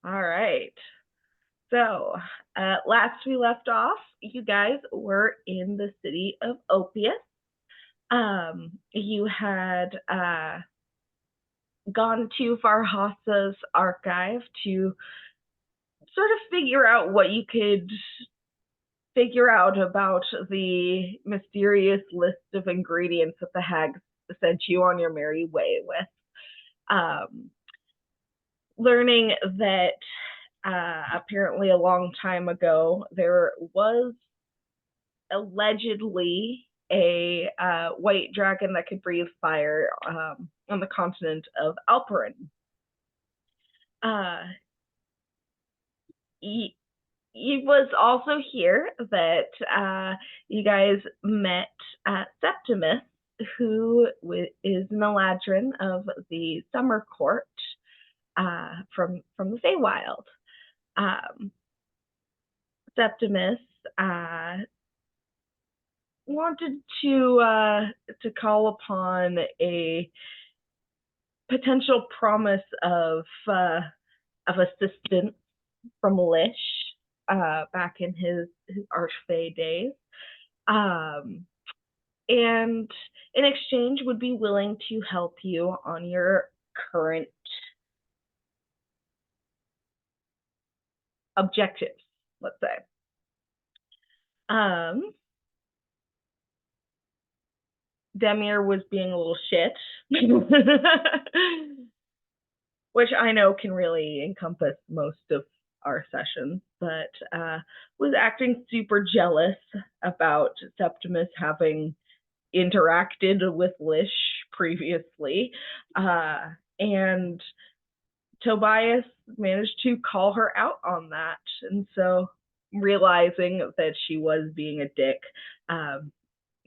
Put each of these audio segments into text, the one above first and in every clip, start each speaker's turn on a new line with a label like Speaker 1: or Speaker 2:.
Speaker 1: All right. So, last we left off, you guys were in the city of Opius. You had gone to Farhasa's archive to sort of figure out what you could figure out about the mysterious list of ingredients that the hags sent you on your merry way with. Learning that apparently a long time ago there was allegedly a white dragon that could breathe fire on the continent of Alperin. It was also here that you guys met Septimus, who is an Eladrin of the Summer Court from the Feywild. Septimus wanted to call upon a potential promise of assistance from Lish back in his Archfey days, and in exchange would be willing to help you on your current objectives, let's say. Demir was being a little shit, which I know can really encompass most of our sessions, but was acting super jealous about Septimus having interacted with Lish previously, and Tobias managed to call her out on that, and so realizing that she was being a dick,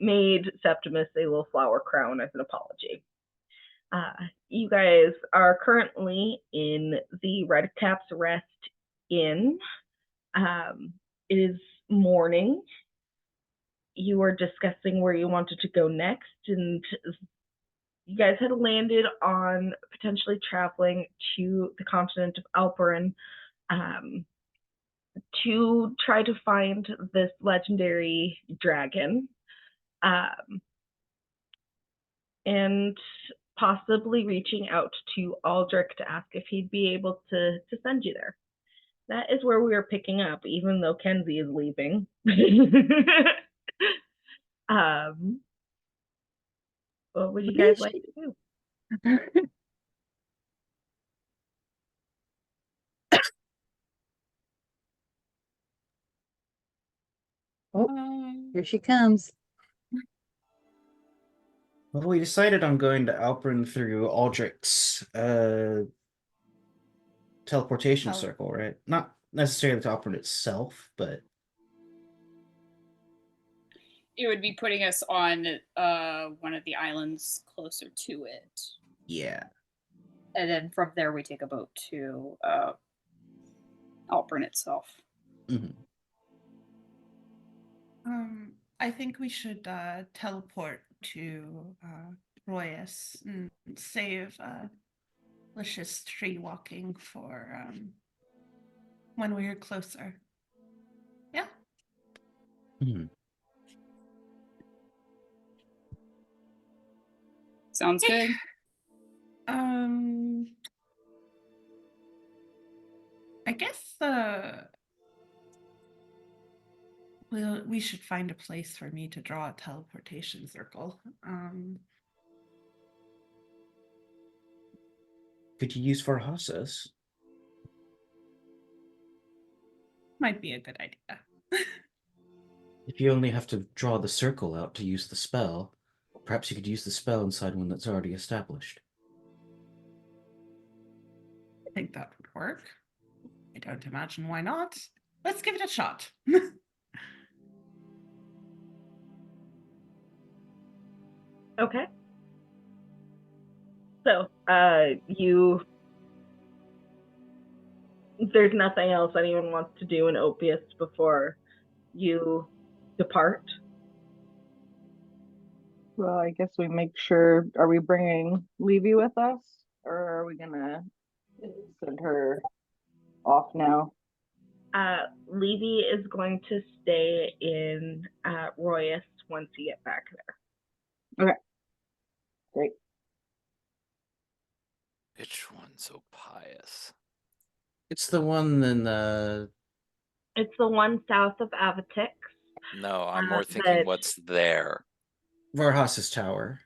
Speaker 1: made Septimus a little flower crown as an apology. You guys are currently in the Redcaps Rest Inn. It is morning. You were discussing where you wanted to go next, and you guys had landed on potentially traveling to the continent of Alperin to try to find this legendary dragon, and possibly reaching out to Aldrich to ask if he'd be able to send you there. That is where we are picking up, even though Kenzie is leaving. What would you guys like to do?
Speaker 2: Here she comes.
Speaker 3: Well, we decided on going to Alperin through Aldrich's teleportation circle, right? Not necessarily to Alperin itself, but
Speaker 4: it would be putting us on one of the islands closer to it.
Speaker 3: Yeah.
Speaker 4: And then from there we take a boat to Alperin itself.
Speaker 3: Mm-hmm.
Speaker 5: I think we should teleport to Royas and save Licious tree walking for when we're closer. Yeah.
Speaker 3: Mm-hmm.
Speaker 4: Sounds good.
Speaker 5: I guess we should find a place for me to draw a teleportation circle.
Speaker 3: Could you use Farhasa's?
Speaker 5: Might be a good idea.
Speaker 3: If you only have to draw the circle out to use the spell, perhaps you could use the spell inside one that's already established.
Speaker 5: I think that would work. I don't imagine why not. Let's give it a shot.
Speaker 1: Okay. So, there's nothing else anyone wants to do in Opius before you depart?
Speaker 2: Well, I guess we make sure, are we bringing Levy with us? Or are we gonna send her off now.
Speaker 1: Levy is going to stay in Royas once you get back there.
Speaker 2: Great.
Speaker 6: Which one's so pious?
Speaker 3: It's the one in
Speaker 1: It's the one south of Avatix.
Speaker 6: No, I'm more thinking what's there.
Speaker 3: Varhas's tower.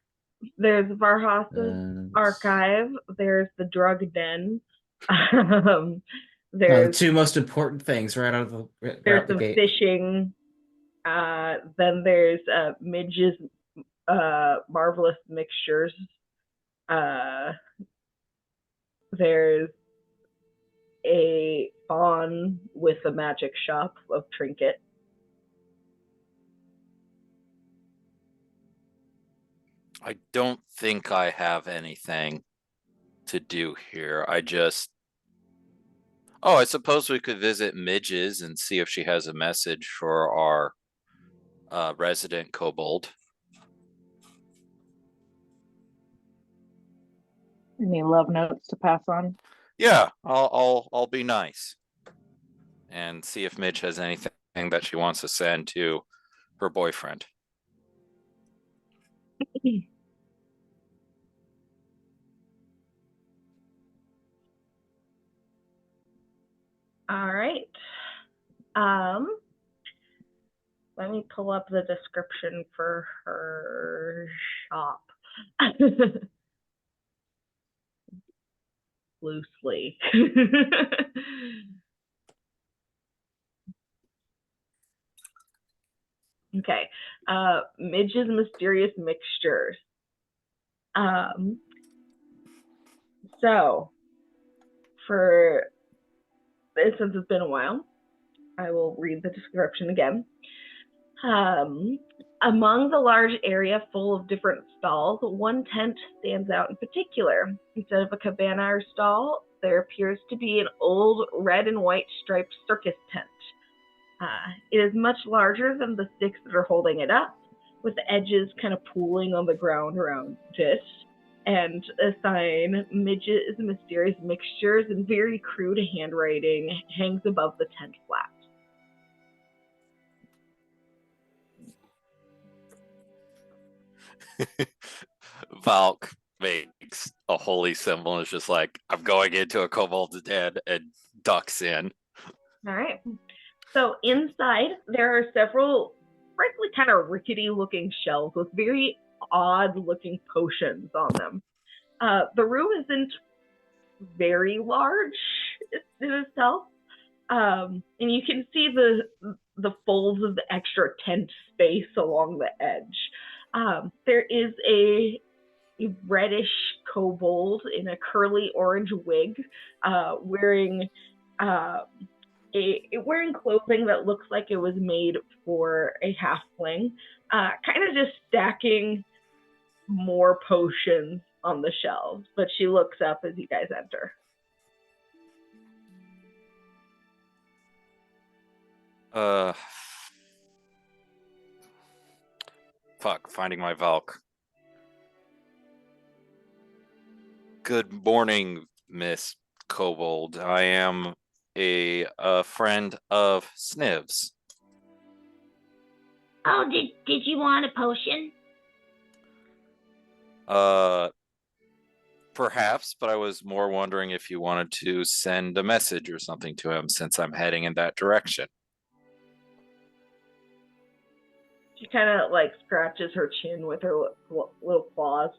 Speaker 1: There's Varhas's archive. There's the drug den.
Speaker 3: The
Speaker 1: There's
Speaker 3: two most important things right out of the
Speaker 1: there's
Speaker 3: the
Speaker 1: some
Speaker 3: gate.
Speaker 1: fishing. Then there's Midge's marvelous mixtures. There's a fawn with a magic shop of trinket.
Speaker 6: I don't think I have anything to do here. I suppose we could visit Midge's and see if she has a message for our resident kobold.
Speaker 2: Any love notes to pass on?
Speaker 6: Yeah, I'll be nice and see if Midge has anything that she wants to send to her boyfriend.
Speaker 1: All right. Let me pull up the description for her shop. Loosely. Okay. Midge's mysterious mixtures. So since it's been a while, I will read the description again. Among the large area full of different stalls, one tent stands out in particular. Instead of a cabana or stall, there appears to be an old red and white striped circus tent. It is much larger than the sticks that are holding it up, with the edges kind of pooling on the ground around it. And a sign, Midge's Mysterious Mixtures, in very crude handwriting, hangs above the tent flap.
Speaker 6: Valk makes a holy symbol and is just like, I'm going into a kobold's den, and ducks in.
Speaker 1: All right. So inside, there are several, frankly, kind of rickety looking shelves with very odd looking potions on them. The room isn't very large in itself. And you can see the folds of the extra tent space along the edge. There is a reddish kobold in a curly orange wig, wearing clothing that looks like it was made for a halfling, kind of just stacking more potions on the shelves, but she looks up as you guys enter.
Speaker 6: Finding my Valk. Good morning, Miss Kobold. I am a friend of Sniv's.
Speaker 7: Oh, did you want a potion?
Speaker 6: Perhaps, but I was more wondering if you wanted to send a message or something to him, since I'm heading in that direction.
Speaker 1: She kind of like scratches her chin with her little claws.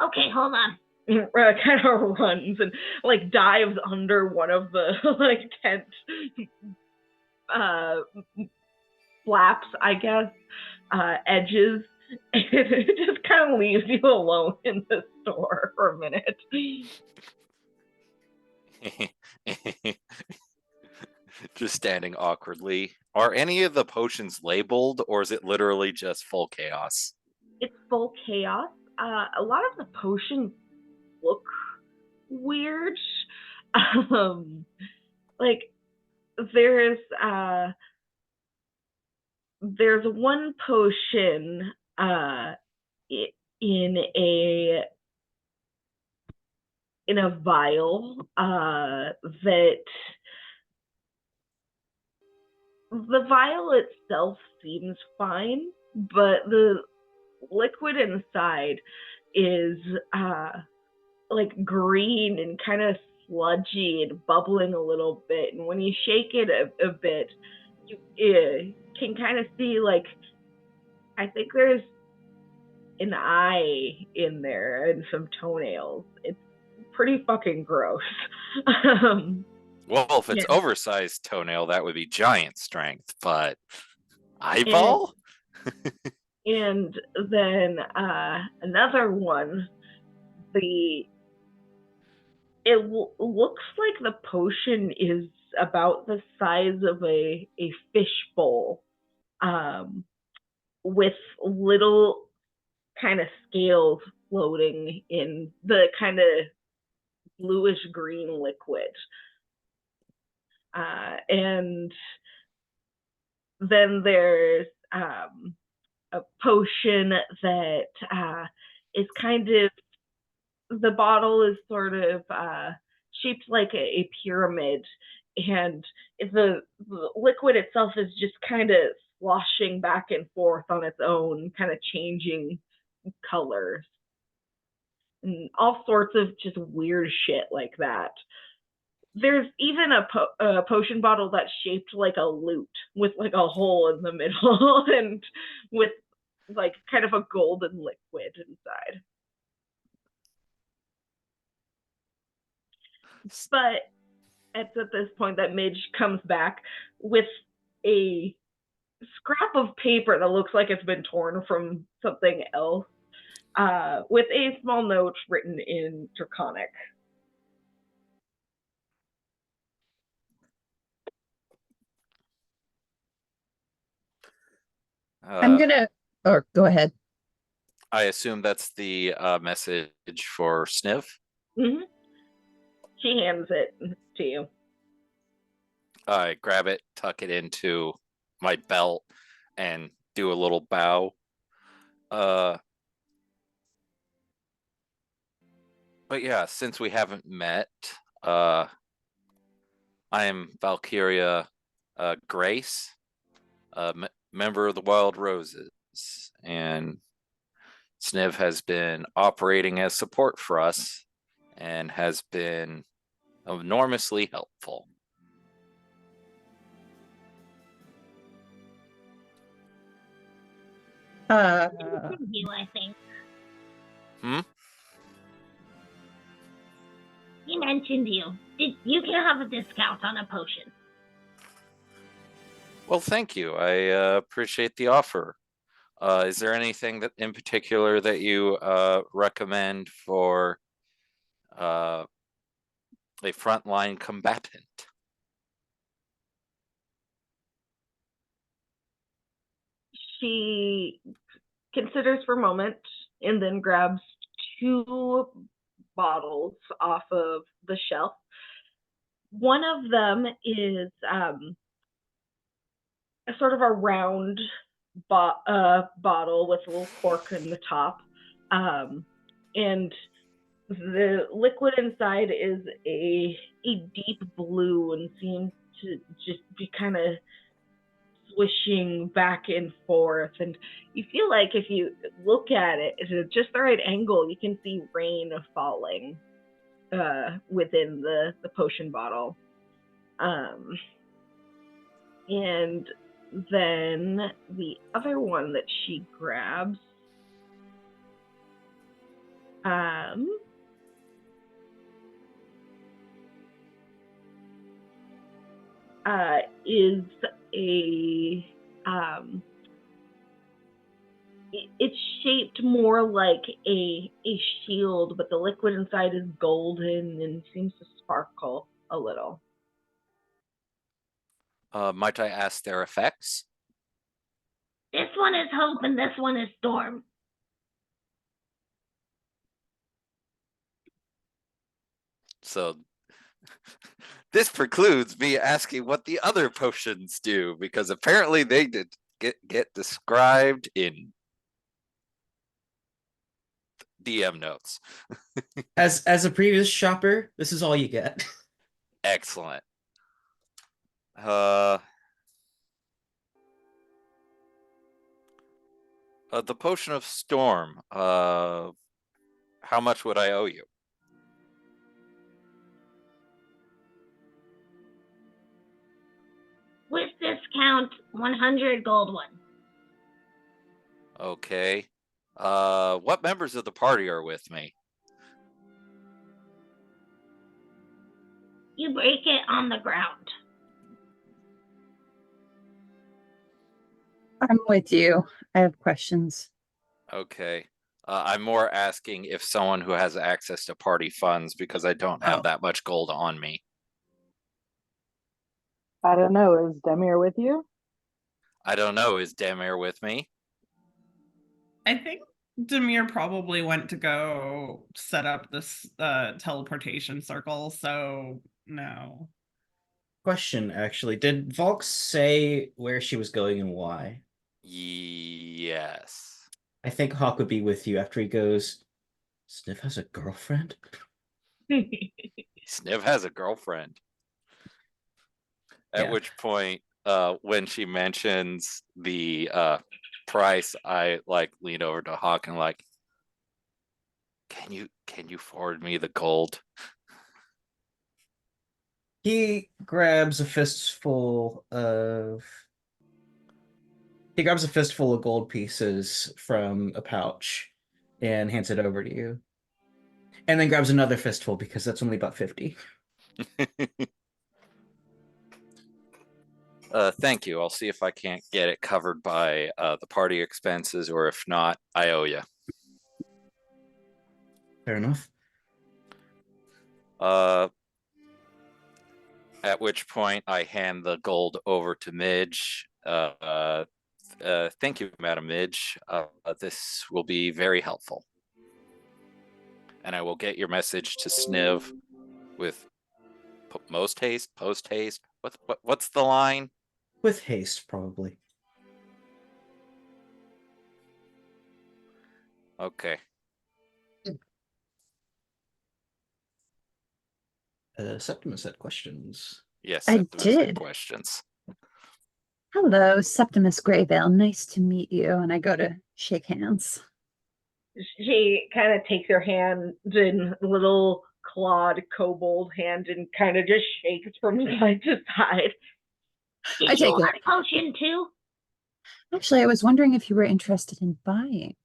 Speaker 7: Okay, hold on.
Speaker 1: Kind of runs and like dives under one of the like tent flaps, I guess, edges, and it just kind of leaves you alone in the store for a minute.
Speaker 6: Just standing awkwardly. Are any of the potions labeled, or is it literally just full chaos?
Speaker 1: It's full chaos. A lot of the potions look weird. Like there's one potion in in a vial that the vial itself seems fine, but the liquid inside is like green and kind of sludgy and bubbling a little bit. And when you shake it a bit, you can kind of see, like, I think there's an eye in there and some toenails. It's pretty fucking gross.
Speaker 6: Well, if it's
Speaker 1: Yeah.
Speaker 6: oversized toenail, that would be giant strength, but eyeball?
Speaker 1: And then another one, looks like the potion is about the size of a fish bowl, with little kind of scales floating in the kind of bluish green liquid. And then there's a potion that is kind of, the bottle is sort of shaped like a pyramid, and the liquid itself is just kind of sloshing back and forth on its own, kind of changing colors and all sorts of just weird shit like that. There's even a potion bottle that's shaped like a lute with like a hole in the middle and with like kind of a golden liquid inside. But it's at this point that Midge comes back with a scrap of paper that looks like it's been torn from something else, with a small note written in Draconic.
Speaker 8: I'm gonna, or go ahead.
Speaker 6: I assume that's the message for Sniv.
Speaker 1: Mm-hmm. She hands it to you.
Speaker 6: I grab it, tuck it into my belt, and do a little bow. But yeah, since we haven't met, I am Valkyria Grace, member of the Wild Roses, and Sniv has been operating as support for us and has been enormously helpful.
Speaker 7: You, I think. He mentioned you. You can have a discount on a potion.
Speaker 6: Well, thank you. I appreciate the offer. Is there anything that in particular that you recommend for a frontline combatant?
Speaker 1: She considers for a moment and then grabs 2 bottles off of the shelf. One of them is a sort of a round bottle with a little cork in the top, and the liquid inside is a deep blue and seems to just be kind of swishing back and forth, and you feel like if you look at it at just the right angle, you can see rain falling within the potion bottle. And then the other one that she grabs is a it's shaped more like a shield, but the liquid inside is golden and seems to sparkle a little.
Speaker 6: Might I ask their effects?
Speaker 7: This one is Hope and this one is Storm.
Speaker 6: So this precludes me asking what the other potions do, because apparently they did get described in DM notes.
Speaker 3: As a previous shopper, this is all you get.
Speaker 6: Excellent. The potion of storm. How much would I owe you?
Speaker 7: With discount, 100 gold one.
Speaker 6: Okay. What members of the party are with me?
Speaker 7: You break it on the ground.
Speaker 8: I'm with you. I have questions.
Speaker 6: Okay. I'm more asking if someone who has access to party funds because I don't have
Speaker 8: Oh.
Speaker 6: that much gold on me.
Speaker 2: I don't know. Is Demir with you?
Speaker 6: I don't know. Is Demir with me?
Speaker 5: I think Demir probably went to go set up this teleportation circle, so no.
Speaker 3: Question, actually. Did Volk say where she was going and why?
Speaker 6: Yes.
Speaker 3: I think Hawk would be with you after he goes, Sniff has a girlfriend?
Speaker 6: Sniv has a girlfriend. At
Speaker 3: Yeah.
Speaker 6: which point, when she mentions the price, I like lean over to Hawk and like, can you forward me the gold?
Speaker 3: He grabs a fistful of gold pieces from a pouch and hands it over to you. And then grabs another fistful because that's only about 50.
Speaker 6: Thank you. I'll see if I can't get it covered by the party expenses, or if not, I owe you.
Speaker 3: Fair enough.
Speaker 6: At which point I hand the gold over to Midge. Thank you, Madam Midge. This will be very helpful. And I will get your message to Sniv with most haste, post haste. What's the line?
Speaker 3: With haste, probably.
Speaker 6: Okay.
Speaker 3: Septimus had questions.
Speaker 6: Yes,
Speaker 8: I
Speaker 6: Septimus had
Speaker 8: did.
Speaker 6: questions.
Speaker 8: Hello, Septimus Greyveil. Nice to meet you. And I go to shake hands.
Speaker 1: She kind of takes her hand in little clawed kobold hand and kind of just shakes from side to side.
Speaker 7: Did
Speaker 8: I
Speaker 7: you
Speaker 8: take
Speaker 7: want
Speaker 8: it.
Speaker 7: a potion too?
Speaker 8: Actually, I was wondering if you were interested in buying.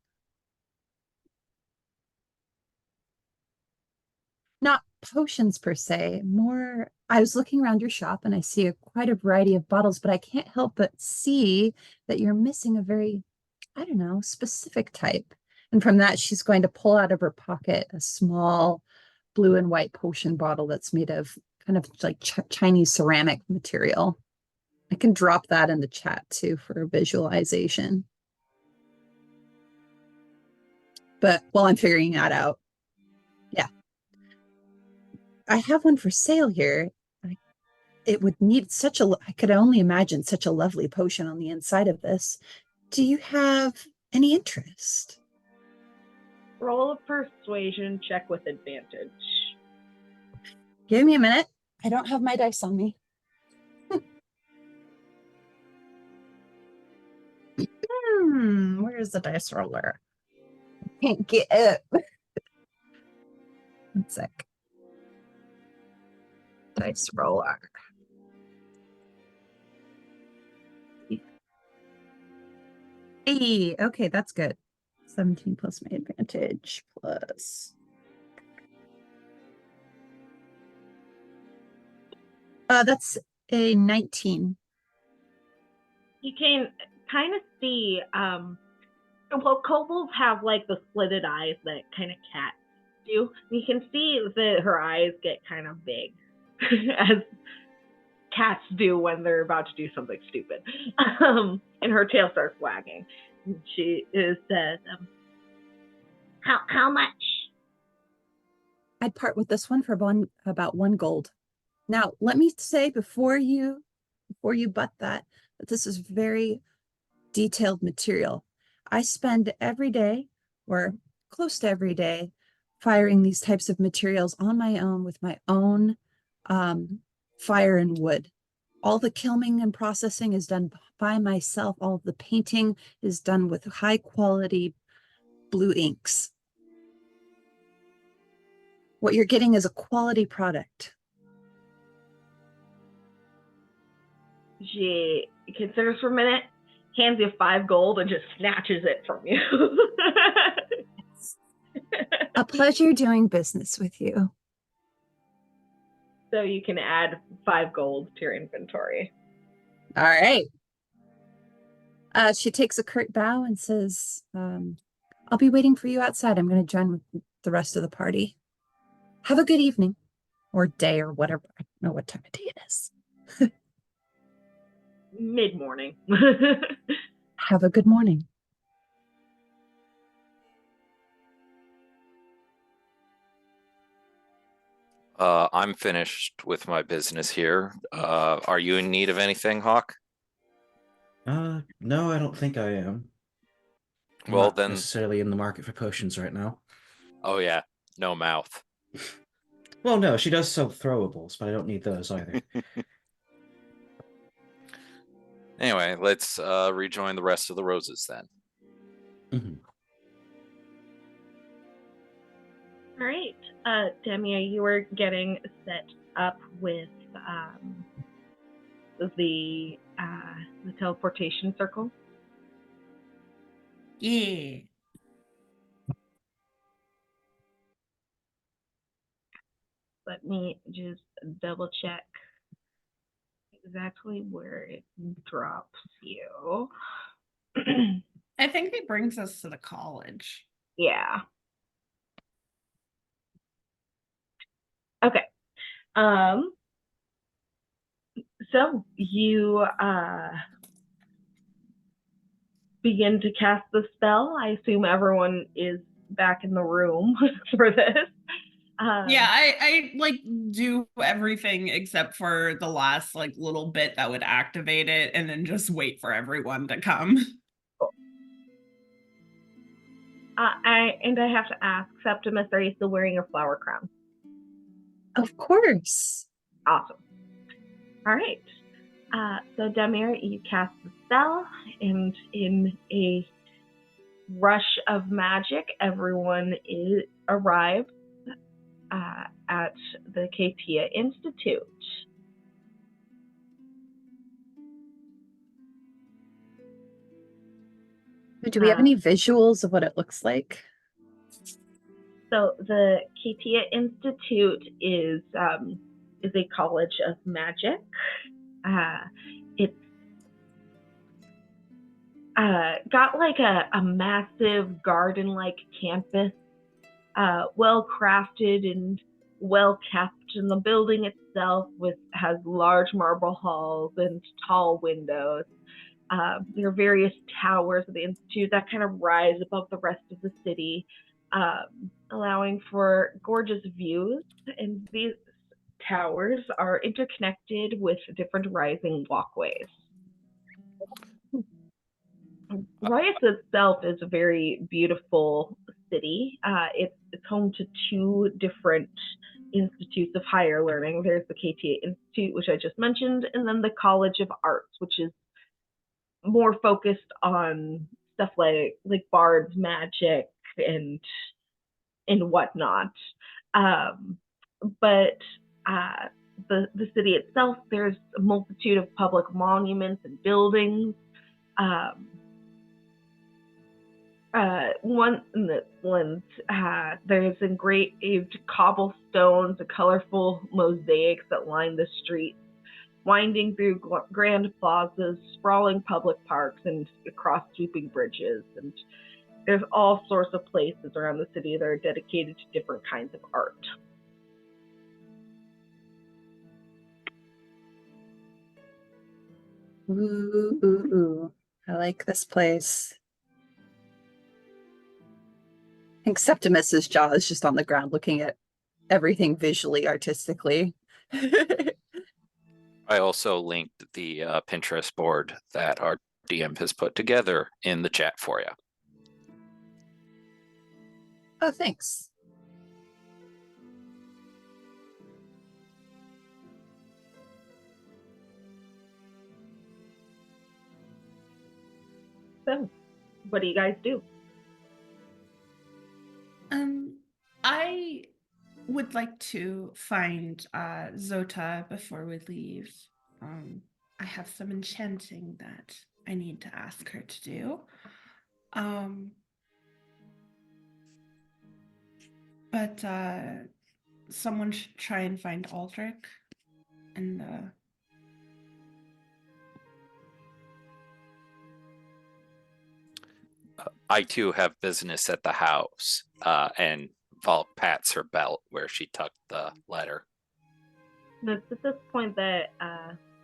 Speaker 8: Not potions per se, more. I was looking around your shop and I see quite a variety of bottles, but I can't help but see that you're missing a very, I don't know, specific type. And from that, she's going to pull out of her pocket a small blue and white potion bottle that's made of kind of like Chinese ceramic material. I can drop that in the chat too for visualization. But while I'm figuring that out, yeah. I have one for sale here. It would need I could only imagine such a lovely potion on the inside of this. Do you have any interest?
Speaker 1: Roll a persuasion check with advantage.
Speaker 8: Give me a minute. I don't have my dice on me. Where's the dice roller? I can't get it. One sec. Dice roller. Hey, okay, that's good. 17 plus my advantage plus. That's a 19.
Speaker 1: You can kind of see, well, kobolds have like the slitted eyes that kind of cats do. You can see that her eyes get kind of big, as cats do when they're about to do something stupid. And her tail starts wagging. And she says,
Speaker 7: How much?
Speaker 8: I'd part with this one for about 1 gold. Now, let me say before you butt that this is very detailed material. I spend every day, or close to every day firing these types of materials on my own with my own fire and wood. All the kilning and processing is done by myself. All of the painting is done with high quality blue inks. What you're getting is a quality product.
Speaker 1: She considers for a minute, hands you 5 gold, and just snatches it from you.
Speaker 8: A pleasure doing business with you.
Speaker 1: So you can add 5 gold to your inventory.
Speaker 8: All right. She takes a curt bow and says, I'll be waiting for you outside. I'm going to join with the rest of the party. Have a good evening or day or whatever. I don't know what time of day it is.
Speaker 1: Mid-morning.
Speaker 8: Have a good morning.
Speaker 6: I'm finished with my business here. Are you in need of anything, Hawk?
Speaker 3: No, I don't think I am. I'm
Speaker 6: Well,
Speaker 3: not
Speaker 6: then.
Speaker 3: necessarily in the market for potions right now.
Speaker 6: Oh yeah, no mouth.
Speaker 3: Well, no, she does sell throwables, but I don't need those either.
Speaker 6: Anyway, let's rejoin the rest of the roses then.
Speaker 3: Mm-hmm.
Speaker 1: All right, Demia, you were getting set up with the teleportation circle.
Speaker 5: Yeah.
Speaker 1: Let me just double check exactly where it drops you.
Speaker 5: I think it brings us to the college.
Speaker 1: Yeah. Okay. So you begin to cast the spell. I assume everyone is back in the room for this.
Speaker 5: Yeah, I like do everything except for the last like little bit that would activate it, and then just wait for everyone to come.
Speaker 1: I have to ask, Septimus, are you still wearing your flower crown?
Speaker 8: Of course.
Speaker 1: Awesome. All right. So Demir, you cast the spell, and in a rush of magic, everyone arrives at the Katia Institute.
Speaker 8: Do we have any visuals of what it looks like?
Speaker 1: So the Katia Institute is a college of magic. It's got like a massive garden-like campus, well crafted and well kept, and the building itself has large marble halls and tall windows. There are various towers of the institute that kind of rise above the rest of the city, allowing for gorgeous views. And these towers are interconnected with different rising walkways. Rias itself is a very beautiful city. It's home to 2 different institutes of higher learning. There's the KTA Institute, which I just mentioned, and then the College of Arts, which is more focused on stuff like bards, magic, and whatnot. But the city itself, there's a multitude of public monuments and buildings. One in the land, there's engraved cobblestones and colorful mosaics that line the streets, winding through grand plazas, sprawling public parks, and across sweeping bridges. And there's all sorts of places around the city that are dedicated to different kinds of art.
Speaker 8: Ooh. I like this place. I think Septimus's jaw is just on the ground looking at everything visually, artistically.
Speaker 6: I also linked the Pinterest board that our DM has put together in the chat for you.
Speaker 8: Oh, thanks.
Speaker 1: So, what do you guys do?
Speaker 5: I would like to find Zota before we leave. I have some enchanting that I need to ask her to do. But someone should try and find Aldrich and
Speaker 6: I too have business at the house, and Vault pats her belt where she tucked the letter.
Speaker 1: And it's at this point that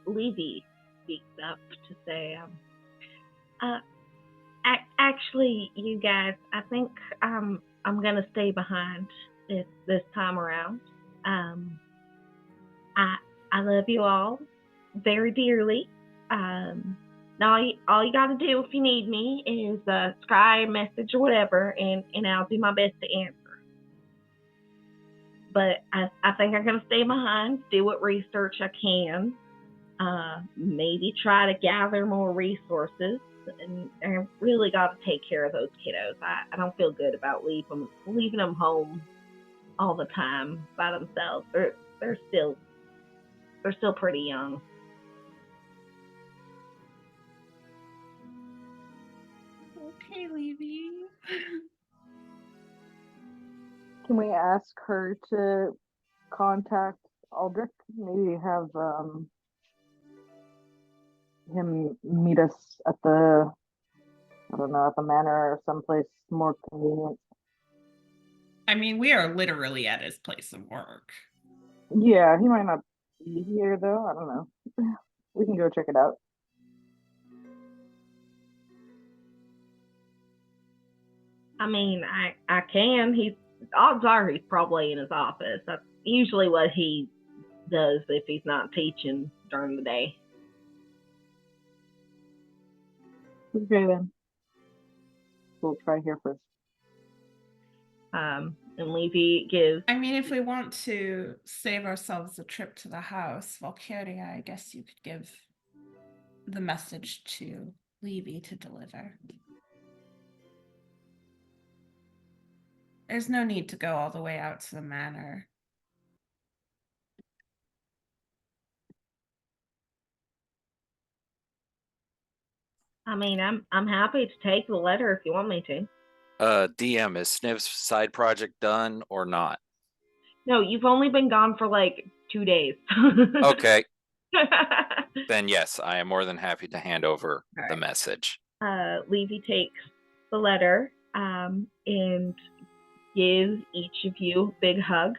Speaker 1: Levy speaks up to say, actually, you guys, I think I'm gonna stay behind this time around. I love you all very dearly. Now all you gotta do if you need me is scry a message or whatever, and I'll do my best to answer. But I think I'm gonna stay behind, do what research I can, maybe try to gather more resources, and I really got to take care of those kiddos. I don't feel good about leaving them home all the time by themselves. They're still pretty young.
Speaker 5: okay, Levy.
Speaker 2: Can we ask her to contact Aldrich? Maybe have him meet us at the, I don't know, at the manor or someplace more convenient.
Speaker 5: I mean, we are literally at his place of work.
Speaker 2: Yeah, he might not be here though. I don't know. We can go check it out.
Speaker 1: I mean, I can. Odds are he's probably in his office. That's usually what he does if he's not teaching during the day.
Speaker 2: Okay then. We'll try here first.
Speaker 1: And Levy gives.
Speaker 5: I mean, if we want to save ourselves a trip to the house, Valkyria, I guess you could give the message to Levy to deliver. There's no need to go all the way out to the manor.
Speaker 1: I mean, I'm happy to take the letter if you want me to.
Speaker 6: DM, is Sniv's side project done or not?
Speaker 1: No, you've only been gone for like 2 days.
Speaker 6: Okay, then yes, I am more than happy to hand over
Speaker 1: All
Speaker 6: the
Speaker 1: right.
Speaker 6: message.
Speaker 1: Levy takes the letter and gives each of you a big hug.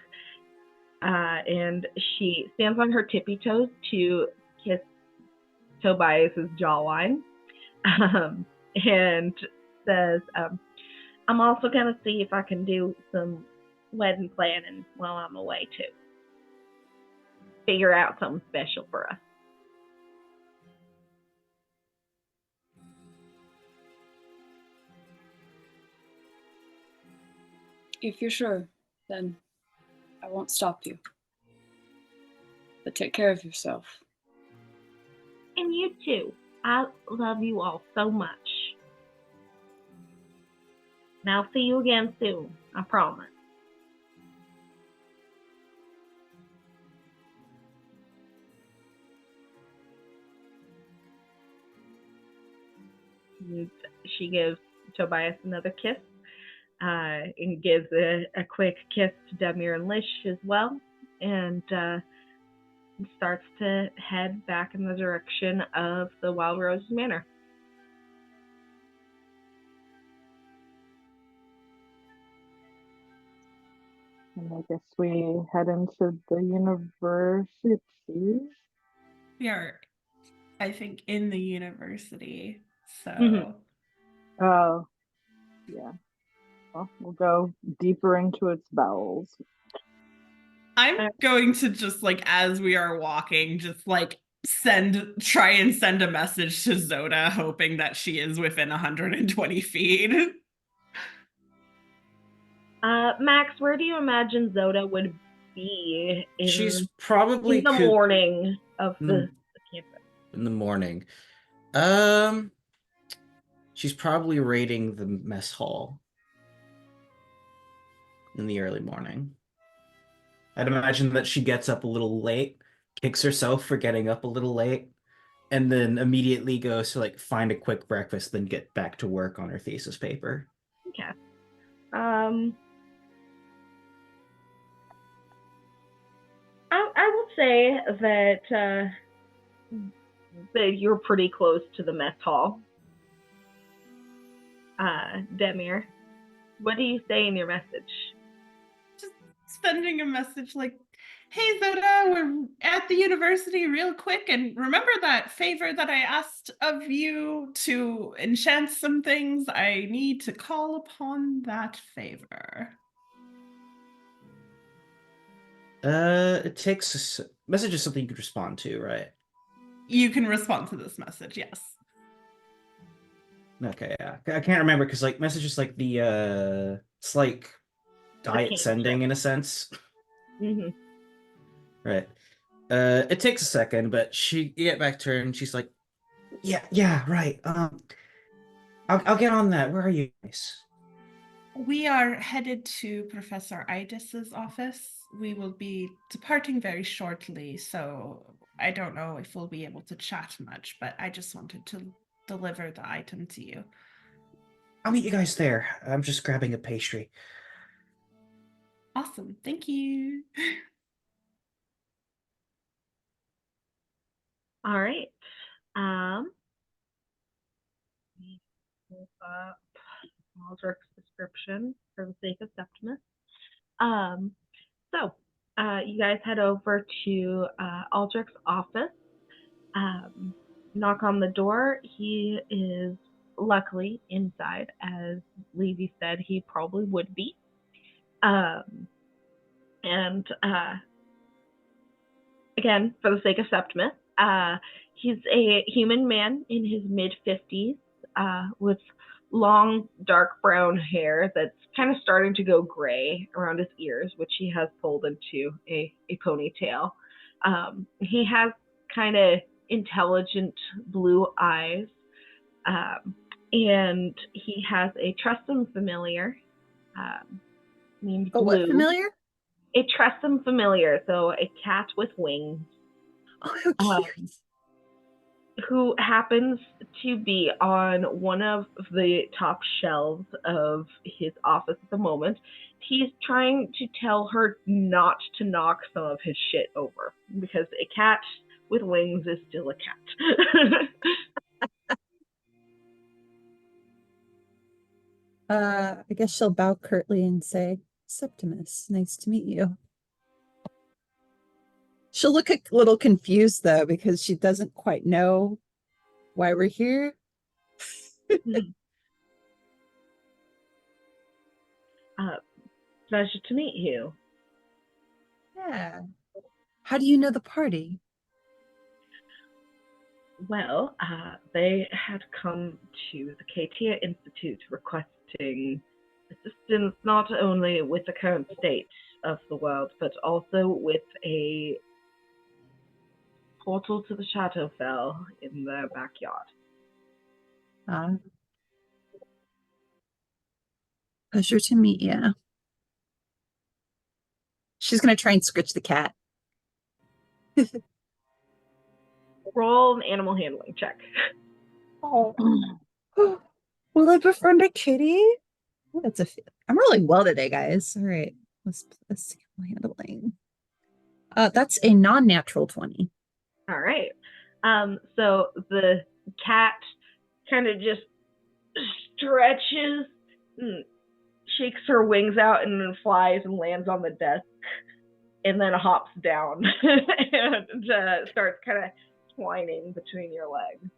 Speaker 1: And she stands on her tippy toes to kiss Tobias's jawline, and says, I'm also going to see if I can do some wedding planning while I'm away too. Figure out something special for us.
Speaker 4: If you're sure, then I won't stop you. But take care of yourself.
Speaker 1: And you too. I love you all so much. And I'll see you again soon. I promise. And she gives Tobias another kiss, and gives a quick kiss to Demir and Lish as well, and starts to head back in the direction of the Wild Rose Manor.
Speaker 2: And I guess we head into the university.
Speaker 5: We are, I think, in the university. So
Speaker 1: Mhm.
Speaker 2: Oh, yeah. Well, we'll go deeper into its bowels.
Speaker 5: I'm going to just like, as we are walking, just like try and send a message to Zoda, hoping that she is within 120 feet.
Speaker 1: Max, where do you imagine Zoda would be
Speaker 3: She's probably
Speaker 1: in the morning of the campus?
Speaker 3: In the morning. She's probably raiding the mess hall in the early morning. I'd imagine that she gets up a little late, kicks herself for getting up a little late, and then immediately goes to like find a quick breakfast, then get back to work on her thesis paper.
Speaker 1: Okay. I will say that you're pretty close to the mess hall. Demir, what do you say in your message?
Speaker 5: Just sending a message like, hey Zoda, we're at the university real quick, and remember that favor that I asked of you to enchant some things? I need to call upon that favor.
Speaker 3: It takes a message is something you could respond to, right?
Speaker 5: You can respond to this message, yes.
Speaker 3: Okay, yeah. I can't remember because like messages like it's like diet sending in a sense.
Speaker 1: Mm-hmm.
Speaker 3: Right. It takes a second, but you get back to her and she's like, yeah, right. I'll get on that. Where are you guys?
Speaker 5: We are headed to Professor Idis's office. We will be departing very shortly, so I don't know if we'll be able to chat much, but I just wanted to deliver the item to you.
Speaker 3: I'll meet you guys there. I'm just grabbing a pastry.
Speaker 5: Awesome. Thank you.
Speaker 1: All right. Let me pull up Aldrich's description for the sake of Septimus. So you guys head over to Aldrich's office. Knock on the door. He is luckily inside, as Levy said he probably would be. And again, for the sake of Septimus, he's a human man in his mid-50s with long, dark brown hair that's kind of starting to go gray around his ears, which he has pulled into a ponytail. He has kind of intelligent blue eyes, and he has a trusted familiar named Blue.
Speaker 8: What familiar?
Speaker 1: A trusted familiar, so a cat with wings.
Speaker 8: Oh, how cute.
Speaker 1: Who happens to be on one of the top shelves of his office at the moment. He's trying to tell her not to knock some of his shit over, because a cat with wings is still a cat.
Speaker 8: I guess she'll bow curtly and say, Septimus, nice to meet you. She'll look a little confused though, because she doesn't quite know why we're here.
Speaker 1: Pleasure to meet you.
Speaker 8: Yeah. How do you know the party?
Speaker 1: Well, they had come to the Katia Institute requesting assistance not only with the current state of the world, but also with a portal to the Shadowfell in their backyard.
Speaker 8: Pleasure to meet you. She's going to try and scritch the cat.
Speaker 1: Roll an animal handling check.
Speaker 8: Oh. Will I befriend a kitty? Oh, I'm rolling well today, guys. All right. Let's see handling. That's a non-natural 20.
Speaker 1: All right. So the cat kind of just stretches, shakes her wings out, and then flies and lands on the desk, and then hops down and starts kind of twining between your legs.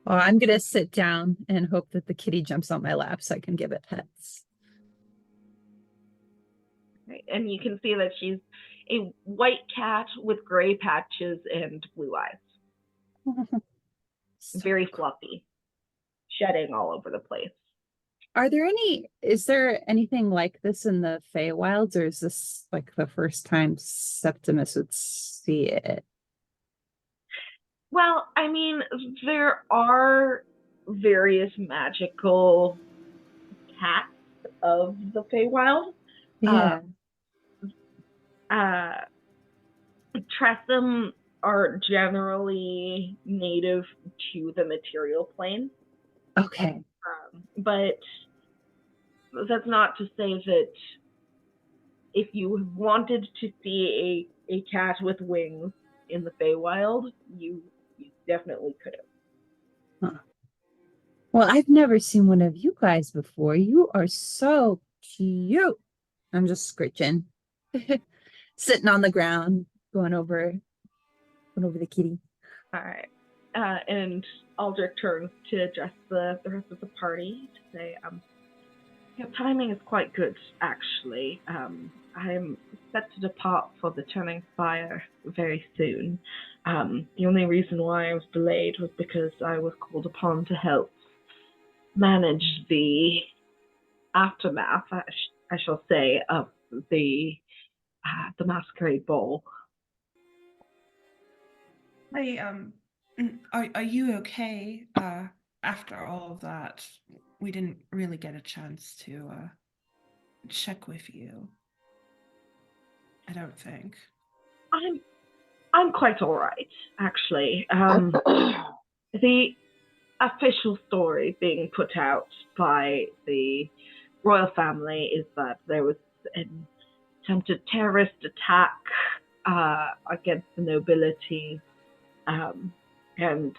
Speaker 8: Well, I'm going to sit down and hope that the kitty jumps on my lap so I can give it pets.
Speaker 1: Right. And you can see that she's a white cat with gray patches and blue eyes. Very fluffy, shedding all over the place.
Speaker 8: Is there anything like this in the Feywilds, or is this like the first time Septimus would see it?
Speaker 1: Well, I mean, there are various magical cats of the Feywild.
Speaker 8: Yeah.
Speaker 1: Tressum are generally native to the material plane.
Speaker 8: Okay.
Speaker 1: But that's not to say that if you wanted to see a cat with wings in the Feywild, you definitely could have.
Speaker 8: Huh. Well, I've never seen one of you guys before. You are so cute. I'm just scritching. Sitting on the ground, going over the kitty.
Speaker 1: All right. And Aldrich turns to address the rest of the party to say, your timing is quite good, actually. I'm set to depart for the Turning Fire very soon. The only reason why I was delayed was because I was called upon to help manage the aftermath, I shall say, of the masquerade ball.
Speaker 5: Are you okay? After all of that, we didn't really get a chance to check with you. I don't think.
Speaker 1: I'm quite all right, actually. The official story being put out by the royal family is that there was an attempted terrorist attack against the nobility, and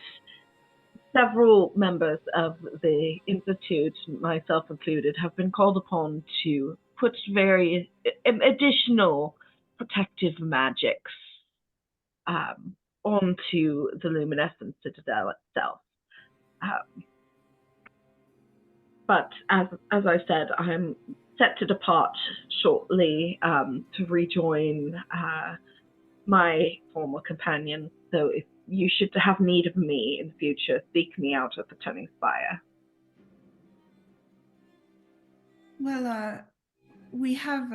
Speaker 1: several members of the Institute, myself included, have been called upon to put various additional protective magics onto the luminescent citadel itself. But as I said, I'm set to depart shortly to rejoin my former companion. So if you should have need of me in the future, seek me out at the Turning Spire.
Speaker 5: Well, we have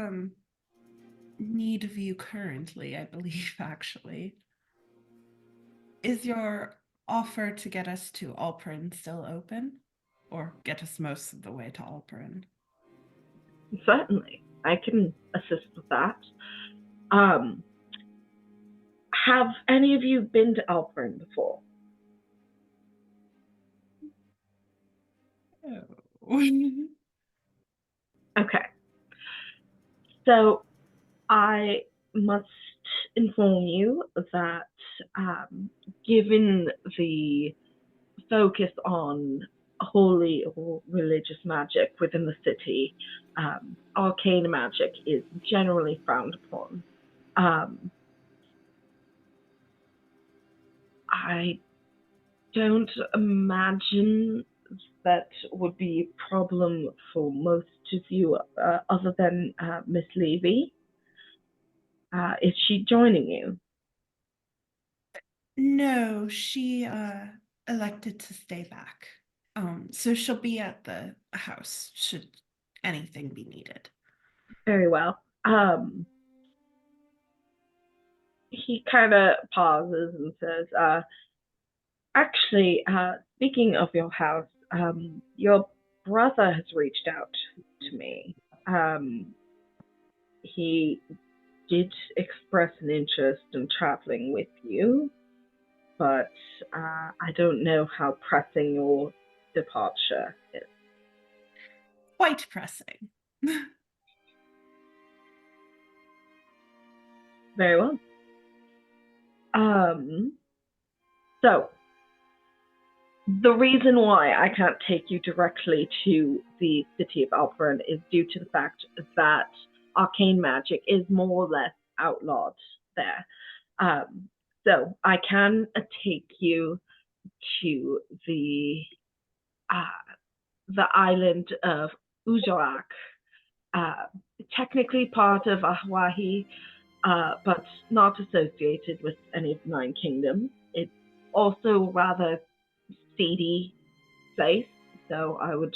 Speaker 5: need of you currently, I believe, actually. Is your offer to get us to Alperin still open? Or get us most of the way to Alperin?
Speaker 1: Certainly, I can assist with that. Have any of you been to Alperin before?
Speaker 5: No.
Speaker 1: Okay. So I must inform you that given the focus on holy or religious magic within the city, arcane magic is generally frowned upon. I don't imagine that would be a problem for most of you, other than Miss Levy. Is she joining you?
Speaker 5: No, she elected to stay back. So she'll be at the house should anything be needed.
Speaker 1: Very well. He kind of pauses and says, actually, speaking of your house, your brother has reached out to me. He did express an interest in traveling with you, but I don't know how pressing your departure is.
Speaker 5: Quite pressing.
Speaker 1: Very well. So, the reason why I can't take you directly to the city of Alperin is due to the fact that arcane magic is more or less outlawed there. So I can take you to the island of Ujarak, technically part of Hawaii, but not associated with any of the 9 kingdoms. It's also rather seedy place, so I would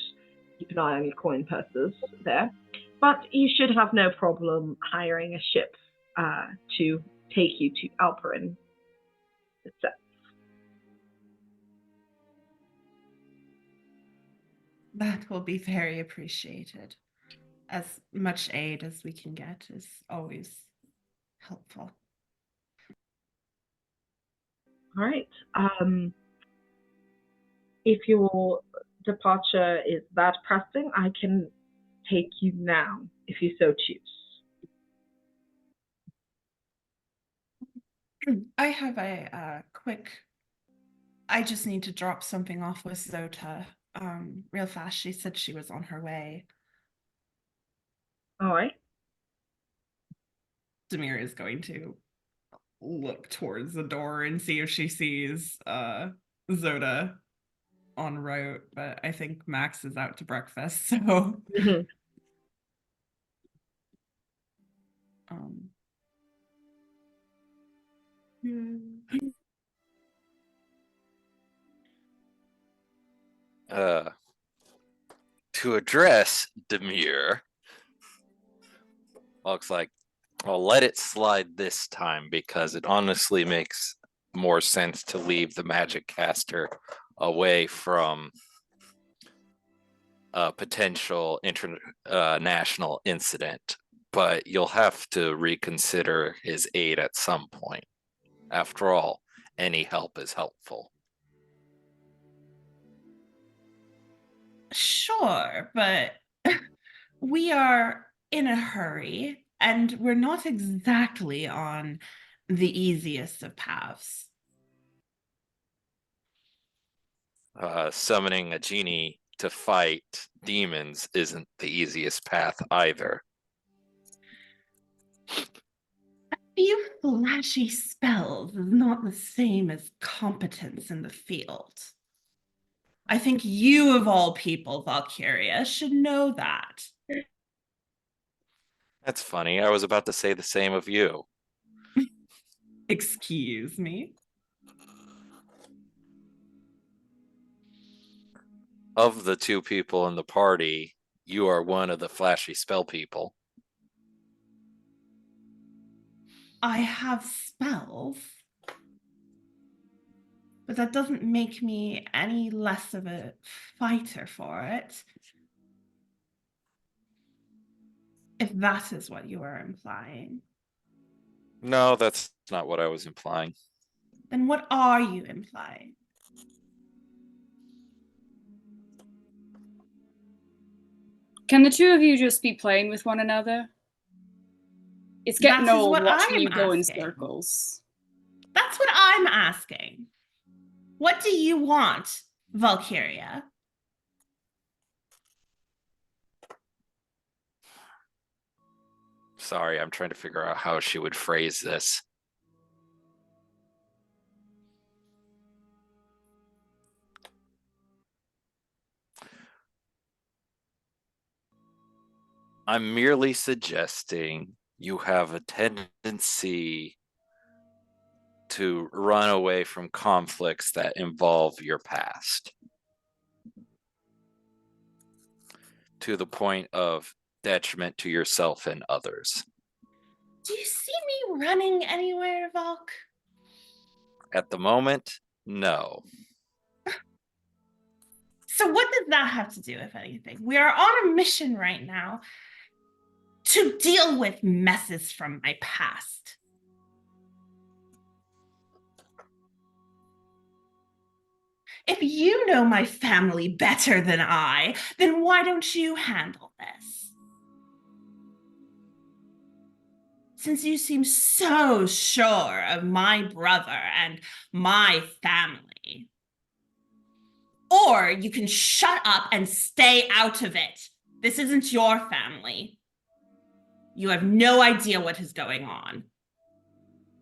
Speaker 1: keep an eye on your coin purses there. But you should have no problem hiring a ship to take you to Alperin itself.
Speaker 5: That will be very appreciated. As much aid as we can get is always helpful.
Speaker 1: All right. If your departure is that pressing, I can take you now, if you so choose.
Speaker 5: I have a quick. I just need to drop something off with Zota real fast. She said she was on her way.
Speaker 1: All right.
Speaker 5: Demir is going to look towards the door and see if she sees Zota en route, but I think Max is out to breakfast, so
Speaker 1: Mhm.
Speaker 6: To address Demir, looks like I'll let it slide this time because it honestly makes more sense to leave the magic caster away from a potential international incident. But you'll have to reconsider his aid at some point. After all, any help is helpful.
Speaker 5: Sure, but we are in a hurry and we're not exactly on the easiest of paths.
Speaker 6: Summoning a genie to fight demons isn't the easiest path either.
Speaker 5: A few flashy spells is not the same as competence in the field. I think you, of all people, Valkyria, should know that.
Speaker 6: That's funny. I was about to say the same of you.
Speaker 5: Excuse me?
Speaker 6: Of the two people in the party, you are one of the flashy spell people.
Speaker 5: I have spells, but that doesn't make me any less of a fighter for it. If that is what you are implying.
Speaker 6: No, that's not what I was implying.
Speaker 5: Then what are you implying?
Speaker 4: Can the two of you just be playing with one another? It's getting
Speaker 5: That is
Speaker 4: old
Speaker 5: what
Speaker 4: watching
Speaker 5: I'm
Speaker 4: you go in
Speaker 5: asking.
Speaker 4: circles.
Speaker 5: That's what I'm asking. What do you want, Valkyria?
Speaker 6: Sorry, I'm trying to figure out how she would phrase this. I'm merely suggesting you have a tendency to run away from conflicts that involve your past to the point of detriment to yourself and others.
Speaker 5: Do you see me running anywhere, Valk?
Speaker 6: At the moment, no.
Speaker 5: So what does that have to do with anything? We are on a mission right now to deal with messes from my past. If you know my family better than I, then why don't you handle this? Since you seem so sure of my brother and my family. Or you can shut up and stay out of it. This isn't your family. You have no idea what is going on.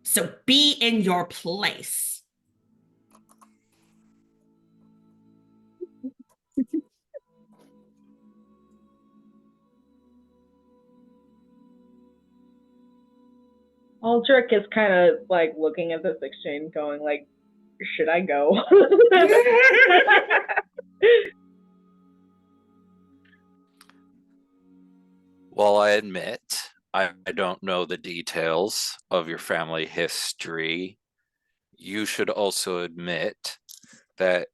Speaker 5: So be in your place.
Speaker 1: Ujarak is kind of like looking at this exchange going like, should I go?
Speaker 6: While I admit I don't know the details of your family history, you should also admit that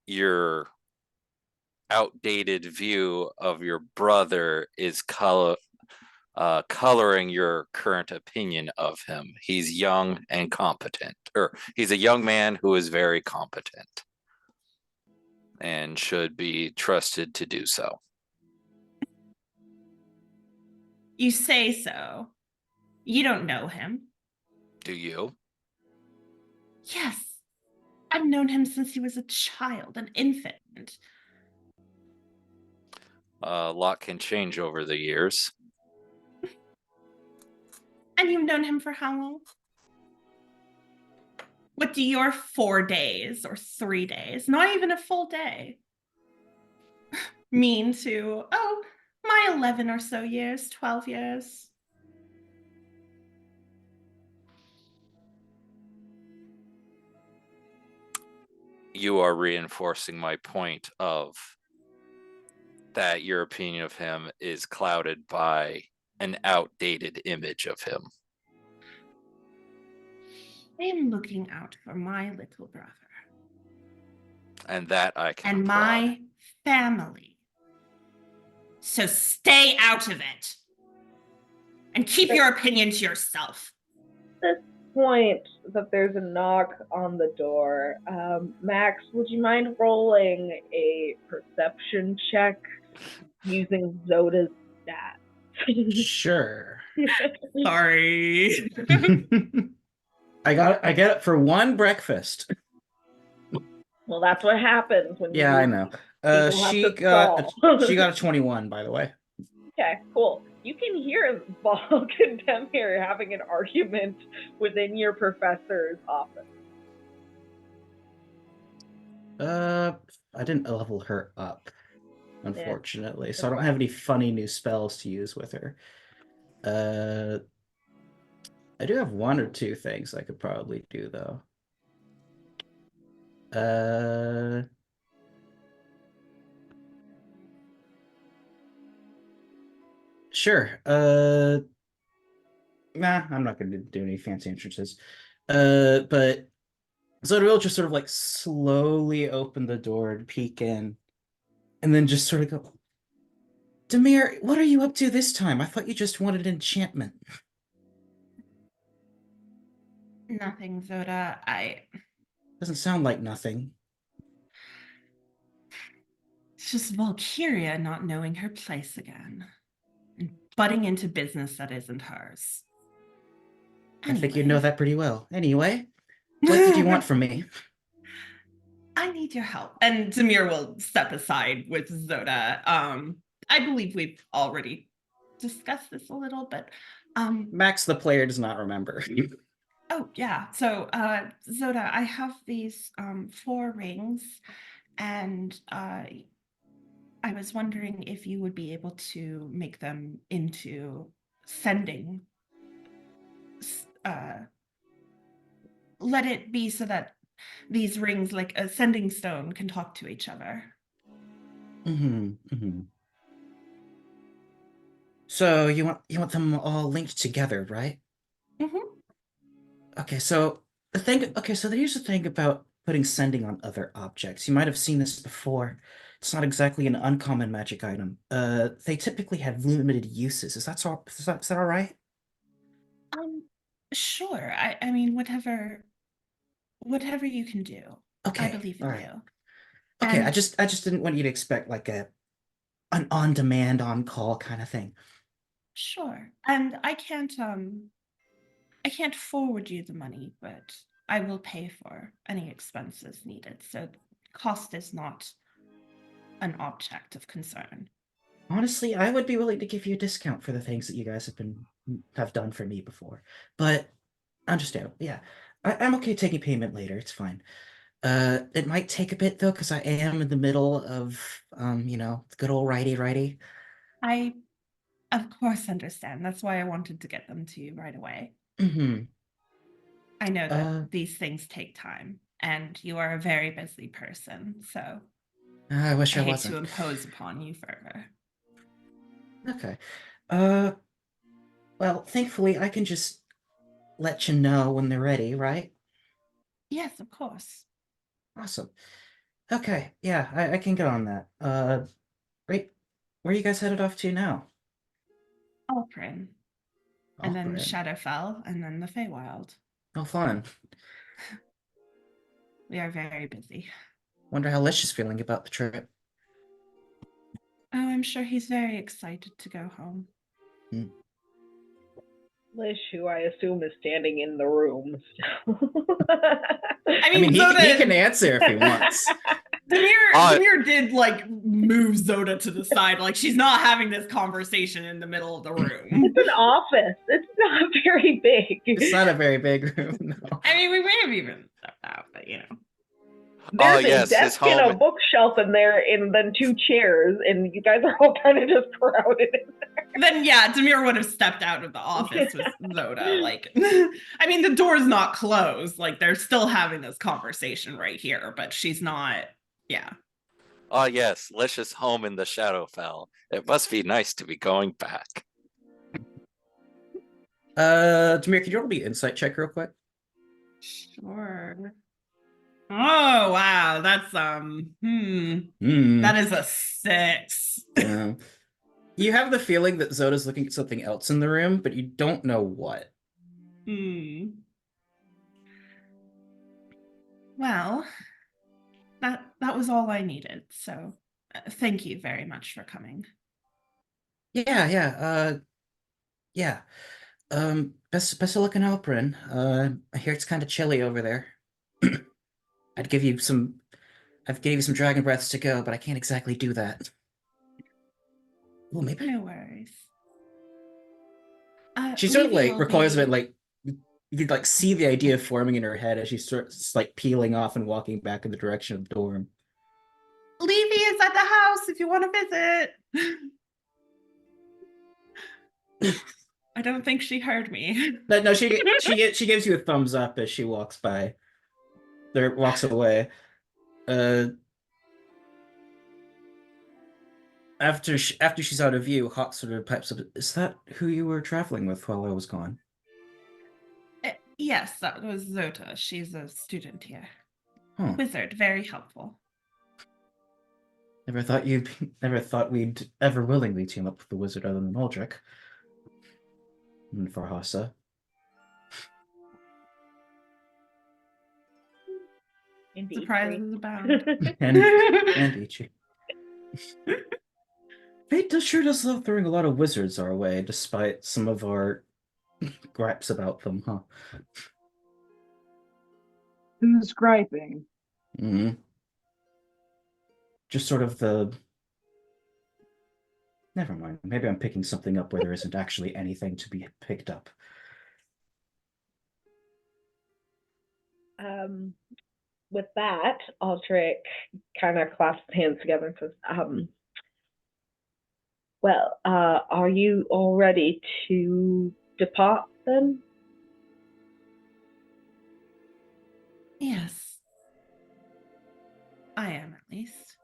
Speaker 6: your outdated view of your brother is coloring your current opinion of him. He's young and competent, or he's a young man who is very competent and should be trusted to do so.
Speaker 5: You say so. You don't know him.
Speaker 6: Do you?
Speaker 5: Yes. I've known him since he was a child, an infant.
Speaker 6: A lot can change over the years.
Speaker 5: And you've known him for how long? What do your 4 days or 3 days, not even a full day, mean to, my 11 or so years, 12 years?
Speaker 6: You are reinforcing my point of that your opinion of him is clouded by an outdated image of him.
Speaker 5: I am looking out for my little brother.
Speaker 6: And that I can
Speaker 5: And
Speaker 6: applaud.
Speaker 5: my family. So stay out of it. And keep your opinion to yourself.
Speaker 1: This point that there's a knock on the door. Max, would you mind rolling a perception check using Zoda's stats?
Speaker 3: Sure.
Speaker 5: Sorry.
Speaker 3: I get it for one breakfast.
Speaker 1: Well, that's what happens when you
Speaker 3: Yeah, I know.
Speaker 1: people have
Speaker 3: She
Speaker 1: to
Speaker 3: got
Speaker 1: stall.
Speaker 3: she got a 21, by the way.
Speaker 1: Okay, cool. You can hear Balk and Demir having an argument within your professor's office.
Speaker 3: I didn't level her up, unfortunately, so I don't
Speaker 1: fine.
Speaker 3: have any funny new spells to use with her. I do have one or two things I could probably do though. Sure. Nah, I'm not going to do any fancy entrances. But Zoda will just sort of like slowly open the door and peek in, and then just sort of go, Demir, what are you up to this time? I thought you just wanted enchantment.
Speaker 5: Nothing, Zoda.
Speaker 3: Doesn't sound like nothing.
Speaker 5: It's just Valkyria not knowing her place again. And butting into business that isn't hers.
Speaker 3: I think you know that pretty well. Anyway, what did you want from me?
Speaker 5: I need your help. And Demir will step aside with Zoda. I believe we've already discussed this a little, but
Speaker 3: Max, the player, does not remember.
Speaker 5: oh yeah. So Zoda, I have these 4 rings, and I was wondering if you would be able to make them into sending. Let it be so that these rings, like a sending stone, can talk to each other.
Speaker 3: So you want them all linked together, right? Okay, so here's the thing about putting sending on other objects. You might have seen this before. It's not exactly an uncommon magic item. They typically have limited uses. Is that all right?
Speaker 5: Sure. I mean, whatever you can do.
Speaker 3: Okay.
Speaker 5: I believe in
Speaker 3: all right.
Speaker 5: you.
Speaker 3: Okay,
Speaker 5: And
Speaker 3: I just didn't want you to expect like an on-demand, on-call kind of thing.
Speaker 5: sure. And I can't forward you the money, but I will pay for any expenses needed. So cost is not an object of concern.
Speaker 3: Honestly, I would be willing to give you a discount for the things that you guys have done for me before. But understand, yeah. I'm okay taking payment later, it's fine. It might take a bit though, because I am in the middle of good old righty.
Speaker 5: I of course understand. That's why I wanted to get them to you right away. I know that these things take time, and you are a very busy person, so
Speaker 3: I wish I
Speaker 5: hate
Speaker 3: wasn't.
Speaker 5: to impose upon you further.
Speaker 3: Okay. Uh, well, thankfully, I can just let you know when they're ready, right?
Speaker 5: Yes, of course.
Speaker 3: Awesome. Okay, yeah, I can get on that. Right, where are you guys headed off to now?
Speaker 5: Alprin. And
Speaker 3: Oh,
Speaker 5: then
Speaker 3: great.
Speaker 5: Shadowfell, and then the Feywild.
Speaker 3: Oh, fun.
Speaker 5: We are very busy.
Speaker 3: Wonder how Lish is feeling about the trip.
Speaker 5: Oh, I'm sure he's very excited to go home.
Speaker 3: Hmm.
Speaker 1: Lish, who I assume is standing in the room.
Speaker 5: I
Speaker 3: I mean,
Speaker 5: mean,
Speaker 3: he
Speaker 5: Zoda.
Speaker 3: can answer if he wants.
Speaker 5: Demir did like move Zoda to the side, like she's not having this conversation in the middle of the room.
Speaker 1: It's an office. It's not very big.
Speaker 3: It's not a very big room, no.
Speaker 5: I mean, we may have even stepped out, but you know.
Speaker 1: There's a
Speaker 6: yes, his
Speaker 1: desk and
Speaker 6: home.
Speaker 1: a bookshelf in there, and then 2 chairs, and you guys are all kind of just crowded in there.
Speaker 5: Then yeah, Demir would have stepped out of the office with Zoda. Like, I mean, the door's not closed. Like, they're still having this conversation right here, but she's not. Yeah.
Speaker 6: Yes, Lish's home in the Shadowfell. It must be nice to be going back.
Speaker 3: Demir, can you roll me insight check real quick?
Speaker 5: Sure. Oh wow, that's that is a 6.
Speaker 3: You have the feeling that Zoda's looking at something else in the room, but you don't know what.
Speaker 5: Well, that was all I needed. So, thank you very much for coming.
Speaker 3: Yeah. Best of luck in Alperin. I hear it's kind of chilly over there. I'd give you some dragon breaths to go, but I can't exactly do that. Well, maybe.
Speaker 5: No worries.
Speaker 3: She sort of
Speaker 5: Levy
Speaker 3: like
Speaker 5: will
Speaker 3: recoils a
Speaker 5: be-
Speaker 3: bit, like you could like see the idea forming in her head as she starts like peeling off and walking back in the direction of the dorm.
Speaker 5: Levy is at the house if you want to visit. I don't think she heard me.
Speaker 3: No, she gives you a thumbs up as she walks by. There walks away. After she's out of view, Hawk sort of pipes up. Is that who you were traveling with while I was gone?
Speaker 5: Yes, that was Zota. She's a student here.
Speaker 3: Huh.
Speaker 5: Wizard, very helpful.
Speaker 3: Never thought we'd ever willingly team up with the wizard other than Uldric. And Farhasa.
Speaker 5: Surprises abound.
Speaker 3: and Ichi. Fate sure does love throwing a lot of wizards our way, despite some of our gripes about them, huh?
Speaker 2: Who's griping?
Speaker 3: Mm-hmm. Just sort of the... Never mind. Maybe I'm picking something up where there isn't actually anything to be picked up.
Speaker 1: With that, Aldrich kind of clasps his hands together and says, well, are you all ready to depart then?
Speaker 5: Yes. I am, at least.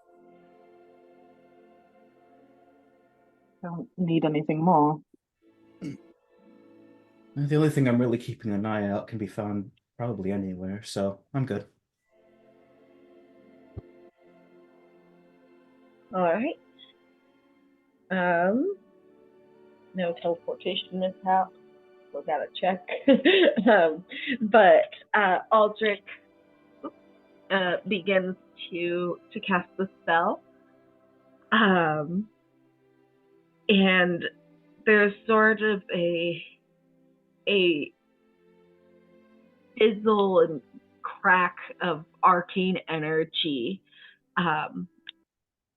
Speaker 2: Don't need anything more.
Speaker 3: The only thing I'm really keeping an eye out can be found probably anywhere, so I'm good.
Speaker 1: All right. No teleportation mishap. So gotta check. But Aldrich begins to cast the spell. And there's sort of a fizzle and crack of arcane energy.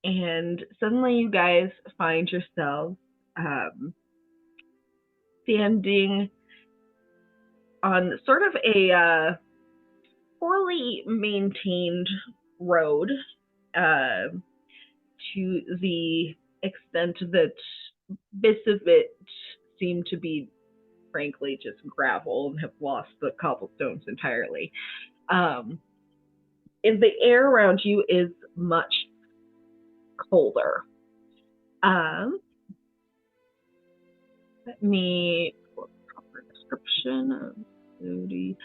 Speaker 1: And suddenly you guys find yourselves standing on sort of a poorly maintained road to the extent that bits of it seem to be frankly just gravel and have lost the cobblestones entirely. And the air around you is much colder. Let me pull up the proper description of Moody.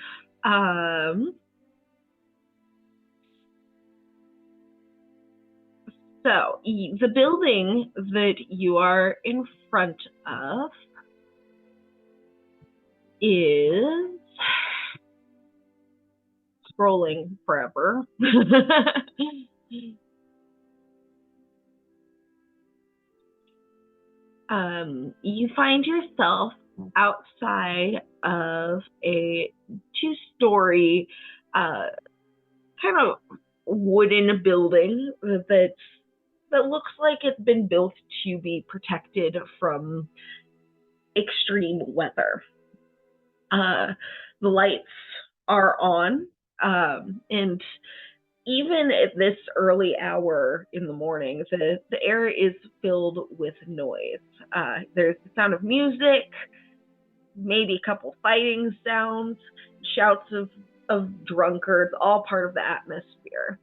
Speaker 1: So the building that you are in front of is scrolling forever. You find yourself outside of a two-story kind of wooden building that looks like it's been built to be protected from extreme weather. The lights are on, and even at this early hour in the morning, the air is filled with noise. There's the sound of music, maybe a couple fighting sounds, shouts of drunkards, all part of the atmosphere.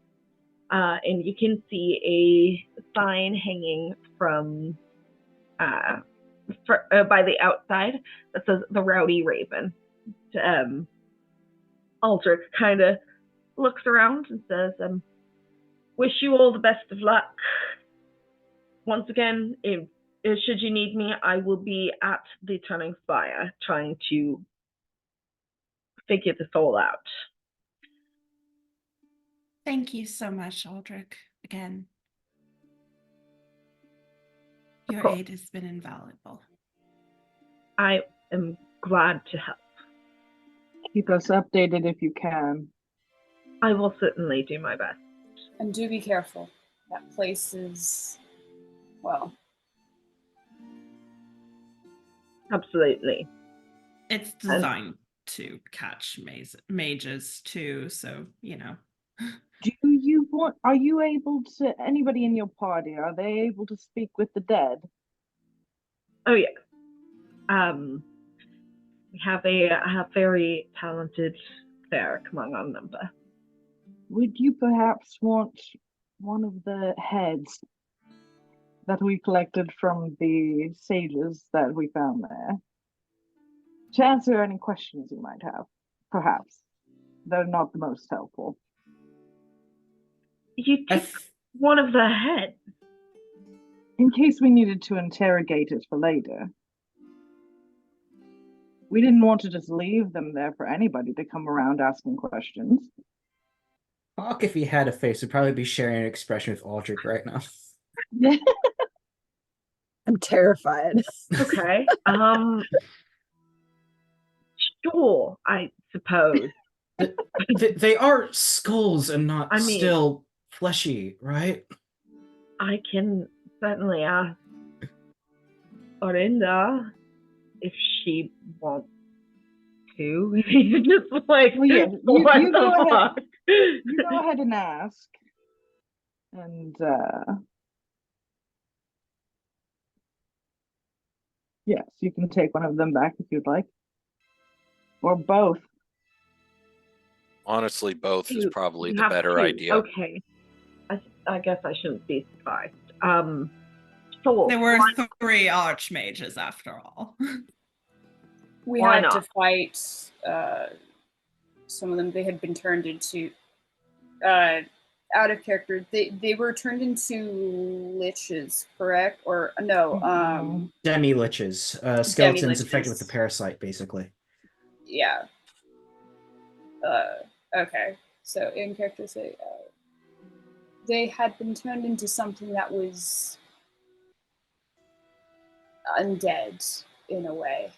Speaker 1: And you can see a sign hanging from by the outside that says "The Rowdy Raven." Aldrich kind of looks around and says, "Wish you all the best of luck. Once again, if should you need me, I will be at the Turning Spire trying to figure this all out."
Speaker 5: Thank you so much, Aldrich. Again, your aid has been invaluable.
Speaker 1: I am glad to help.
Speaker 2: Keep us updated if you can.
Speaker 1: I will certainly do my best.
Speaker 4: And do be careful. That place is, well,
Speaker 1: Absolutely.
Speaker 5: It's designed to catch mages too, so
Speaker 2: Do you want? Are you able to? Anybody in your party? Are they able to speak with the dead?
Speaker 1: Oh yeah. We have a very talented cleric among our number.
Speaker 2: Would you perhaps want one of the heads that we collected from the sages that we found there to answer any questions you might have? Perhaps. They're not the most helpful.
Speaker 1: You take one of the heads.
Speaker 2: In case we needed to interrogate it for later. We didn't want to just leave them there for anybody to come around asking questions.
Speaker 3: Hawk, if he had a face, would probably be sharing an expression with Aldrich right now.
Speaker 8: I'm terrified.
Speaker 1: Okay. Sure, I suppose.
Speaker 3: They are skulls and not
Speaker 1: I mean-
Speaker 3: still fleshy, right?
Speaker 1: I can certainly ask Orinda if she wants to. He's just like,
Speaker 2: Well, yeah,
Speaker 1: what
Speaker 2: you
Speaker 1: the
Speaker 2: go ahead.
Speaker 1: fuck?
Speaker 2: You go ahead and ask. And yes, you can take one of them back if you'd like. Or both.
Speaker 6: Honestly, both is probably
Speaker 1: You
Speaker 6: the
Speaker 1: have
Speaker 6: better
Speaker 1: two.
Speaker 6: idea.
Speaker 1: Okay. I guess I shouldn't be surprised. So
Speaker 5: there were 3 archmages after all.
Speaker 4: we
Speaker 1: Why
Speaker 4: had
Speaker 1: not?
Speaker 4: to fight some of them. They had been turned into out of character. They were turned into liches, correct? Or no?
Speaker 3: Demi-liches. Skeletons infected with the
Speaker 4: Demi-liches.
Speaker 3: parasite, basically.
Speaker 4: Yeah. Okay. So in character, say they had been turned into something that was undead in a way.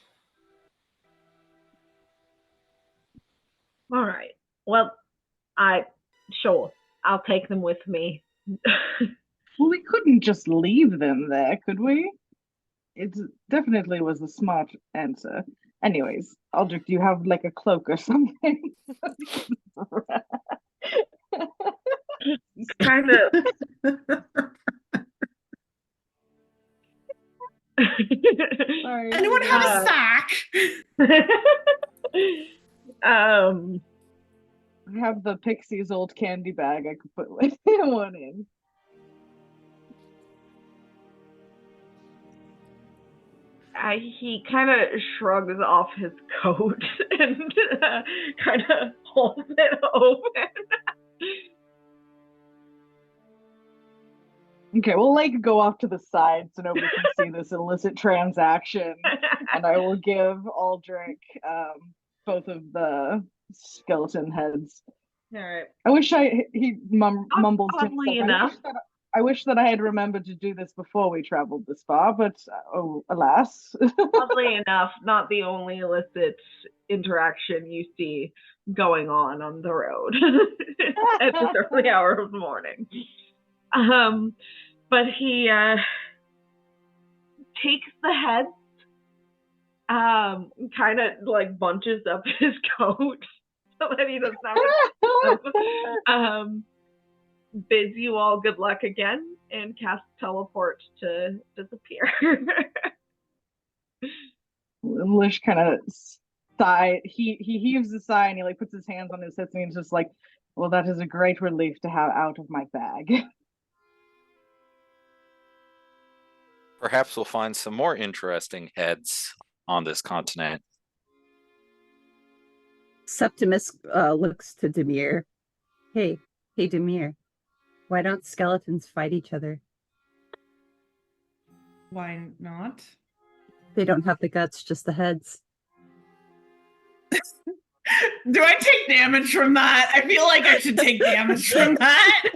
Speaker 1: All right. Well, sure, I'll take them with me.
Speaker 2: Well, we couldn't just leave them there, could we? It definitely was a smart answer. Anyways, Aldrich, do you have like a cloak or something?
Speaker 1: Kind of.
Speaker 2: Sorry.
Speaker 5: Anyone have a sack?
Speaker 2: I have the Pixie's old candy bag I could put one in.
Speaker 1: he kind of shrugs off his coat and kind of holds it open.
Speaker 2: Okay, we'll like go off to the side so nobody can see this illicit transaction, and I will give Uldric both of the skeleton heads.
Speaker 1: All right.
Speaker 2: I wish he mumbles to
Speaker 1: Oddly
Speaker 2: himself.
Speaker 1: enough.
Speaker 2: I wish that I had remembered to do this before we traveled this far, but oh, alas.
Speaker 1: Oddly enough, not the only illicit interaction you see going on the road at this early hour of the morning. But he takes the heads, kind of like bunches up his coat so that he doesn't have to bids you all good luck again and casts teleport to disappear.
Speaker 2: Lish kind of sigh. He heaves a sigh and he like puts his hands on his hips and he's just like, well, that is a great relief to have out of my bag.
Speaker 6: Perhaps we'll find some more interesting heads on this continent.
Speaker 8: Septimus looks to Demir. Hey, Demir. Why don't skeletons fight each other?
Speaker 5: Why not?
Speaker 8: They don't have the guts, just the heads.
Speaker 5: Do I take damage from that? I feel like I should take damage from that.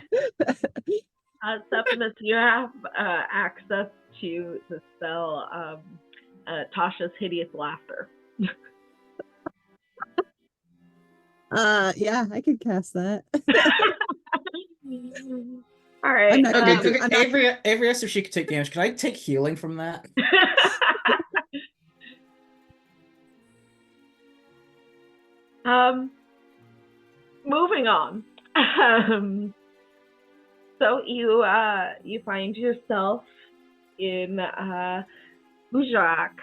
Speaker 1: Septimus, you have access to the spell Tasha's Hideous Laughter.
Speaker 8: Yeah, I could cast that.
Speaker 1: All right.
Speaker 8: I'm not gonna do-
Speaker 3: Avery asked if she could take damage. Can I take healing from that?
Speaker 1: Moving on. So you find yourself in Ujarak.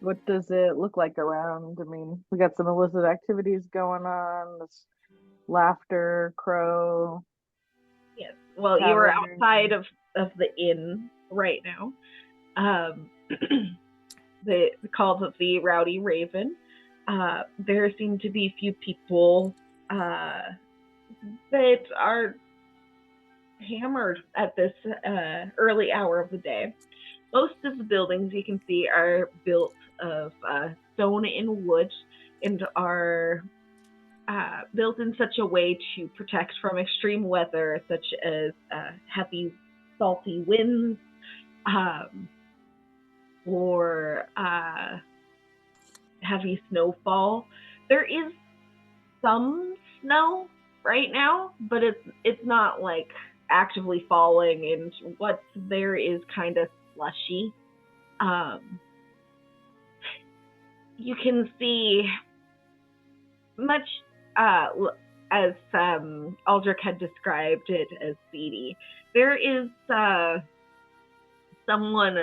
Speaker 2: What does it look like around? I mean, we got some illicit activities going on. This laughter, crow.
Speaker 1: Yes. Well, you were
Speaker 2: Tavern.
Speaker 1: outside of the inn right now. Called the Rowdy Raven. There seem to be a few people that are hammered at this early hour of the day. Most of the buildings you can see are built of stone and wood and are built in such a way to protect from extreme weather, such as heavy, salty winds, or heavy snowfall. There is some snow right now, but it's not like actively falling, and what there is kind of slushy. You can see much as Uldric had described it as seedy. There is someone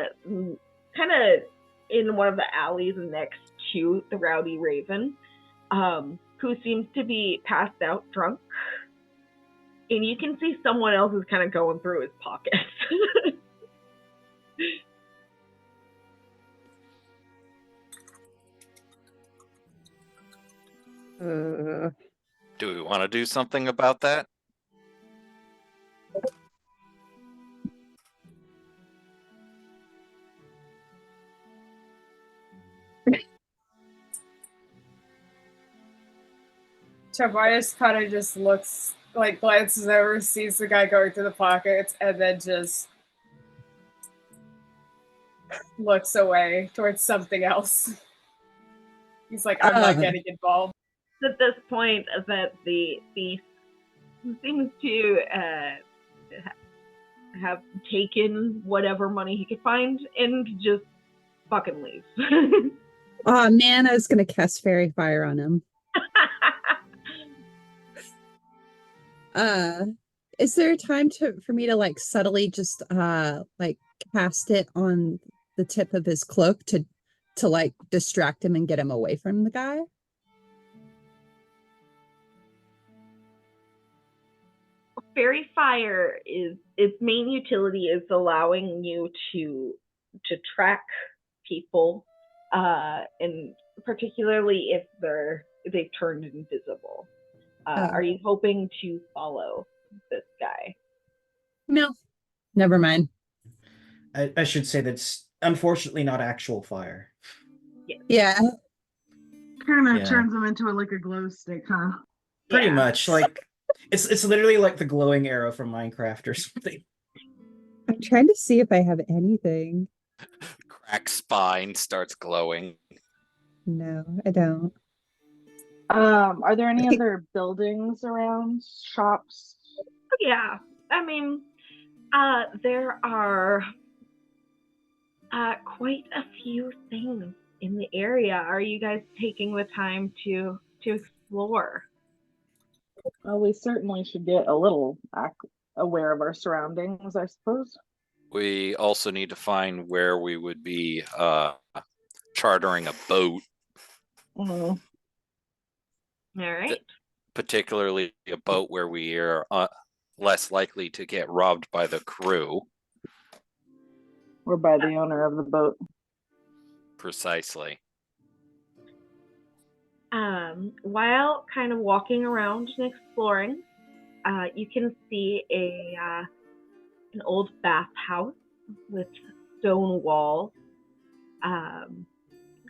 Speaker 1: kind of in one of the alleys next to the Rowdy Raven, who seems to be passed out drunk. And you can see someone else is kind of going through his pockets.
Speaker 6: Do we want to do something about that?
Speaker 4: Tobias kind of just looks, like glances over, sees the guy going through the pockets, and then just looks away towards something else. He's like, I'm not getting involved.
Speaker 1: At this point, that the thief seems to have taken whatever money he could find and just fucking leaves.
Speaker 8: Oh man, I was gonna cast Fairy Fire on him. Is there a time for me to like subtly just like cast it on the tip of his cloak to like distract him and get him away from the guy?
Speaker 1: fairy fire is its main utility is allowing you to track people, and particularly if they've turned invisible. Are you hoping to follow this guy?
Speaker 8: No, never mind.
Speaker 3: I should say that's unfortunately not actual fire.
Speaker 8: Yeah.
Speaker 2: Kind of
Speaker 3: Yeah.
Speaker 2: turns them into like a glow stick, huh?
Speaker 3: Pretty
Speaker 1: Yeah.
Speaker 3: much. Like it's literally like the glowing arrow from Minecraft or something.
Speaker 8: I'm trying to see if I have anything.
Speaker 6: Crack spine starts glowing.
Speaker 8: No, I don't.
Speaker 2: Are there any other buildings around? Shops?
Speaker 1: Yeah. I mean, there are quite a few things in the area. Are you guys taking the time to explore?
Speaker 2: Well, we certainly should get a little aware of our surroundings, I suppose.
Speaker 6: We also need to find where we would be chartering a boat,
Speaker 2: Mm.
Speaker 1: All right.
Speaker 6: particularly a boat where we are less likely to get robbed by the crew.
Speaker 2: Or by the owner of the boat.
Speaker 6: Precisely.
Speaker 1: While kind of walking around and exploring, you can see an old bathhouse with stone walls,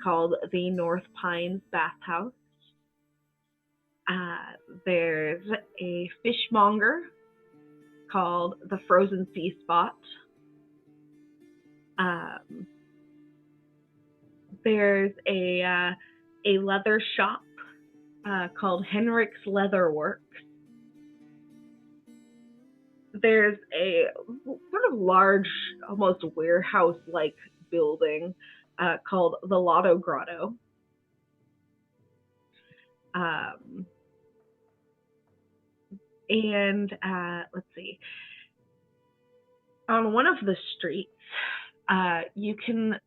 Speaker 1: called the North Pines Bathhouse. There's a fishmonger called the Frozen Sea Spot. There's a leather shop called Henrik's Leather Works. There's a sort of large, almost warehouse-like building called the Lotto Grotto. And let's see. On one of the streets, you can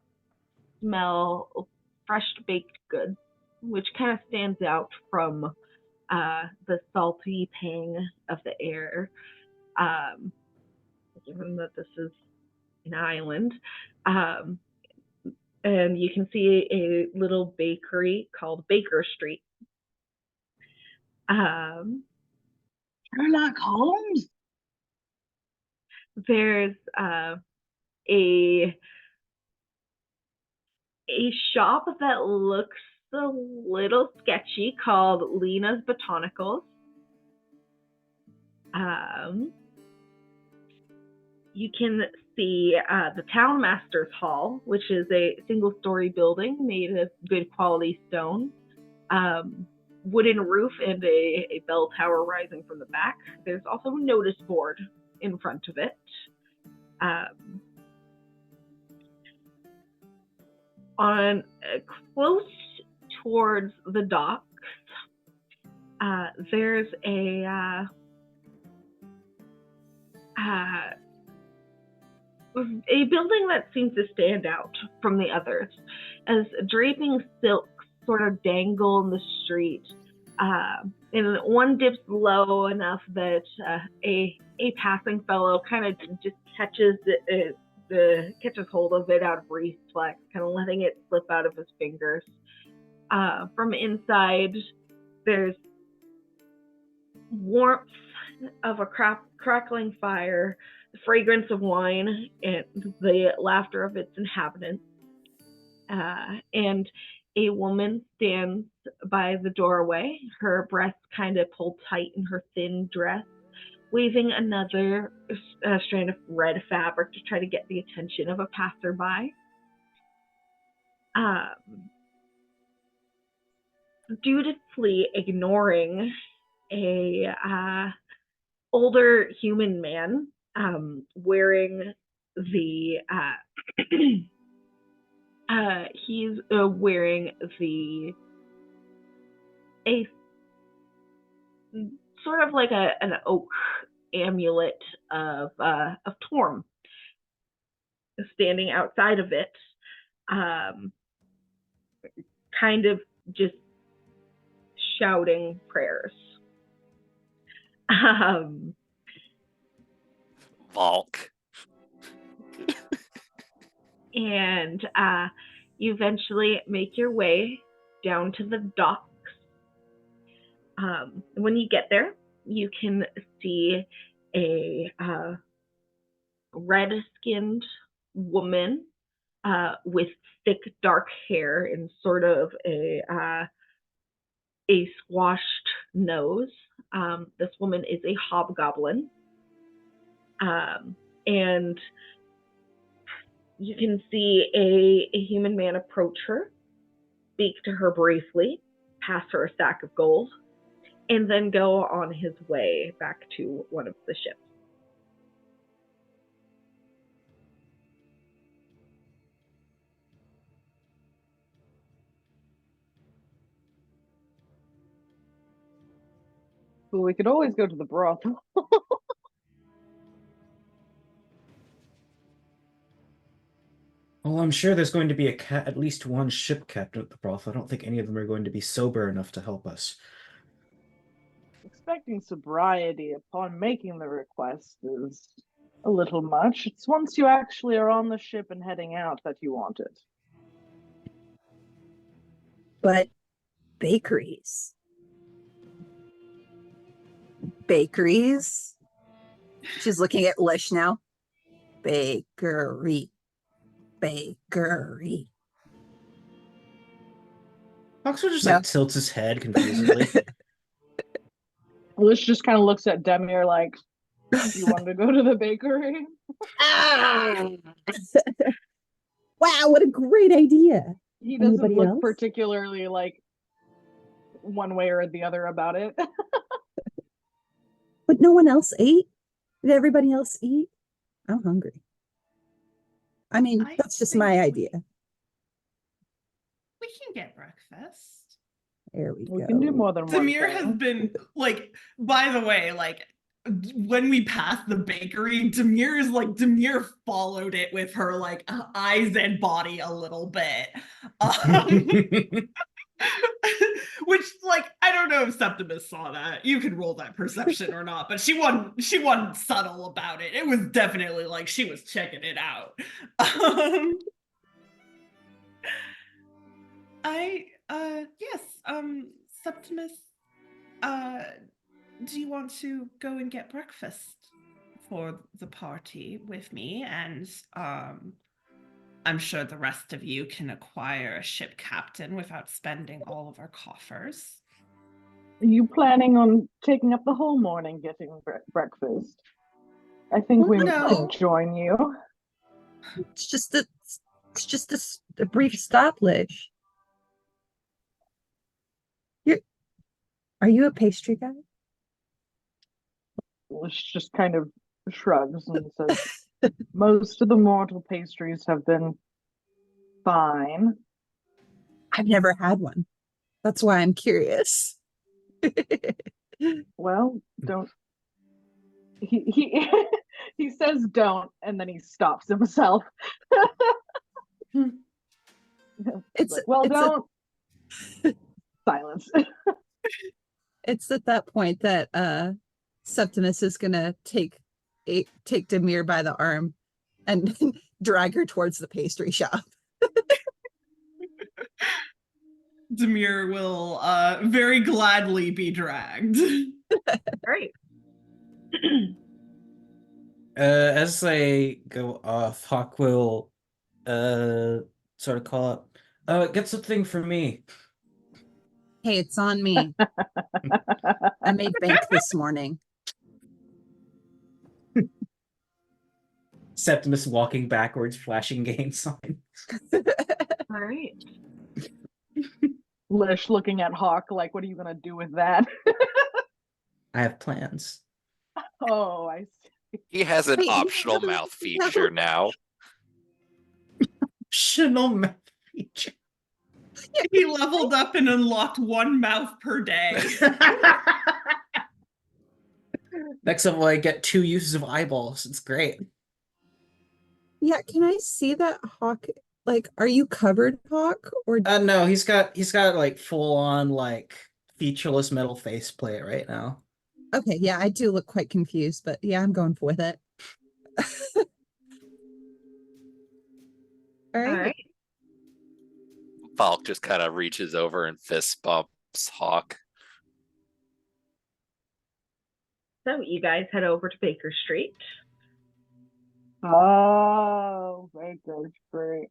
Speaker 1: smell fresh baked goods, which kind of stands out from the salty tang of the air, given that this is an island. And you can see a little bakery called Baker Street.
Speaker 2: Sherlock Holmes?
Speaker 1: There's a shop that looks a little sketchy called Lena's Botanicals. You can see the Townmaster's Hall, which is a single-story building made of good quality stone. Wooden roof and a bell tower rising from the back. There's also a notice board in front of it. On close towards the docks, there's a building that seems to stand out from the others, as draping silks sort of dangle in the street, and one dips low enough that a passing fellow kind of just catches hold of it out of reflex, kind of letting it slip out of his fingers. From inside, there's warmth of a crackling fire, the fragrance of wine, and the laughter of its inhabitants. And a woman stands by the doorway, her breasts kind of pulled tight in her thin dress, waving another strand of red fabric to try to get the attention of a passerby. Dutifully ignoring a older human man wearing the he's wearing a sort of like an oak amulet of Torm standing outside of it, kind of just shouting prayers.
Speaker 6: Volk.
Speaker 1: And you eventually make your way down to the docks. When you get there, you can see a red-skinned woman with thick dark hair and sort of a squashed nose. This woman is a hobgoblin. And you can see a human man approach her, speak to her briefly, pass her a sack of gold, and then go on his way back to one of the ships.
Speaker 2: But we could always go to the brothel.
Speaker 3: Well, I'm sure there's going to be at least one ship captain at the brothel. I don't think any of them are going to be sober enough to help us.
Speaker 2: Expecting sobriety upon making the request is a little much. It's once you actually are on the ship and heading out that you want it.
Speaker 8: But bakeries. Bakeries. She's looking at Lish now. Bakery. Bakery.
Speaker 3: Oxford just
Speaker 8: Yeah.
Speaker 3: like tilts his head confusedly.
Speaker 2: Lish just kind of looks at Demir like, you want to go to the bakery?
Speaker 8: Wow, what a great idea.
Speaker 2: He doesn't
Speaker 8: Anybody
Speaker 2: look
Speaker 8: else?
Speaker 2: particularly like one way or the other about it.
Speaker 8: But no one else ate? Did everybody else eat? I'm hungry. I mean,
Speaker 5: I
Speaker 8: that's just
Speaker 5: think
Speaker 8: my
Speaker 5: we-
Speaker 8: idea.
Speaker 5: We can get breakfast.
Speaker 8: There we
Speaker 2: We
Speaker 8: go.
Speaker 2: can do more than one
Speaker 5: Demir has
Speaker 2: thing.
Speaker 5: been like, by the way, like when we passed the bakery, Demir followed it with her like eyes and body a little bit. Which, like, I don't know if Septimus saw that. You can roll that perception or not, but she wasn't subtle about it. It was definitely like she was checking it out. Yes, Septimus, do you want to go and get breakfast for the party with me? And I'm sure the rest of you can acquire a ship captain without spending all of our coffers.
Speaker 2: Are you planning on taking up the whole morning getting breakfast? I think we
Speaker 5: No.
Speaker 2: could join you.
Speaker 8: It's just a brief stop, Lish. Are you a pastry guy?
Speaker 2: Lish just kind of shrugs and says, most of the mortal pastries have been fine.
Speaker 8: I've never had one. That's why I'm curious.
Speaker 2: Well, don't. He he says don't, and then he stops himself.
Speaker 8: It's
Speaker 2: like, well,
Speaker 8: it's
Speaker 2: don't. Silence.
Speaker 8: It's at that point that Septimus is gonna take Demir by the arm and drag her towards the pastry shop.
Speaker 5: Demir will very gladly be dragged.
Speaker 1: Great.
Speaker 3: As they go off, Hawk will sort of call up, get something for me.
Speaker 8: Hey, it's on me. I made bank this morning.
Speaker 3: Septimus walking backwards, flashing gain sign.
Speaker 1: All right.
Speaker 2: Lish looking at Hawk like, what are you gonna do with that?
Speaker 3: I have plans.
Speaker 2: Oh, I see.
Speaker 6: He has an
Speaker 8: Wait,
Speaker 6: optional
Speaker 8: no,
Speaker 6: mouth feature now.
Speaker 3: Optional mouth feature.
Speaker 5: He leveled up and unlocked one mouth per day.
Speaker 3: Next level, I get 2 uses of eyeballs. It's great.
Speaker 8: Yeah, can I see that Hawk? Like, are you covered, Hawk? Or
Speaker 3: No, he's got like full on like featureless metal faceplate right now.
Speaker 8: okay, yeah, I do look quite confused, but yeah, I'm going with it. All
Speaker 1: All
Speaker 8: right.
Speaker 1: right.
Speaker 6: Falk just kind of reaches over and fist bumps Hawk.
Speaker 1: So you guys head over to Baker Street.
Speaker 2: Oh, Baker's great.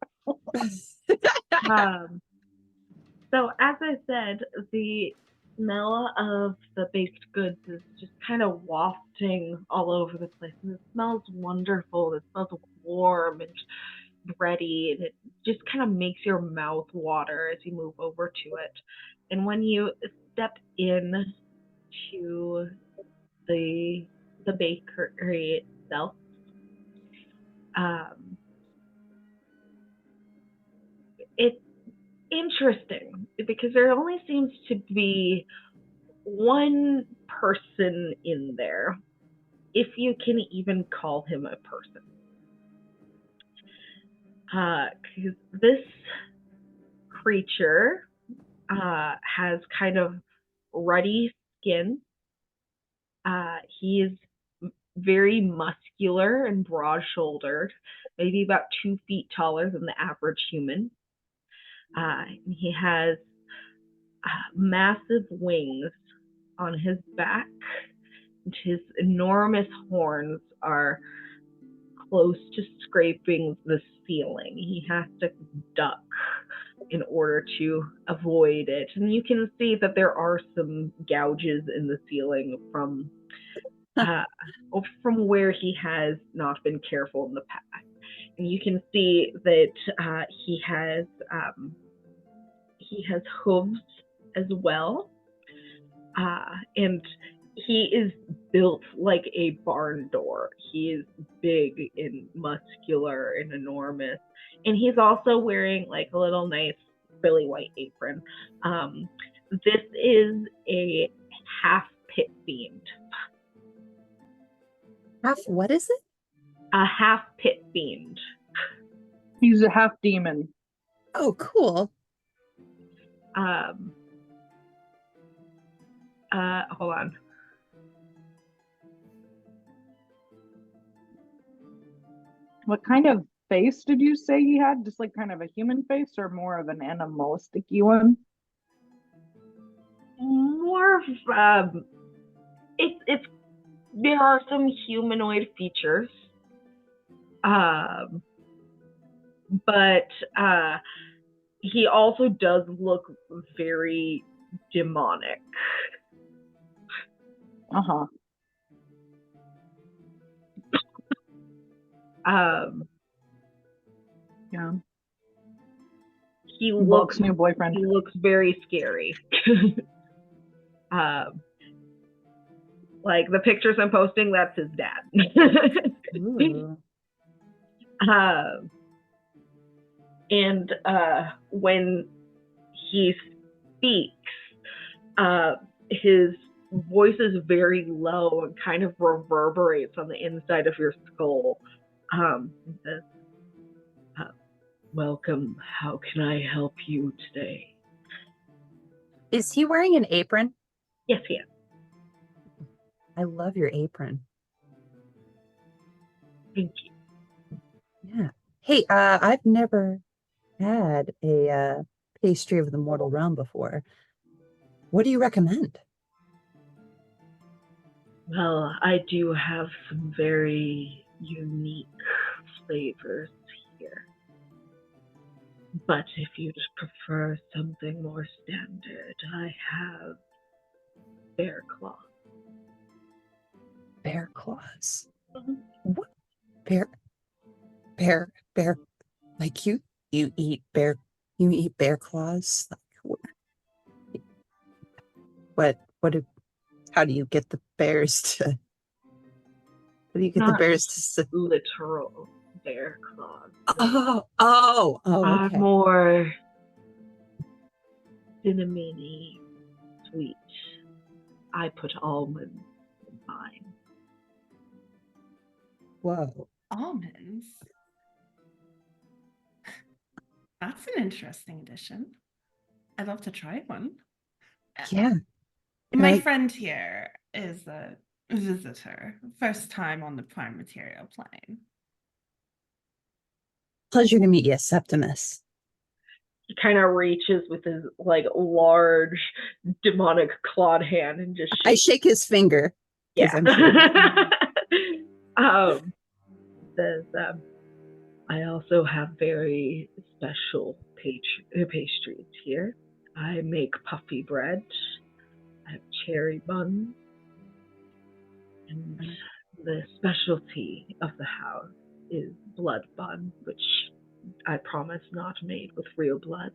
Speaker 1: Um, so as I said, the smell of the baked goods is just kind of wafting all over the place. And it smells wonderful. It smells warm and bready, and it just kind of makes your mouth water as you move over to it. And when you step in to the bakery itself, it's interesting because there only seems to be one person in there, if you can even call him a person. Because this creature has kind of ruddy skin. He is very muscular and broad-shouldered, maybe about 2 feet taller than the average human. He has massive wings on his back, and his enormous horns are close to scraping the ceiling. He has to duck in order to avoid it. And you can see that there are some gouges in the ceiling from where he has not been careful in the past. And you can see that he has hooves as well, and he is built like a barn door. He is big and muscular and enormous, and he's also wearing like a little nice frilly white apron. This is a half pit fiend.
Speaker 8: Half, what is it?
Speaker 1: A half pit fiend.
Speaker 2: He's a half demon.
Speaker 8: Oh, cool.
Speaker 1: Hold on.
Speaker 2: What kind of face did you say he had? Just like kind of a human face or more of an animalistic-y one?
Speaker 1: More of it's there are some humanoid features, but he also does look very demonic.
Speaker 2: Uh-huh. Yeah.
Speaker 1: He
Speaker 2: Bulk's
Speaker 1: looks
Speaker 2: new boyfriend.
Speaker 1: He looks very scary. Like the pictures I'm posting, that's his dad.
Speaker 8: Ooh.
Speaker 1: And when he speaks, his voice is very low and kind of reverberates on the inside of your skull. He says, "Welcome. How can I help you today?"
Speaker 8: Is he wearing an apron?
Speaker 1: Yes, he is.
Speaker 8: I love your apron.
Speaker 1: Thank you.
Speaker 8: Yeah. Hey, I've never had a pastry of the mortal realm before. What do you recommend?
Speaker 1: Well, I do have some very unique flavors here. But if you'd prefer something more standard, I have bear claw.
Speaker 8: Bear claws.
Speaker 1: Mhm.
Speaker 8: What? Bear, like you eat bear claws? Like, how do you get the bears to, how do you get the
Speaker 1: Not
Speaker 8: bears to sit?
Speaker 1: literal bear claws.
Speaker 8: Oh,
Speaker 1: Are
Speaker 8: okay.
Speaker 1: more cinnamony, sweet. I put almonds in mine.
Speaker 8: Whoa.
Speaker 5: Almonds. That's an interesting addition. I'd love to try one.
Speaker 8: Yeah.
Speaker 5: My
Speaker 8: Right.
Speaker 5: friend here is visitor. First time on the prime material plane.
Speaker 8: Pleasure to meet you, Septimus.
Speaker 1: He kind of reaches with his like large demonic clawed hand and just
Speaker 8: I
Speaker 1: shakes.
Speaker 8: shake his finger. 'Cause
Speaker 1: Yeah.
Speaker 8: I'm sure.
Speaker 1: Says, I also have very special pastries here. I make puffy bread. I have cherry buns. And the specialty of the house is blood bun, which I promise not made with real blood.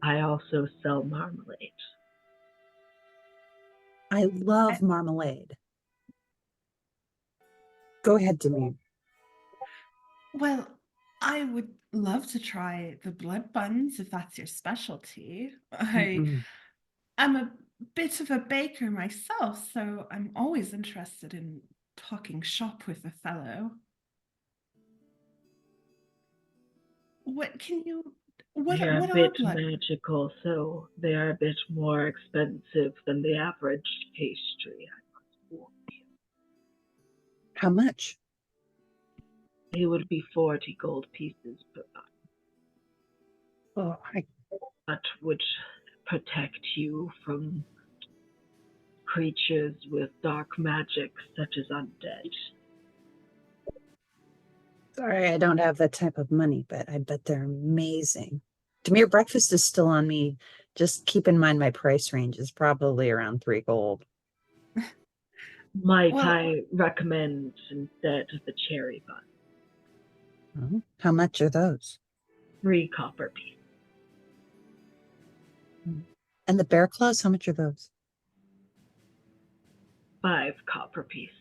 Speaker 1: I also sell marmalade.
Speaker 8: I love marmalade. Go ahead, Demir.
Speaker 5: Well, I would love to try the blood buns if that's your specialty. I'm a bit of a baker myself, so I'm always interested in talking shop with a fellow. What can you
Speaker 1: They're
Speaker 5: what
Speaker 1: a
Speaker 5: are
Speaker 1: bit
Speaker 5: blood?
Speaker 1: magical, so they are a bit more expensive than the average pastry.
Speaker 8: How much?
Speaker 1: It would be 40 gold pieces per bun.
Speaker 8: Oh,
Speaker 1: That would protect you from creatures with dark magic, such as undead.
Speaker 8: sorry, I don't have that type of money, but I bet they're amazing. Demir, breakfast is still on me. Just keep in mind my price range is probably around 3 gold.
Speaker 1: Might
Speaker 5: Well-
Speaker 1: I recommend instead the cherry bun?
Speaker 8: Oh, how much are those?
Speaker 1: 3 copper pieces.
Speaker 8: And the bear claws, how much are those?
Speaker 1: 5 copper pieces.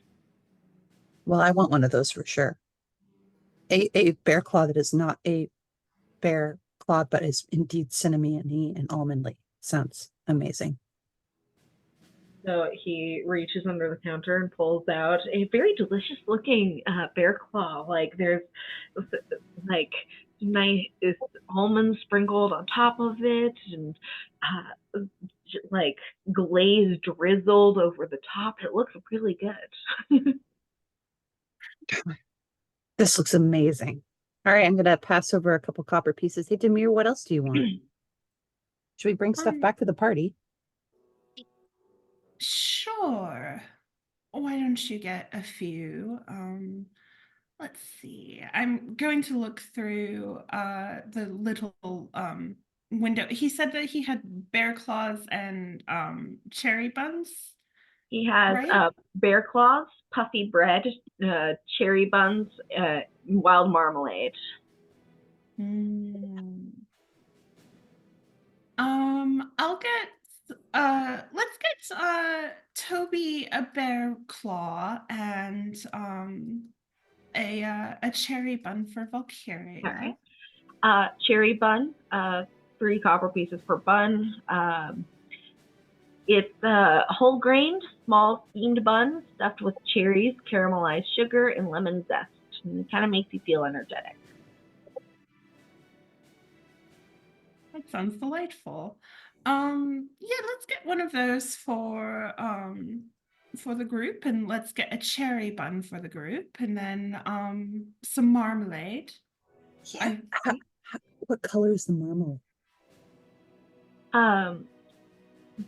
Speaker 8: Well, I want one of those for sure. A bear claw that is not a bear claw, but is indeed cinnamony and almondly. Sounds amazing.
Speaker 1: So he reaches under the counter and pulls out a very delicious looking bear claw. Like there's like nice almonds sprinkled on top of it, and like glaze drizzled over the top. It looks really good.
Speaker 8: This looks amazing. All right, I'm gonna pass over a couple copper pieces. Hey, Demir, what else do you want? Should we bring stuff back for the party?
Speaker 5: Sure. Why don't you get a few? Let's see. I'm going to look through the little window. He said that he had bear claws and cherry buns.
Speaker 1: He has
Speaker 5: Right?
Speaker 1: bear claws, puffy bread, cherry buns, wild marmalade.
Speaker 5: I'll get let's get Toby a bear claw and a cherry bun for Valkyria.
Speaker 1: All right. Cherry bun, 3 copper pieces per bun. It's whole grained, small steamed bun stuffed with cherries, caramelized sugar, and lemon zest. And it kind of makes you feel energetic.
Speaker 5: That sounds delightful. Yeah, let's get one of those for the group, and let's get a cherry bun for the group, and then some marmalade.
Speaker 8: Yeah. What color is the marmalade?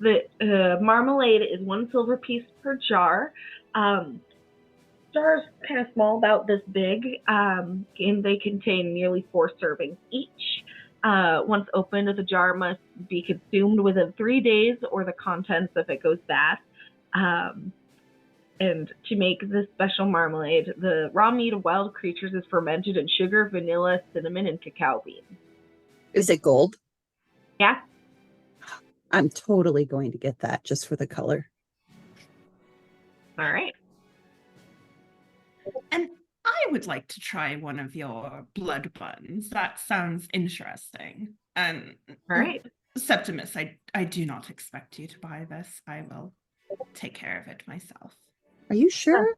Speaker 1: The marmalade is 1 silver piece per jar. Jars kind of small, about this big, and they contain nearly 4 servings each. Once opened, the jar must be consumed within 3 days, or the contents of it goes bad. And to make this special marmalade, the raw meat of wild creatures is fermented in sugar, vanilla, cinnamon, and cacao beans.
Speaker 8: Is it gold?
Speaker 1: Yeah.
Speaker 8: I'm totally going to get that just for the color.
Speaker 1: All right.
Speaker 5: And I would like to try one of your blood buns. That sounds interesting. And
Speaker 1: All right.
Speaker 5: Septimus, I do not expect you to buy this. I will take care of it myself.
Speaker 8: Are you sure?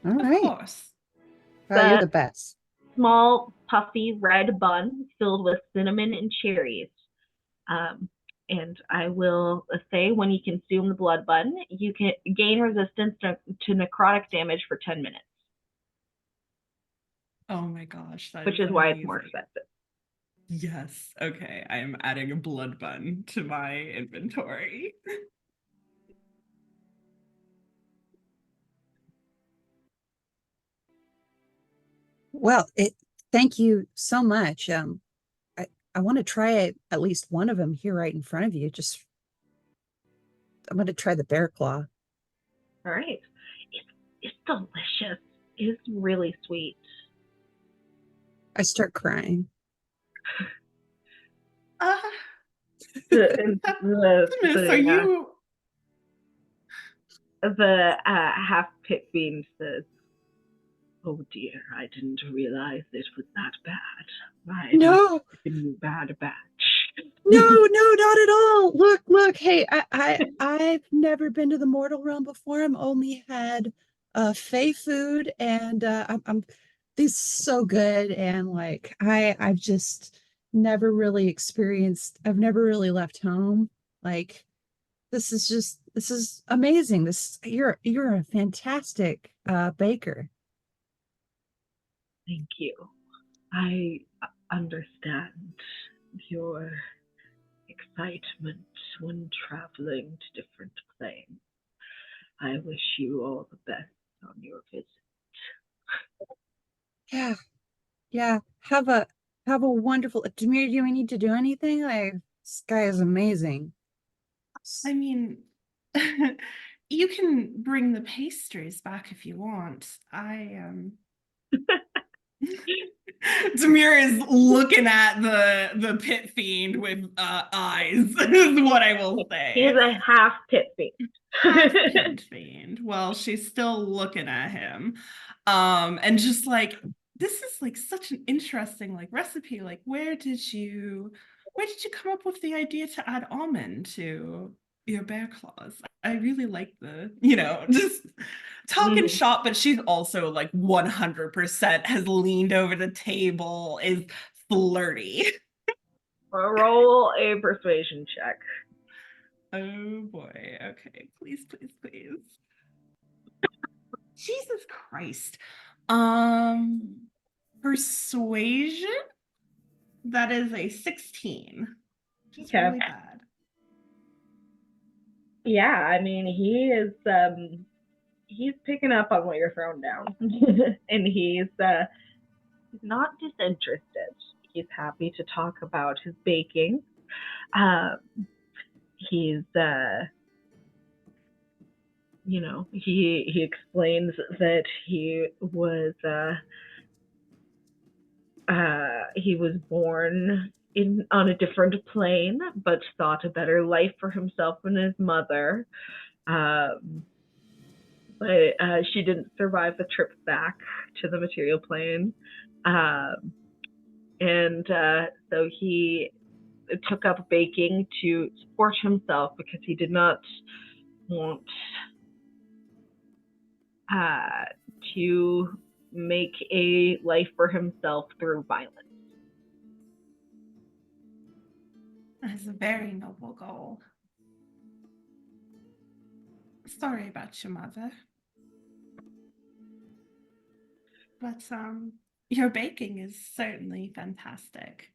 Speaker 8: All right.
Speaker 5: Of course.
Speaker 8: Oh, you're the best.
Speaker 1: Small, puffy red bun filled with cinnamon and cherries. and I will say when you consume the blood bun, you can gain resistance to necrotic damage for 10 minutes.
Speaker 5: Oh my gosh, that
Speaker 1: which is why it's more
Speaker 5: amazing.
Speaker 1: expensive.
Speaker 5: Yes. Okay. I am adding a blood bun to my inventory.
Speaker 8: Well, thank you so much. I want to try at least one of them here right in front of you. I'm going to try the bear claw.
Speaker 1: All right. It's delicious. It's really sweet.
Speaker 8: I start crying.
Speaker 1: The half pit fiend says, "Oh dear, I didn't realize it was that bad.
Speaker 8: No,
Speaker 1: giving you bad batch."
Speaker 8: no, not at all. Look. Hey, I've never been to the mortal realm before. I've only had Fey food, and I'm these so good, and like I've just never really experienced. I've never really left home. Like this is amazing. You're a fantastic baker.
Speaker 1: Thank you. I understand your excitement when traveling to different planes. I wish you all the best on your visit.
Speaker 8: Yeah. Have a wonderful. Demir, do we need to do anything? Like this guy is amazing.
Speaker 5: I mean, you can bring the pastries back if you want. Demir is looking at the pit fiend with eyes, is what I will say.
Speaker 1: He is a half pit fiend.
Speaker 5: Half pit fiend. Well, she's still looking at him. And just like, this is like such an interesting like recipe. Like, where did you come up with the idea to add almond to your bear claws? I really like the, just talking shop, but she's also like 100% has leaned over the table, is flirty.
Speaker 1: Roll a persuasion check.
Speaker 5: Oh boy. Okay. Please. Jesus Christ. Persuasion? That is a 16. Just really bad.
Speaker 1: Yeah, I mean, he's picking up on what you're throwing down. And he's not disinterested. He's happy to talk about his baking. He's he explains that he was born on a different plane, but sought a better life for himself and his mother. But she didn't survive the trip back to the material plane. And so he took up baking to support himself because he did not want to make a life for himself through violence.
Speaker 5: That's a very noble goal. Sorry about your mother. But your baking is certainly fantastic.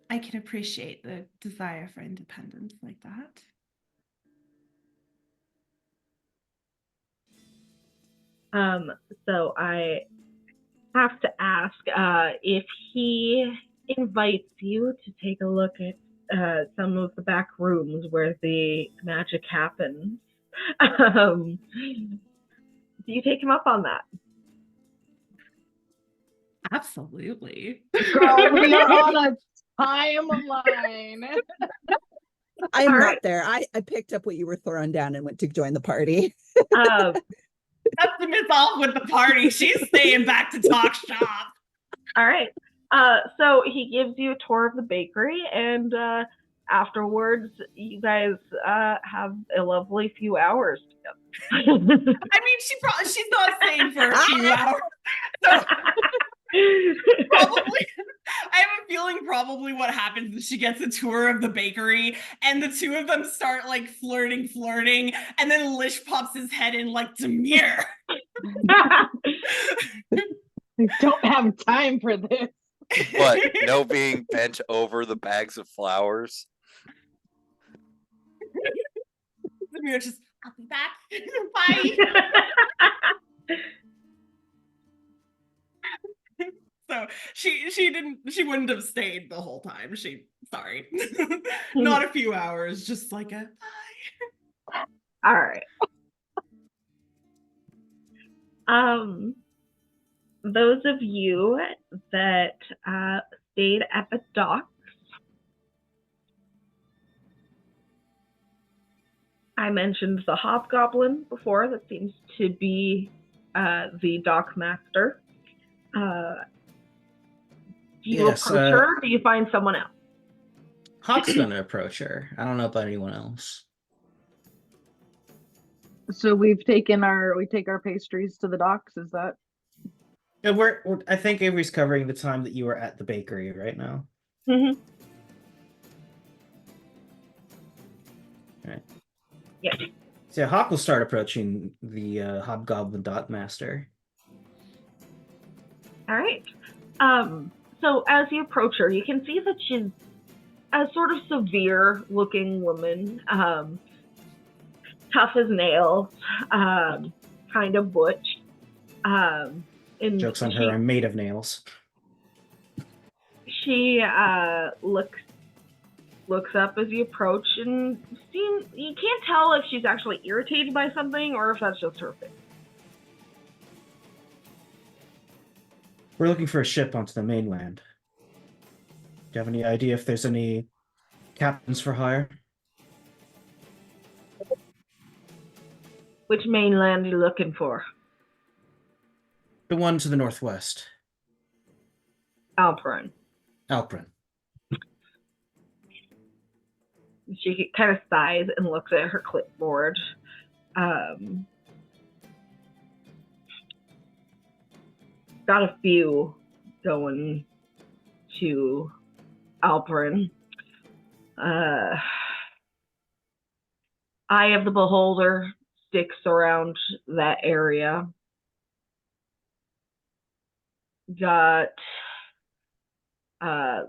Speaker 5: I can appreciate the desire for independence like that.
Speaker 1: So I have to ask if he invites you to take a look at some of the back rooms where the magic happens. Do you take him up on that?
Speaker 5: Absolutely.
Speaker 2: Girl, we are on a timeline.
Speaker 9: I'm not there. I picked up what you were throwing down and went to join the party.
Speaker 5: Septimus off with the party. She's staying back to talk shop.
Speaker 1: All right. So he gives you a tour of the bakery, and afterwards, you guys have a lovely few hours together.
Speaker 5: I mean, she's not staying for a few hours. So Probably, I have a feeling probably what happens is she gets a tour of the bakery and the two of them start like flirting, and then Lish pops his head in like, Demir.
Speaker 2: I don't have time for this.
Speaker 6: But no being bent over the bags of flowers.
Speaker 5: Demir just, I'll be back. Bye. So she wouldn't have stayed the whole time. Sorry. Not a few hours, just like a bye.
Speaker 1: All right. Those of you that stayed at the docks, I mentioned the hobgoblin before. That seems to be the dock master. Do you
Speaker 3: Yes,
Speaker 1: approach her, or do you find someone else?
Speaker 3: Hawk's gonna approach her. I don't know about anyone else.
Speaker 2: So we take our pastries to the docks. Is that?
Speaker 3: Yeah, I think Avery's covering the time that you were at the bakery right now.
Speaker 1: Mm-hmm.
Speaker 3: Right.
Speaker 1: Yeah.
Speaker 3: So Hawk will start approaching the hobgoblin dock master.
Speaker 1: All right. So as you approach her, you can see that she's a sort of severe-looking woman, tough as nails, kind of butch. And
Speaker 3: Joke's on her, I'm made of nails.
Speaker 1: She looks up as you approach, and you can't tell if she's actually irritated by something or if that's just her face.
Speaker 3: We're looking for a ship onto the mainland. Do you have any idea if there's any captains for hire?
Speaker 1: Which mainland are you looking for?
Speaker 3: The one to the northwest.
Speaker 1: Alperin.
Speaker 3: Alprin.
Speaker 1: She kind of sighs and looks at her clipboard. Got a few going to Alperin. Eye of the Beholder sticks around that area. Got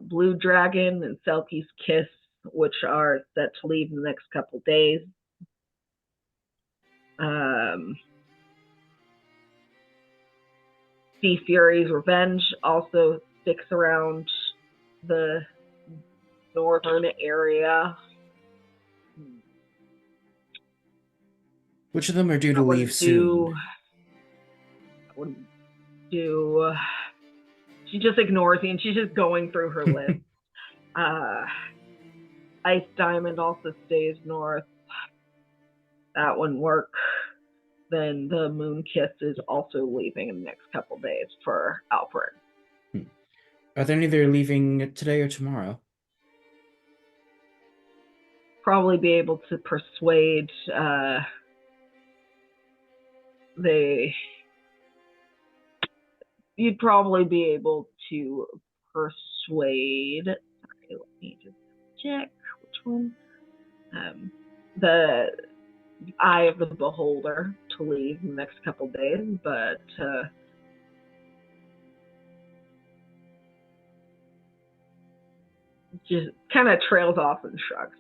Speaker 1: Blue Dragon and Selkie's Kiss, which are set to leave in the next couple days. Sea Fury's Revenge also sticks around the northern area.
Speaker 3: Which of them are due to leave soon?
Speaker 1: She just ignores you, and she's just going through her list. Ice Diamond also stays north. That wouldn't work. Then the Moon Kiss is also leaving in the next couple days for Alfred.
Speaker 3: Are they either leaving today or tomorrow?
Speaker 1: Probably be able to persuade you'd probably be able to persuade. Sorry, let me just check which one. The Eye of the Beholder to leave in the next couple days, but just kind of trails off and shrugs.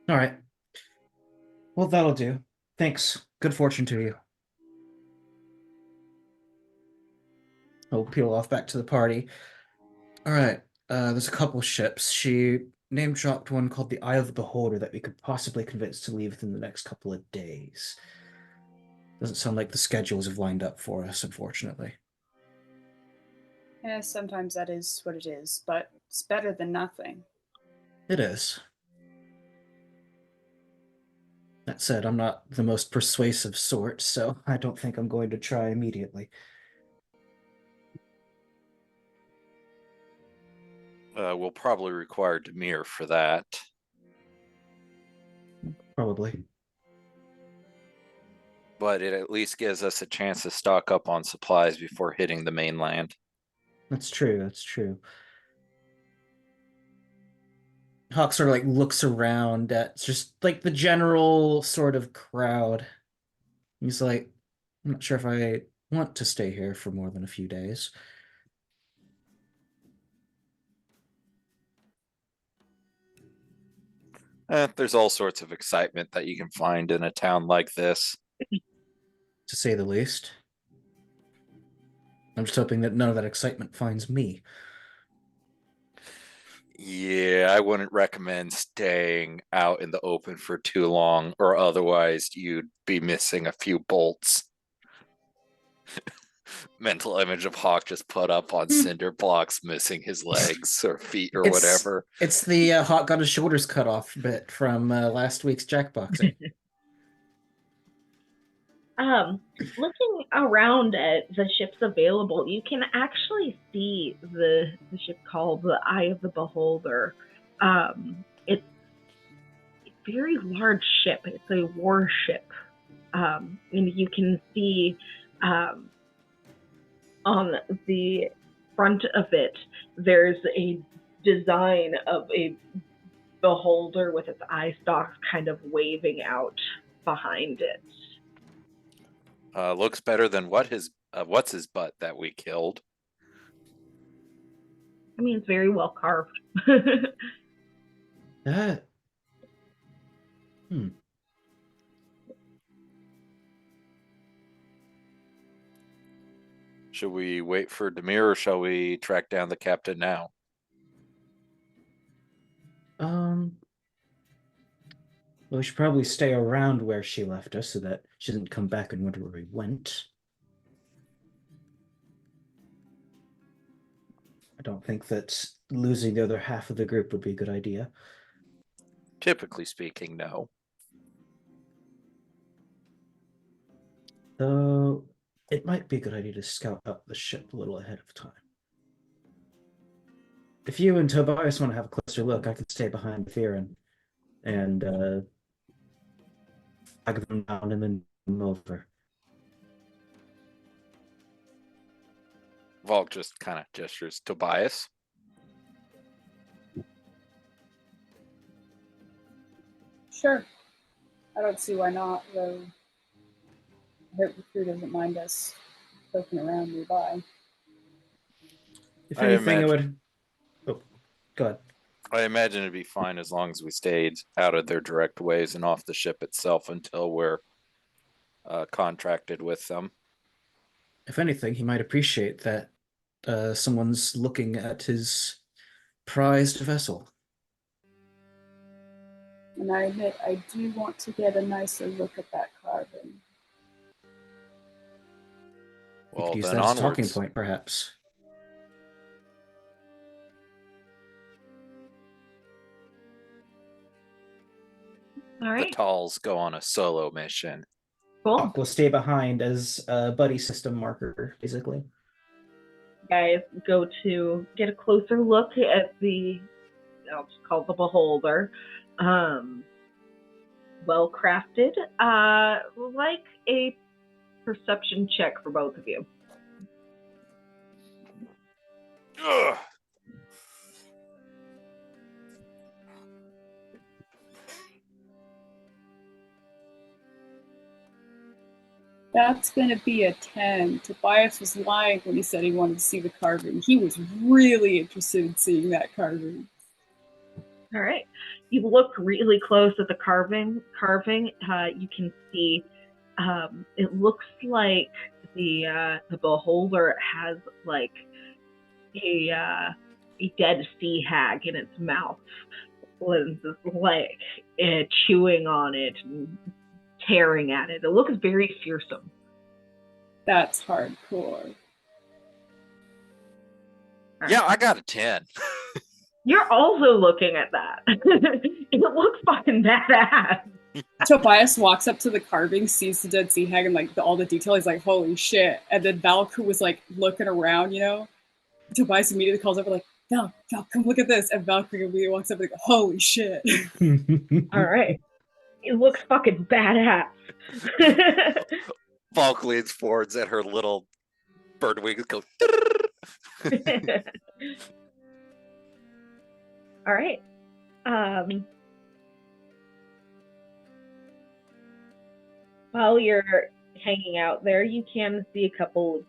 Speaker 3: All right. Well, that'll do. Thanks. Good fortune to you. I'll peel off back to the party. All right. There's a couple ships. She name dropped one called the Eye of the Beholder that we could possibly convince to leave within the next couple of days. Doesn't sound like the schedules have lined up for us, unfortunately.
Speaker 4: Yeah, sometimes that is what it is, but it's better than nothing.
Speaker 3: It is. That said, I'm not the most persuasive sort, so I don't think I'm going to try immediately.
Speaker 6: We'll probably require Demir for that.
Speaker 3: Probably.
Speaker 6: But it at least gives us a chance to stock up on supplies before hitting the mainland.
Speaker 3: That's true. That's true. Hawk sort of like looks around at just like the general sort of crowd. He's like, I'm not sure if I want to stay here for more than a few days.
Speaker 6: There's all sorts of excitement that you can find in a town like this.
Speaker 3: To say the least. I'm just hoping that none of that excitement finds me.
Speaker 6: Yeah, I wouldn't recommend staying out in the open for too long, or otherwise you'd be missing a few bolts. Mental image of Hawk just put up on cinder blocks, missing his legs or feet or whatever.
Speaker 3: It's the Hawk got his shoulders cut off bit from last week's jackboxing.
Speaker 1: Looking around at the ships available, you can actually see the ship called the Eye of the Beholder. It's a very large ship. It's a warship. And you can see on the front of it, there's a design of a beholder with its eye stalks kind of waving out behind it.
Speaker 6: Looks better than what's his butt that we killed.
Speaker 1: I mean, it's very well carved.
Speaker 3: That.
Speaker 6: Should we wait for Demir, or shall we track down the captain now?
Speaker 3: Well, we should probably stay around where she left us so that she doesn't come back and wonder where we went. I don't think that losing the other half of the group would be a good idea.
Speaker 6: Typically speaking, no.
Speaker 3: Though it might be a good idea to scout out the ship a little ahead of time. If you and Tobias want to have a closer look, I can stay behind Theron and flag them down and then move over.
Speaker 6: Volk just kind of gestures Tobias.
Speaker 4: Sure. I don't see why not, though. I hope the crew doesn't mind us poking around nearby.
Speaker 3: If anything, I would. Oh, go ahead.
Speaker 6: I imagine it'd be fine as long as we stayed out of their direct ways and off the ship itself until we're contracted with them.
Speaker 3: If anything, he might appreciate that someone's looking at his prized vessel.
Speaker 4: And I admit, I do want to get a nicer look at that carving.
Speaker 3: You
Speaker 6: Well,
Speaker 3: could use
Speaker 6: then
Speaker 3: that as a talking
Speaker 6: onwards.
Speaker 3: point, perhaps.
Speaker 1: All
Speaker 6: The
Speaker 1: right,
Speaker 6: Talls go on a solo mission.
Speaker 1: cool.
Speaker 3: Hawk will stay behind as a buddy system marker, basically.
Speaker 1: Guys go to get a closer look at the, I'll just call it the beholder. Well crafted. Like a perception check for both of you.
Speaker 6: Ugh.
Speaker 4: That's gonna be a 10. Tobias was lying when he said he wanted to see the carving. He was really interested in seeing that carving.
Speaker 1: All right. You look really close at the carving. You can see it looks like the beholder has like a dead sea hag in its mouth, with like chewing on it and tearing at it. It looks very fearsome.
Speaker 4: That's hardcore.
Speaker 6: Yeah, I got a 10.
Speaker 1: You're also looking at that. It looks fucking badass.
Speaker 4: Tobias walks up to the carving, sees the dead sea hag and like all the detail. He's like, holy shit. And then Val, who was like looking around, you know, Tobias immediately calls over like, Val, come look at this. And Valkyrie immediately walks up and like, holy shit.
Speaker 1: All right. It looks fucking badass.
Speaker 6: Volk leans forwards at her little bird wings go.
Speaker 1: All right. While you're hanging out there, you can see a couple of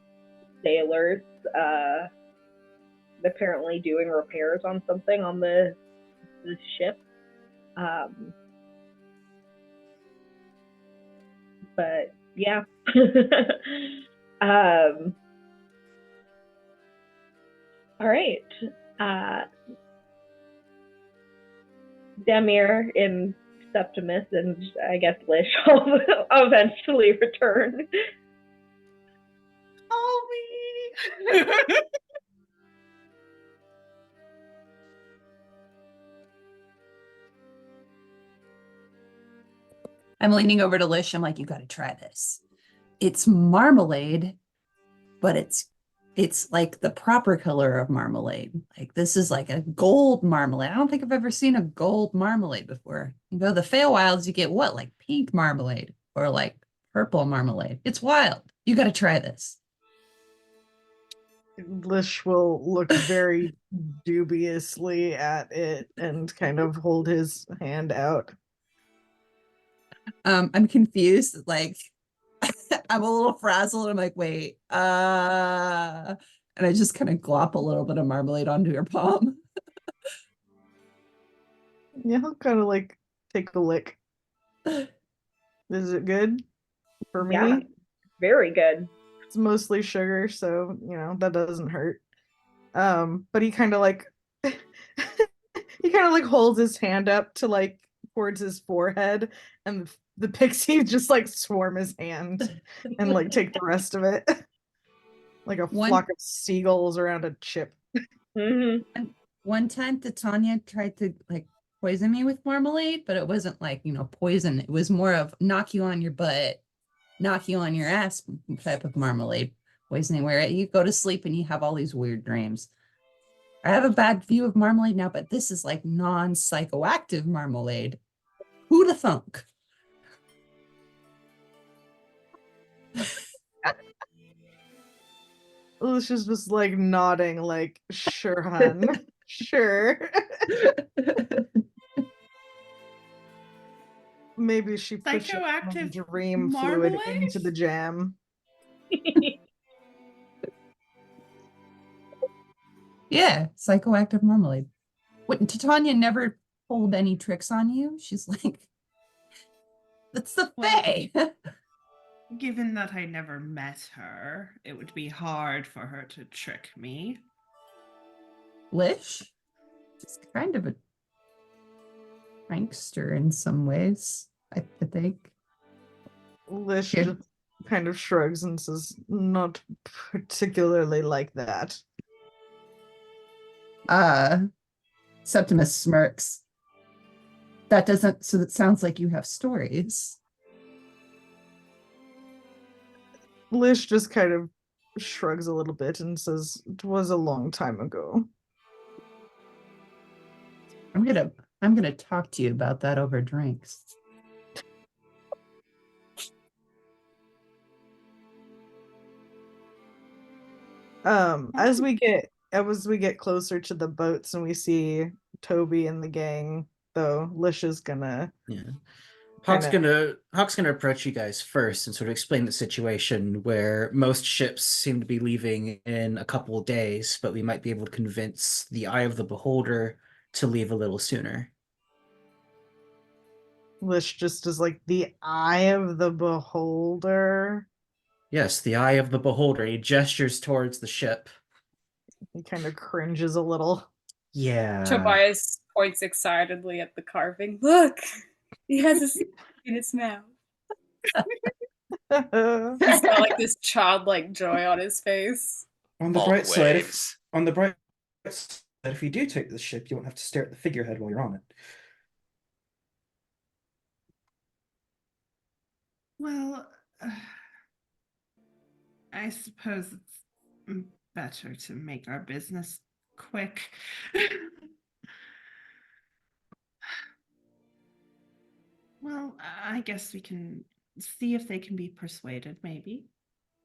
Speaker 1: sailors apparently doing repairs on something on the ship. But yeah. All right. Demir and Septimus and I guess Lish will eventually return.
Speaker 5: Oh, me.
Speaker 8: I'm leaning over to Lish. I'm like, you got to try this. It's marmalade, but it's like the proper color of marmalade. Like this is like a gold marmalade. I don't think I've ever seen a gold marmalade before. You go to the Feywilds, you get what? Like pink marmalade or like purple marmalade. It's wild. You got to try this.
Speaker 2: Lish will look very dubiously at it and kind of hold his hand out.
Speaker 8: I'm confused. Like I'm a little frazzled. I'm like, wait, and I just kind of glop a little bit of marmalade onto your palm.
Speaker 2: Yeah, he'll kind of like take a lick. Is it good for me?
Speaker 1: Yeah, very good.
Speaker 2: It's mostly sugar, so that doesn't hurt. But he kind of like holds his hand up to like towards his forehead, and the pixie just like swarm his hand and like take the rest of it. Like a flock of seagulls around a chip.
Speaker 1: Mm-hmm.
Speaker 8: One time Titania tried to like poison me with marmalade, but it wasn't like, poison. It was more of knock you on your butt, knock you on your ass type of marmalade poisoning, where you go to sleep and you have all these weird dreams. I have a bad view of marmalade now, but this is like non-psychoactive marmalade. Who'da thunk?
Speaker 2: Alicia's just like nodding, like, sure, hun. Sure. Maybe she pushed
Speaker 5: Psychoactive
Speaker 2: dream fluid
Speaker 5: marmalade?
Speaker 2: into the jam.
Speaker 8: Yeah, psychoactive marmalade. What, Titania never pulled any tricks on you? She's like, that's the Fae.
Speaker 5: Given that I never met her, it would be hard for her to trick me.
Speaker 8: Lish? She's kind of a prankster in some ways, I think.
Speaker 2: Lish just kind of shrugs and says, not particularly like that.
Speaker 8: Septimus smirks. So that sounds like you have stories.
Speaker 2: Lish just kind of shrugs a little bit and says, it was a long time ago.
Speaker 8: I'm gonna talk to you about that over drinks.
Speaker 2: As we get closer to the boats and we see Toby and the gang, though, Lish is gonna
Speaker 3: Hawk's gonna approach you guys first and sort of explain the situation where most ships seem to be leaving in a couple of days, but we might be able to convince the Eye of the Beholder to leave a little sooner.
Speaker 2: Lish just is like, the Eye of the Beholder.
Speaker 3: Yes, the Eye of the Beholder. He gestures towards the ship.
Speaker 2: He kind of cringes a little.
Speaker 3: Yeah.
Speaker 4: Tobias points excitedly at the carving. Look, he has a stick in its mouth. He's got like this childlike joy on his face.
Speaker 3: On the bright side, if you do take the ship, you won't have to stare at the figurehead while you're on it.
Speaker 5: Well, I suppose it's better to make our business quick. Well, I guess we can see if they can be persuaded, maybe,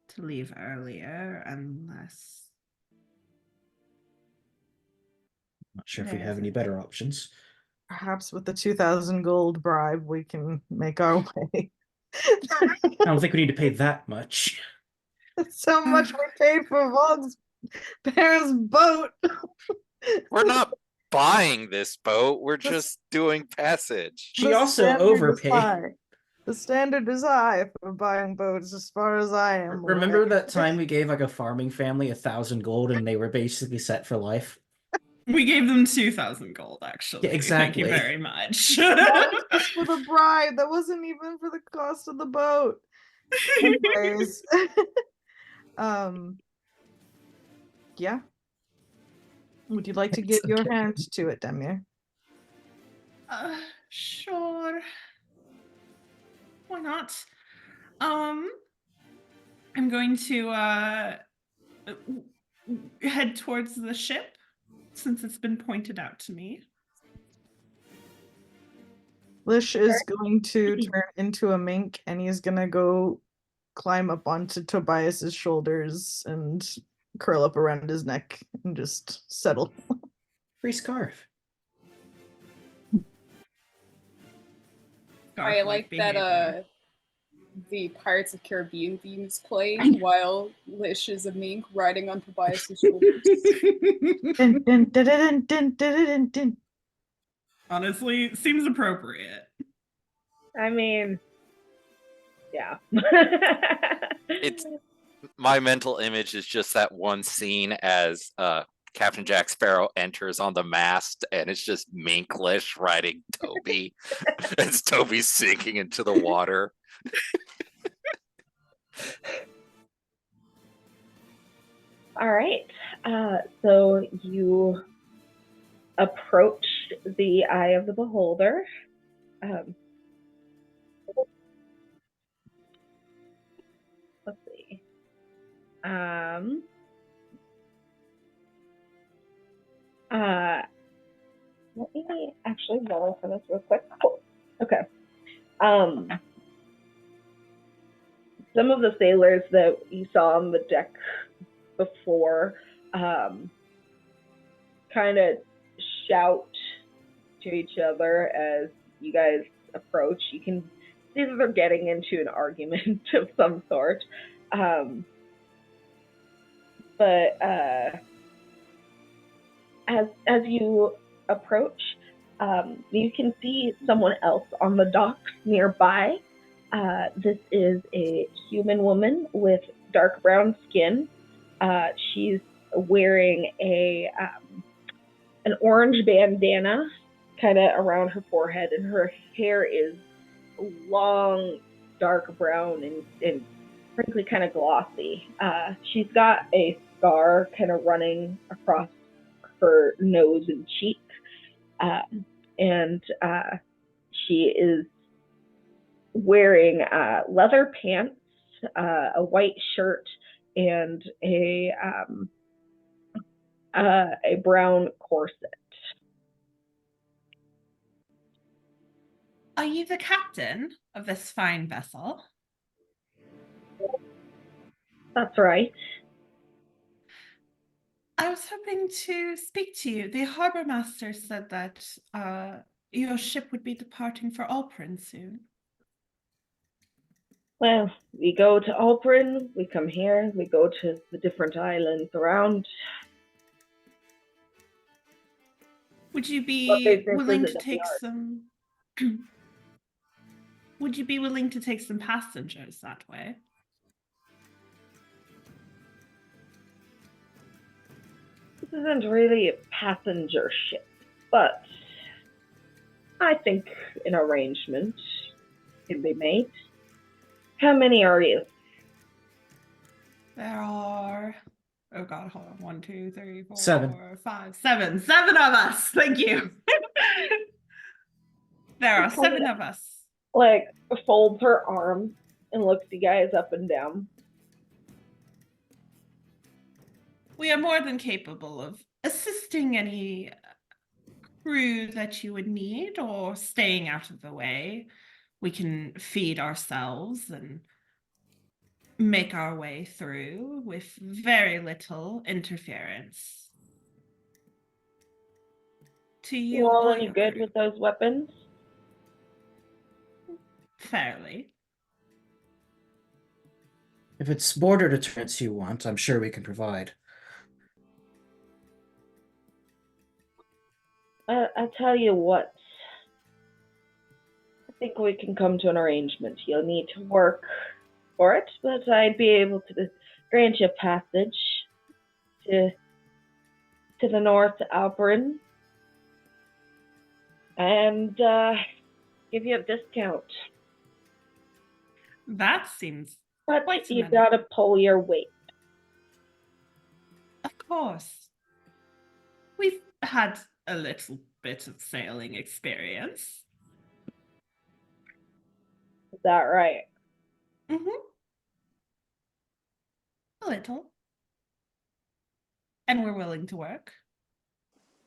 Speaker 5: to leave earlier, unless
Speaker 3: Not sure if we
Speaker 5: Yeah.
Speaker 3: have any better options.
Speaker 2: Perhaps with the 2,000 gold bribe, we can make our way.
Speaker 3: I don't think we need to pay that much.
Speaker 2: That's how much we paid for Vogue's parents' boat.
Speaker 6: We're not buying this boat. We're
Speaker 2: The-
Speaker 6: just doing passage.
Speaker 3: She
Speaker 2: The
Speaker 3: also
Speaker 2: standard is
Speaker 3: overpaid.
Speaker 2: high. The standard is high for buying boats, as far as I am.
Speaker 3: Remember
Speaker 2: aware.
Speaker 3: that time we gave like a farming family 1,000 gold and they were basically set for life?
Speaker 5: We gave them 2,000 gold, actually.
Speaker 3: Yeah,
Speaker 5: Thank you
Speaker 3: exactly.
Speaker 5: very much.
Speaker 2: That was just for the bribe. That wasn't even for the cost of the boat. Anyways, yeah. Would you like to
Speaker 9: It's
Speaker 2: give your
Speaker 9: okay.
Speaker 2: hand to it, Demir?
Speaker 5: Sure. Why not? I'm going to head towards the ship since it's been pointed out to me.
Speaker 2: Lish is going to turn into a mink and he's gonna go climb up onto Tobias's shoulders and curl up around his neck and just settle.
Speaker 3: Free scarf.
Speaker 4: I like that the Pirates of Caribbean themes playing while Lish is a mink riding on Tobias's shoulders.
Speaker 2: Dun, dun, dun, dun, dun, dun, dun, dun.
Speaker 5: Honestly, seems appropriate.
Speaker 1: I mean, yeah.
Speaker 6: It's my mental image is just that one scene as Captain Jack Sparrow enters on the mast, and it's just Minklish riding Toby as Toby's sinking into the water.
Speaker 1: All right. So you approach the Eye of the Beholder. Let's see. Let me actually roll for this real quick. Cool. Okay. Some of the sailors that you saw on the deck before kind of shout to each other as you guys approach. You can see that they're getting into an argument of some sort. But as you approach, you can see someone else on the docks nearby. This is a human woman with dark brown skin. She's wearing an orange bandana kind of around her forehead, and her hair is long, dark brown and frankly kind of glossy. She's got a scar kind of running across her nose and cheek, and she is wearing leather pants, a white shirt, and a brown corset.
Speaker 5: Are you the captain of this fine vessel?
Speaker 1: That's right.
Speaker 5: I was hoping to speak to you. The harbor master said that your ship would be departing for Alprin soon.
Speaker 1: Well, we go to Alprin, we come here, we go to the different islands around.
Speaker 5: Would you
Speaker 1: What
Speaker 5: be
Speaker 1: business
Speaker 5: willing
Speaker 1: is
Speaker 5: to
Speaker 1: it
Speaker 5: take
Speaker 1: of
Speaker 5: some? Would you be willing to take some passengers that way?
Speaker 1: This isn't really a passenger ship, but I think an arrangement can be made. How many are you?
Speaker 5: There are, oh God, hold on. 1, 2, 3, 4,
Speaker 3: Seven.
Speaker 5: 5, 7. 7 of us. Thank you. There are 7 of us.
Speaker 1: Like, folds her arms and looks you guys up and down.
Speaker 5: We are more than capable of assisting any crew that you would need or staying out of the way. We can feed ourselves and make our way through with very little interference. to
Speaker 1: You
Speaker 5: you
Speaker 1: all
Speaker 5: or
Speaker 1: any
Speaker 5: your
Speaker 1: good
Speaker 5: crew.
Speaker 1: with those weapons?
Speaker 5: Fairly.
Speaker 3: If it's border deterrence you want, I'm sure we can provide.
Speaker 1: I'll tell you what. I think we can come to an arrangement. You'll need to work for it, but I'd be able to grant you passage to the north to Alperin and give you a discount.
Speaker 5: That seems
Speaker 1: But
Speaker 5: quite
Speaker 1: you
Speaker 5: amazing.
Speaker 1: gotta pull your weight.
Speaker 5: Of course. We've had a little bit of sailing experience.
Speaker 1: Is that right?
Speaker 5: Mm-hmm. A little. And we're willing to work.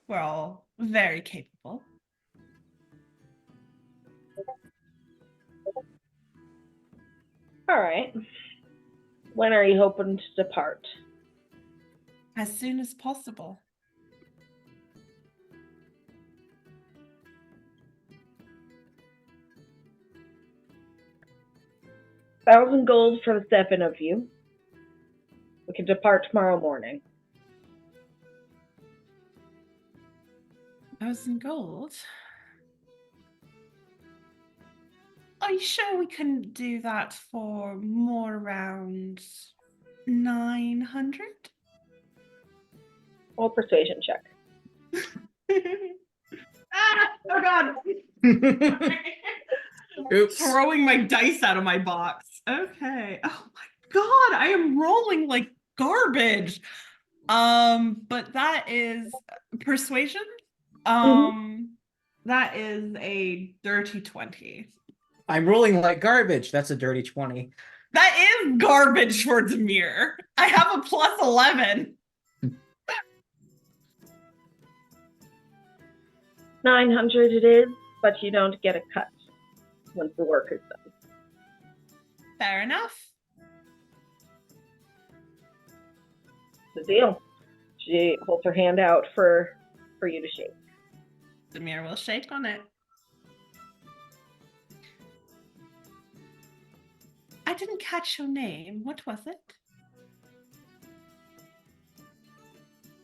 Speaker 5: We're all very capable.
Speaker 1: All right. When are you hoping to depart?
Speaker 5: As soon as possible.
Speaker 1: $1,000 gold for the 7 of you. We can depart tomorrow morning.
Speaker 5: 1,000 gold? Are you sure we can do that for more around 900?
Speaker 1: Roll persuasion check.
Speaker 5: Oh god!
Speaker 3: Oops.
Speaker 5: Throwing my dice out of my box. Okay. Oh my god, I am rolling like garbage. But that is persuasion. That is a dirty 20.
Speaker 3: I'm rolling like garbage. That's a dirty 20.
Speaker 5: That is garbage for Demir. I have a plus 11.
Speaker 1: 900 it is, but you don't get a cut once the work is done.
Speaker 5: Fair enough.
Speaker 1: The deal. She holds her hand out for you to shake.
Speaker 5: Demir will shake on it. I didn't catch your name. What was it?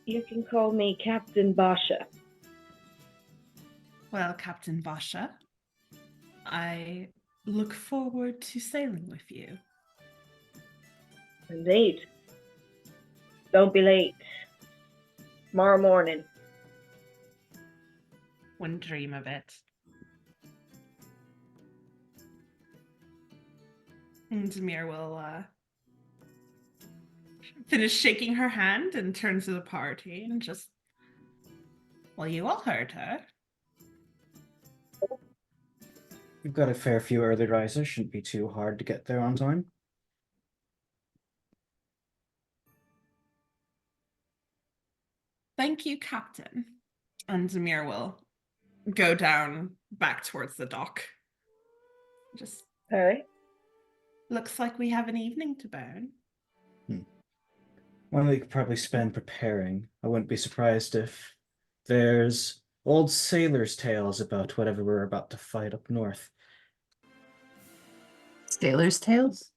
Speaker 1: You can call me Captain Basha.
Speaker 5: Well, Captain Basha, I look forward to sailing with you.
Speaker 1: Indeed. Don't be late. Tomorrow morning.
Speaker 5: Wouldn't dream of it. And Demir will finish shaking her hand and turn to the party and just, well, you all heard her.
Speaker 3: We've got a fair few early risers. Shouldn't be too hard to get there on time.
Speaker 5: Thank you, Captain. And Demir will go down back towards the dock. Just
Speaker 1: All right.
Speaker 5: looks like we have an evening to burn.
Speaker 3: One we could probably spend preparing. I wouldn't be surprised if there's old sailors' tales about whatever we're about to fight up north.
Speaker 8: Sailor's tales?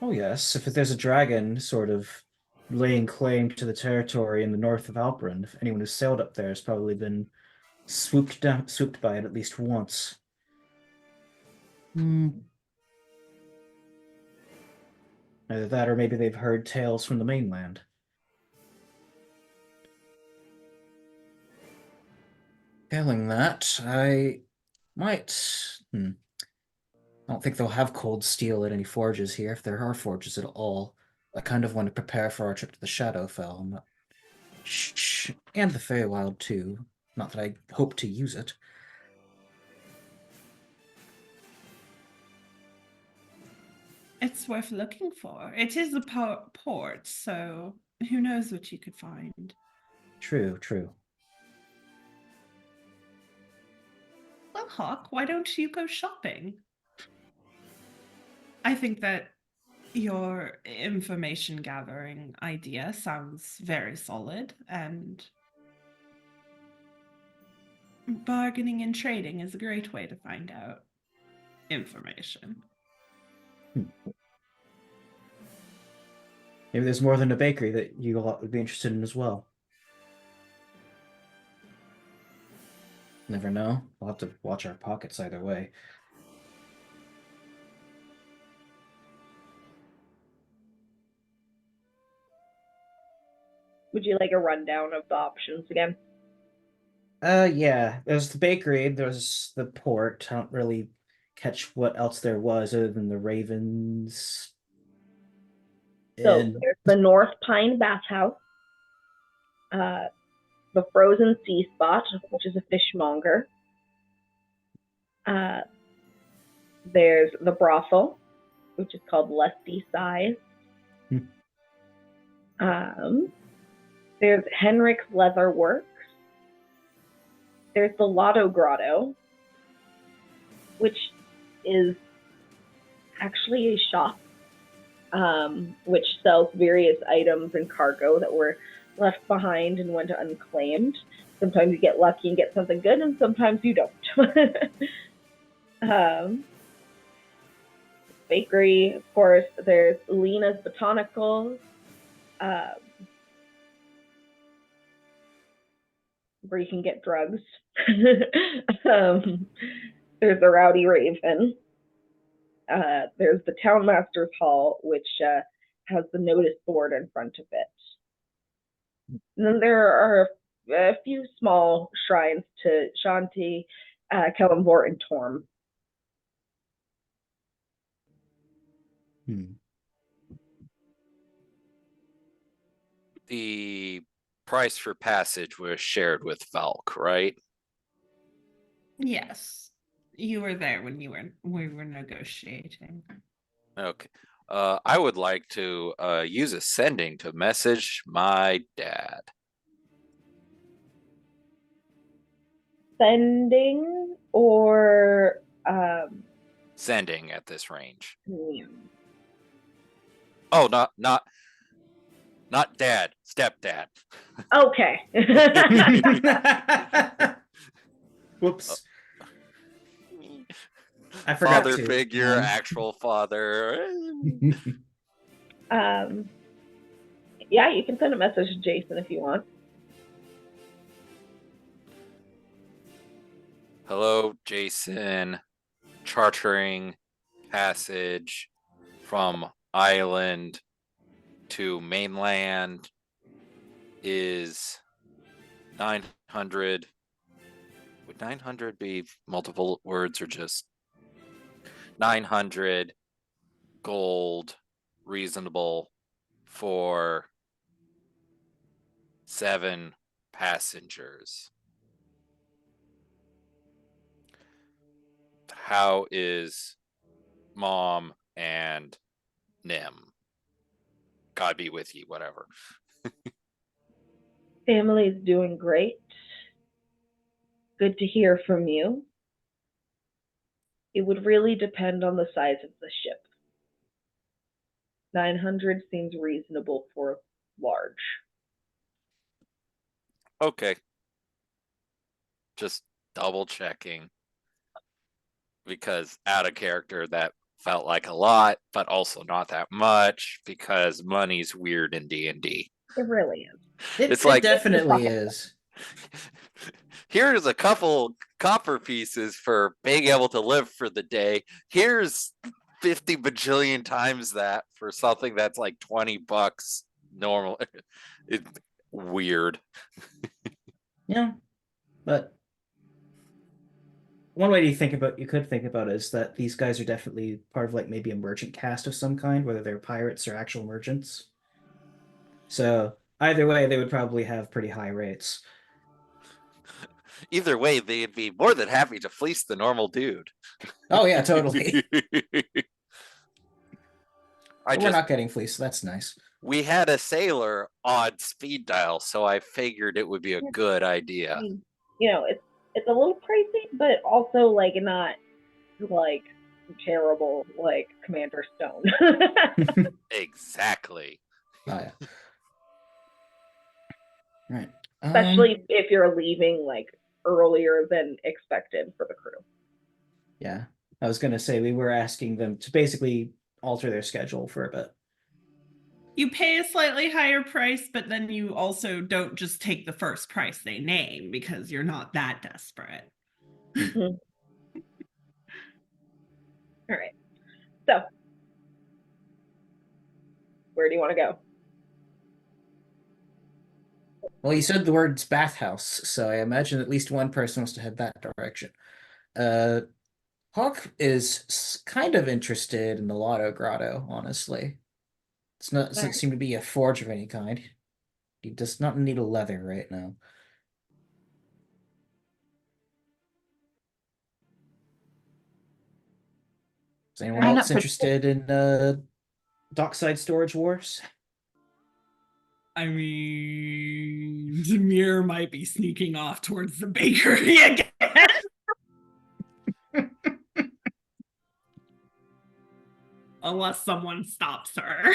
Speaker 3: Oh yes, if there's a dragon sort of laying claim to the territory in the north of Alperin, if anyone who's sailed up there has probably been swooped by it at least once. Either that or maybe they've heard tales from the mainland. Failing that, I might... I don't think they'll have cold steel at any forges here, if there are forges at all. I kind of want to prepare for our trip to the Shadowfell. And the Feywild too. Not that I hope to use it.
Speaker 5: It's worth looking for. It is a port, so who knows what you could find.
Speaker 3: True.
Speaker 5: Well, Hawk, why don't you go shopping? I think that your information gathering idea sounds very solid, and bargaining and trading is a great way to find out information.
Speaker 3: Maybe there's more than a bakery that you all would be interested in as well. Never know. We'll have to watch our pockets either way.
Speaker 1: Would you like a rundown of the options again?
Speaker 3: Yeah. There's the bakery, there's the port. I don't really catch what else there was other than the Ravens.
Speaker 1: So
Speaker 3: And
Speaker 1: there's the North Pine Bathhouse, the Frozen Sea Spot, which is a fishmonger. There's the brothel, which is called Lusty Size. There's Henrik's Leather Works. There's the Lotto Grotto, which is actually a shop which sells various items and cargo that were left behind and went unclaimed. Sometimes you get lucky and get something good, and sometimes you don't. Bakery, of course. There's Lena's Botanicals, where you can get drugs. There's the Rowdy Raven. There's the Townmaster's Hall, which has the notice board in front of it. And then there are a few small shrines to Shanti, Kellamvor, and Torm.
Speaker 6: The price for passage was shared with Valk, right?
Speaker 5: Yes. You were there when we were negotiating.
Speaker 6: Okay. I would like to use ascending to message my dad.
Speaker 1: Sending or
Speaker 6: Sending at this range.
Speaker 1: Yeah.
Speaker 6: Oh, not dad, stepdad.
Speaker 1: Okay.
Speaker 3: Whoops. I forgot
Speaker 6: Father
Speaker 3: to.
Speaker 6: figure, actual father.
Speaker 1: Yeah, you can send a message to Jason if you want.
Speaker 6: Hello, Jason. Chartering passage from island to mainland is 900. Would 900 be multiple words or just 900 gold reasonable for 7 passengers? How is Mom and Nim? God be with you, whatever.
Speaker 1: Family's doing great. Good to hear from you. It would really depend on the size of the ship. 900 seems reasonable for large.
Speaker 6: Okay. Just double checking. Because out of character, that felt like a lot, but also not that much, because money's weird in D&D.
Speaker 1: It really is.
Speaker 3: It like definitely is.
Speaker 6: Here's a couple copper pieces for being able to live for the day. Here's 50 bajillion times that for something that's like $20 normal. It's weird.
Speaker 3: Yeah, but one way you could think about it is that these guys are definitely part of like maybe a merchant caste of some kind, whether they're pirates or actual merchants. So either way, they would probably have pretty high rates.
Speaker 6: Either way, they'd be more than happy to fleece the normal dude.
Speaker 3: Oh yeah, totally.
Speaker 6: We're
Speaker 3: not getting fleeced, so that's nice.
Speaker 6: We had a sailor on speed dial, so I figured it would be a good idea.
Speaker 1: You know, it's a little pricey, but also like not like terrible like Commander Stone.
Speaker 6: Exactly.
Speaker 3: Oh yeah. Right.
Speaker 1: Especially if you're leaving like earlier than expected for the crew.
Speaker 3: Yeah. I was gonna say we were asking them to basically alter their schedule for a bit.
Speaker 5: You pay a slightly higher price, but then you also don't just take the first price they name because you're not that desperate.
Speaker 1: All right. So, where do you want to go?
Speaker 3: Well, you said the words bathhouse, so I imagine at least one person wants to head that direction. Uh, Hawk is kind of interested in the Lotto Grotto, honestly. Doesn't seem to be a forge of any kind. He does not need a leather right now. Is anyone
Speaker 8: I'm
Speaker 3: else
Speaker 8: not
Speaker 3: interested in dockside storage wars?
Speaker 5: I mean, Demir might be sneaking off towards the bakery again. Unless someone stops her.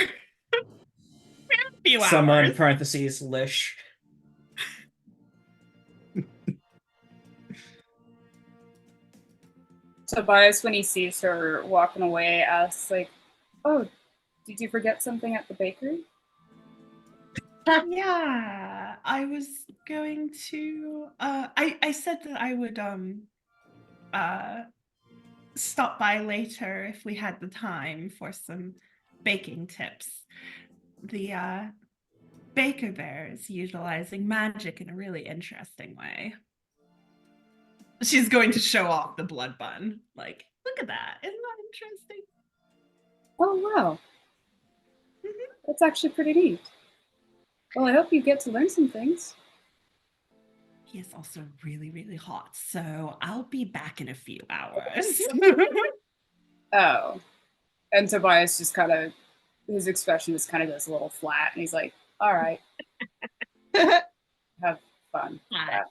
Speaker 5: A few
Speaker 3: Someone,
Speaker 5: hours.
Speaker 3: parentheses, Lish.
Speaker 4: Tobias, when he sees her walking away, asks, like, oh, did you forget something at the bakery?
Speaker 5: Yeah, I was going to I said that I would stop by later if we had the time for some baking tips. The baker there is utilizing magic in a really interesting way. She's going to show off the blood bun. Like, look at that. Isn't that interesting?
Speaker 4: Oh, wow. That's actually pretty neat. Well, I hope you get to learn some things.
Speaker 5: He is also really, really hot, so I'll be back in a few hours.
Speaker 4: Oh. And Tobias just kind of, his expression just kind of goes a little flat, and he's like, all right. Have fun. Yeah.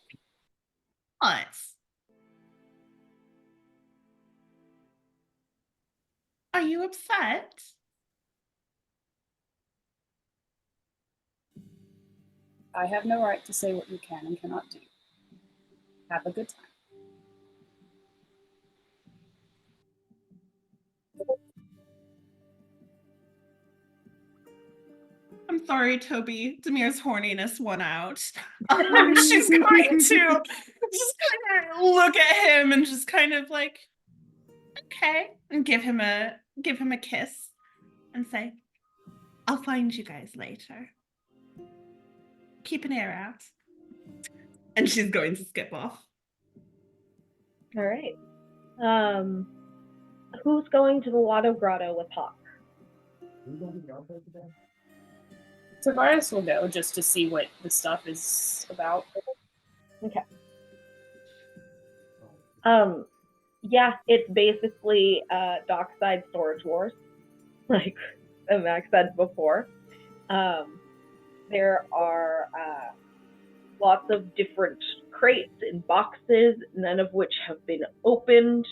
Speaker 5: What? Are you upset?
Speaker 4: I have no right to say what you can and cannot do. Have a good time.
Speaker 5: I'm sorry, Toby. Demir's horniness won out. She's going to just kind of look at him and just kind of like, okay, and give him a kiss and say, I'll find you guys later. Keep an ear out. And she's going to skip off.
Speaker 1: All right. Who's going to the Lotto Grotto with Hawk?
Speaker 4: Tobias will go just to see what the stuff is about.
Speaker 1: Okay. Yeah, it's basically dockside storage wars, like Max said before. There are lots of different crates and boxes, none of which have been opened.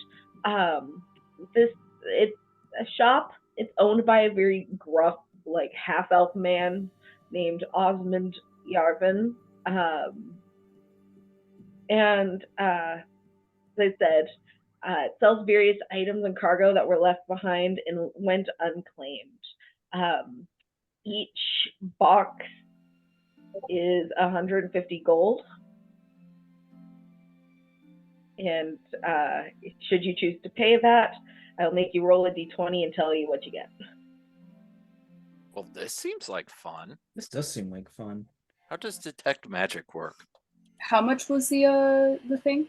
Speaker 1: It's a shop. It's owned by a very gruff, like half-elf man named Osmond Yarvin. And as I said, it sells various items and cargo that were left behind and went unclaimed. Each box is 150 gold. And should you choose to pay that, I'll make you roll a d20 and tell you what you get.
Speaker 6: Well, this seems like fun.
Speaker 3: This does seem like fun.
Speaker 6: How does detect magic work?
Speaker 4: How much was the thing?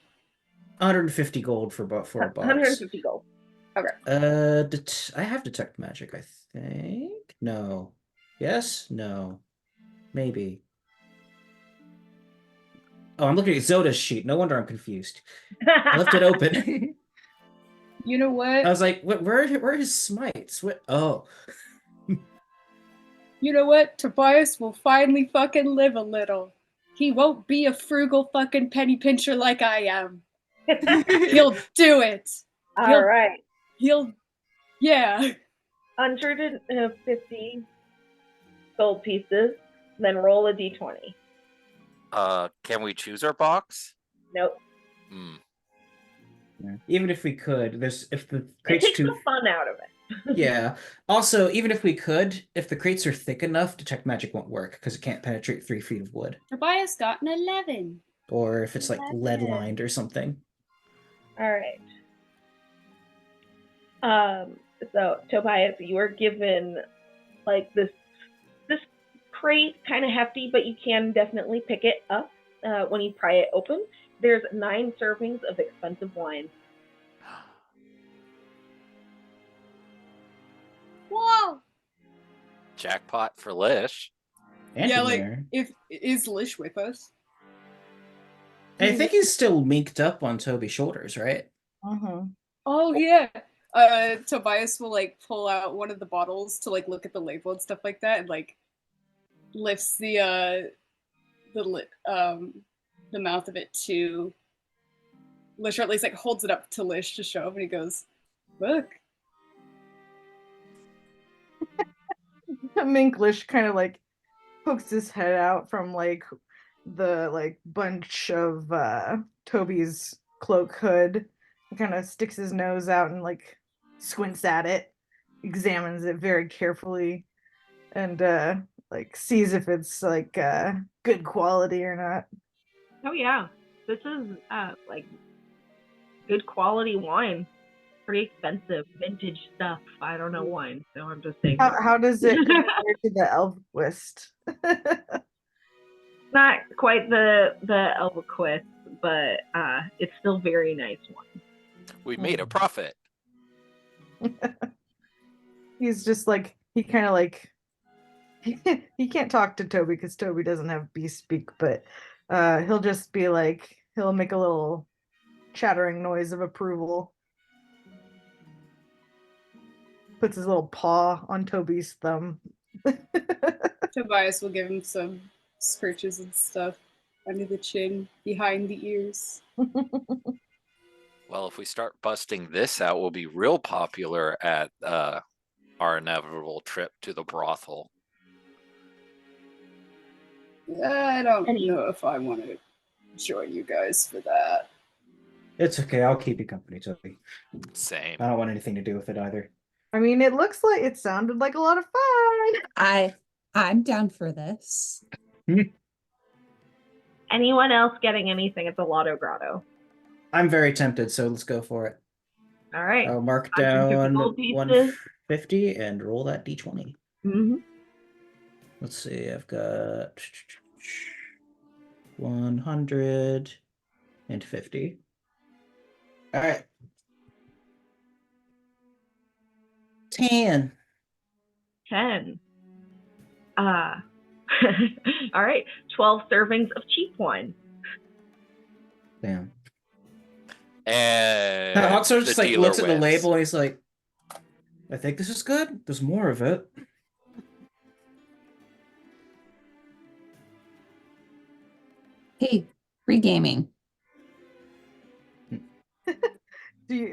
Speaker 3: 150 gold for a box.
Speaker 1: 150 gold.
Speaker 3: I have detect magic, I think. No. Yes? No. Maybe. Oh, I'm looking at Zoda's sheet. No wonder I'm confused. I left it open.
Speaker 4: You know what?
Speaker 3: I was like, where are his smites? What? Oh.
Speaker 4: You know what? Tobias will finally fucking live a little. He won't be a frugal fucking penny pincher like I am. He'll do it.
Speaker 1: All right.
Speaker 4: Yeah.
Speaker 1: 150 gold pieces, then roll a d20.
Speaker 6: Can we choose our box?
Speaker 1: Nope.
Speaker 6: Mm.
Speaker 3: Yeah. Even if we could, if the
Speaker 1: It
Speaker 3: crate's
Speaker 1: takes
Speaker 3: too
Speaker 1: the fun out of it.
Speaker 3: yeah. Also, even if we could, if the crates are thick enough, detect magic won't work because it can't penetrate 3 feet of wood.
Speaker 4: Tobias got an 11.
Speaker 3: Or if it's like lead
Speaker 1: 11.
Speaker 3: lined or something.
Speaker 1: All right. So Tobias, you are given like this crate, kind of hefty, but you can definitely pick it up when you pry it open. There's 9 servings of expensive wine.
Speaker 4: Whoa!
Speaker 6: Jackpot for Lish.
Speaker 4: Yeah, like
Speaker 3: there.
Speaker 4: if is Lish with us?
Speaker 3: I think he's still minked up on Toby's shoulders, right?
Speaker 2: Mm-hmm.
Speaker 4: Oh yeah. Tobias will like pull out one of the bottles to like look at the label and stuff like that, and like lifts the mouth of it to Lish, or at least like holds it up to Lish to show him, and he goes, "Look."
Speaker 2: Minklish kind of like pokes his head out from like the like bunch of Toby's cloak hood and kind of sticks his nose out and like squints at it, examines it very carefully, and like sees if it's like good quality or not.
Speaker 1: Oh yeah, this is like good quality wine. Pretty expensive vintage stuff. I don't know wine, so I'm just saying.
Speaker 2: How does it compare to the Elfquist?
Speaker 1: Not quite the Elvaquist, but it's still very nice wine.
Speaker 6: We made a profit.
Speaker 2: He's just like he kind of like he can't talk to Toby because Toby doesn't have beast speak, but he'll just be like he'll make a little chattering noise of approval. Puts his little paw on Toby's thumb.
Speaker 4: Tobias will give him some scratches and stuff under the chin, behind the ears.
Speaker 6: Well, if we start busting this out, we'll be real popular at our inevitable trip to the brothel.
Speaker 4: I don't know if I want to join you guys for that.
Speaker 3: It's okay, I'll keep you company, Toby.
Speaker 6: Same.
Speaker 3: I don't want anything to do with it either.
Speaker 2: I mean, it looks like it sounded like a lot of fun.
Speaker 8: I'm down for this.
Speaker 1: Anyone else getting anything at the Lotto Grotto?
Speaker 3: I'm very tempted, so let's go for it.
Speaker 1: All right.
Speaker 3: I'll mark
Speaker 1: I can give you
Speaker 3: down
Speaker 1: gold pieces.
Speaker 3: 150 and roll that d20.
Speaker 1: Mm-hmm.
Speaker 3: Let's see, I've got 150. All right. 10.
Speaker 1: 10. All right. 12 servings of cheap wine.
Speaker 3: Damn.
Speaker 6: And
Speaker 3: Hawksor just
Speaker 6: the
Speaker 3: like
Speaker 6: dealer
Speaker 3: looks at the
Speaker 6: wins.
Speaker 3: label and he's like, I think this is good. There's more of it.
Speaker 8: Hey, free gaming.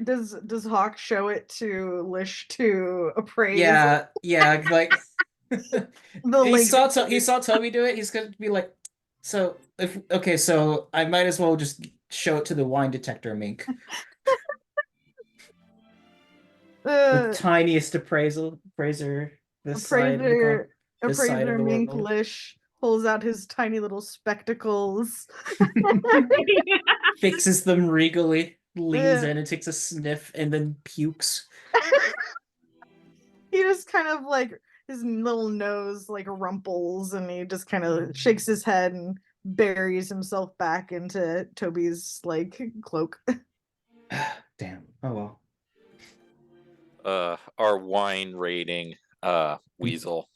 Speaker 2: Does Hawk show it to Lish to appraise?
Speaker 3: Yeah, like
Speaker 2: The
Speaker 3: he
Speaker 2: link-
Speaker 3: saw Toby do it. He's gonna be like, so I might as well just show it to the wine detector mink. The tiniest appraiser this side of the
Speaker 2: appraiser Mink
Speaker 3: world.
Speaker 2: Lish pulls out his tiny little spectacles.
Speaker 3: Fixes them regally, leans in and takes a sniff, and then pukes.
Speaker 2: He just kind of like his little nose like rumples, and he just kind of shakes his head and buries himself back into Toby's like cloak.
Speaker 3: Damn. Oh well.
Speaker 6: Our wine rating, Weasel.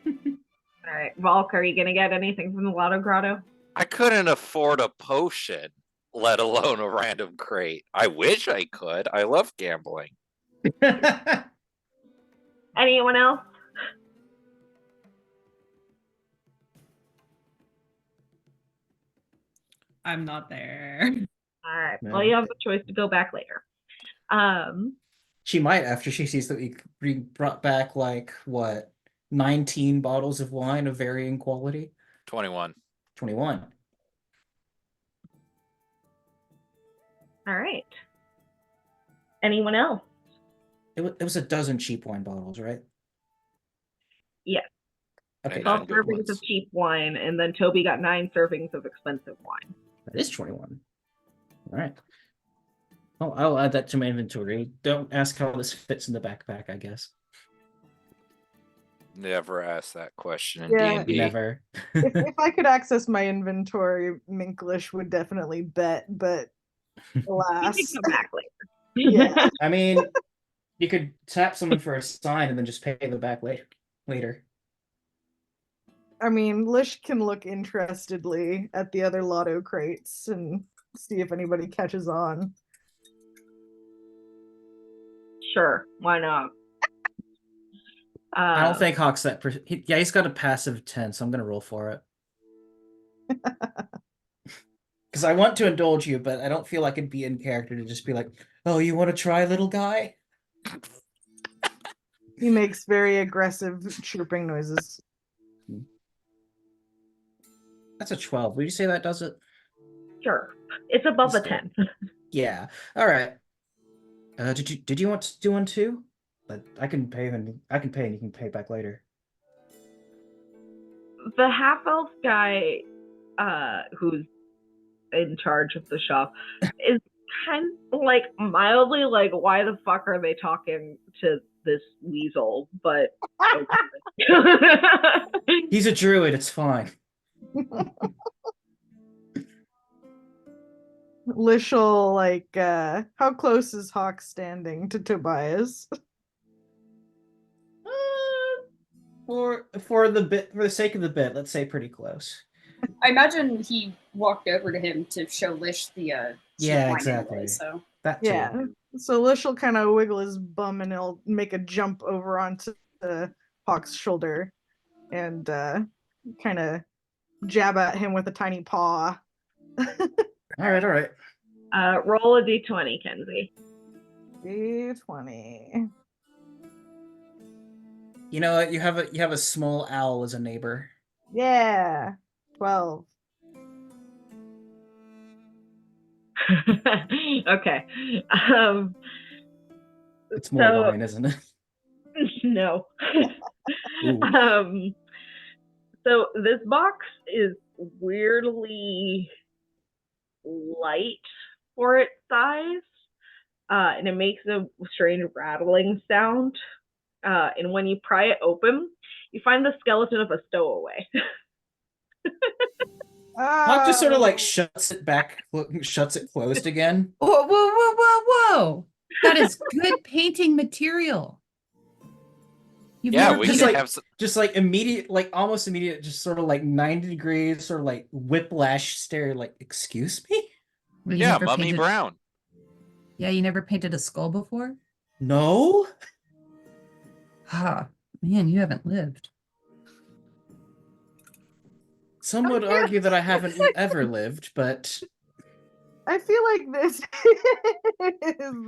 Speaker 1: All right. Valk, are you going to get anything from the Lotto Grotto?
Speaker 6: I couldn't afford a potion, let alone a random crate. I wish I could. I love gambling.
Speaker 1: Anyone else?
Speaker 5: I'm not there.
Speaker 1: All right.
Speaker 3: No.
Speaker 1: Well, you have the choice to go back later.
Speaker 3: She might after she sees that we brought back like what 19 bottles of wine of varying quality.
Speaker 6: 21.
Speaker 3: 21.
Speaker 1: All right. Anyone else?
Speaker 3: It was a dozen cheap wine bottles, right?
Speaker 1: Yes.
Speaker 3: Okay,
Speaker 1: 12
Speaker 6: good
Speaker 1: servings
Speaker 3: ones.
Speaker 1: of cheap wine, and then Toby got 9 servings of expensive wine.
Speaker 3: That is 21. All right. Oh, I'll add that to my inventory. Don't ask how this fits in the backpack, I guess.
Speaker 6: Never ask that question in
Speaker 2: Yeah.
Speaker 6: D&D.
Speaker 3: Never.
Speaker 2: If I could access my inventory, Minklish would definitely bet, but
Speaker 1: You
Speaker 2: alas.
Speaker 1: can come back later.
Speaker 2: Yeah.
Speaker 3: I mean, you could tap someone for a sign and then just pay them back later.
Speaker 2: I mean, Lish can look interestedly at the other lotto crates and see if anybody catches on.
Speaker 1: Sure, why not?
Speaker 3: I don't think Hawk's that. Yeah, he's got a passive 10, so I'm gonna roll for it. Because I want to indulge you, but I don't feel like it'd be in character to just be like, "Oh, you want to try, little guy?"
Speaker 2: He makes very aggressive chirping noises.
Speaker 3: That's a 12. Would you say that does it?
Speaker 1: Sure. It's above a
Speaker 3: Let's do
Speaker 1: 10.
Speaker 3: Yeah. All right. Did you want to do one too? But I can pay and you can pay back later.
Speaker 1: The half-elf guy who's in charge of the shop is kind of like mildly like, why the fuck are they talking to this weasel? But
Speaker 3: He's a druid, it's fine.
Speaker 2: Lish'll like how close is Hawk standing to Tobias?
Speaker 3: For the sake of the bit, let's say pretty close.
Speaker 4: I imagine he walked over to him to show Lish the
Speaker 3: Yeah,
Speaker 4: wine
Speaker 3: exactly.
Speaker 4: anyway, so
Speaker 3: That too.
Speaker 2: Yeah. So Lish'll kind of wiggle his bum and he'll make a jump over onto Hawk's shoulder and kind of jab at him with a tiny paw.
Speaker 3: All right.
Speaker 1: roll a d20, Kenzie.
Speaker 2: D20.
Speaker 3: You know what? You have a small owl as a neighbor.
Speaker 2: Yeah. 12.
Speaker 1: Okay.
Speaker 3: It's more wine, isn't it?
Speaker 1: No.
Speaker 3: Ooh.
Speaker 1: So this box is weirdly light for its size, and it makes a strange rattling sound. And when you pry it open, you find the skeleton of a stowaway.
Speaker 3: Hawk just sort of like shuts it closed again.
Speaker 8: Whoa. That is good painting material.
Speaker 6: Yeah, we
Speaker 3: just
Speaker 6: can
Speaker 3: like,
Speaker 6: have some,
Speaker 3: just like immediate, like almost immediate, just sort of like 90 degrees, sort of like whiplash stare, like, excuse me?
Speaker 8: Well, you
Speaker 6: yeah,
Speaker 8: never
Speaker 6: Mummy
Speaker 8: painted-
Speaker 6: Brown.
Speaker 8: Yeah, you never painted a skull before?
Speaker 3: No?
Speaker 8: Ah, man, you haven't lived.
Speaker 3: Some would argue that I haven't ever lived, but
Speaker 2: I feel like this is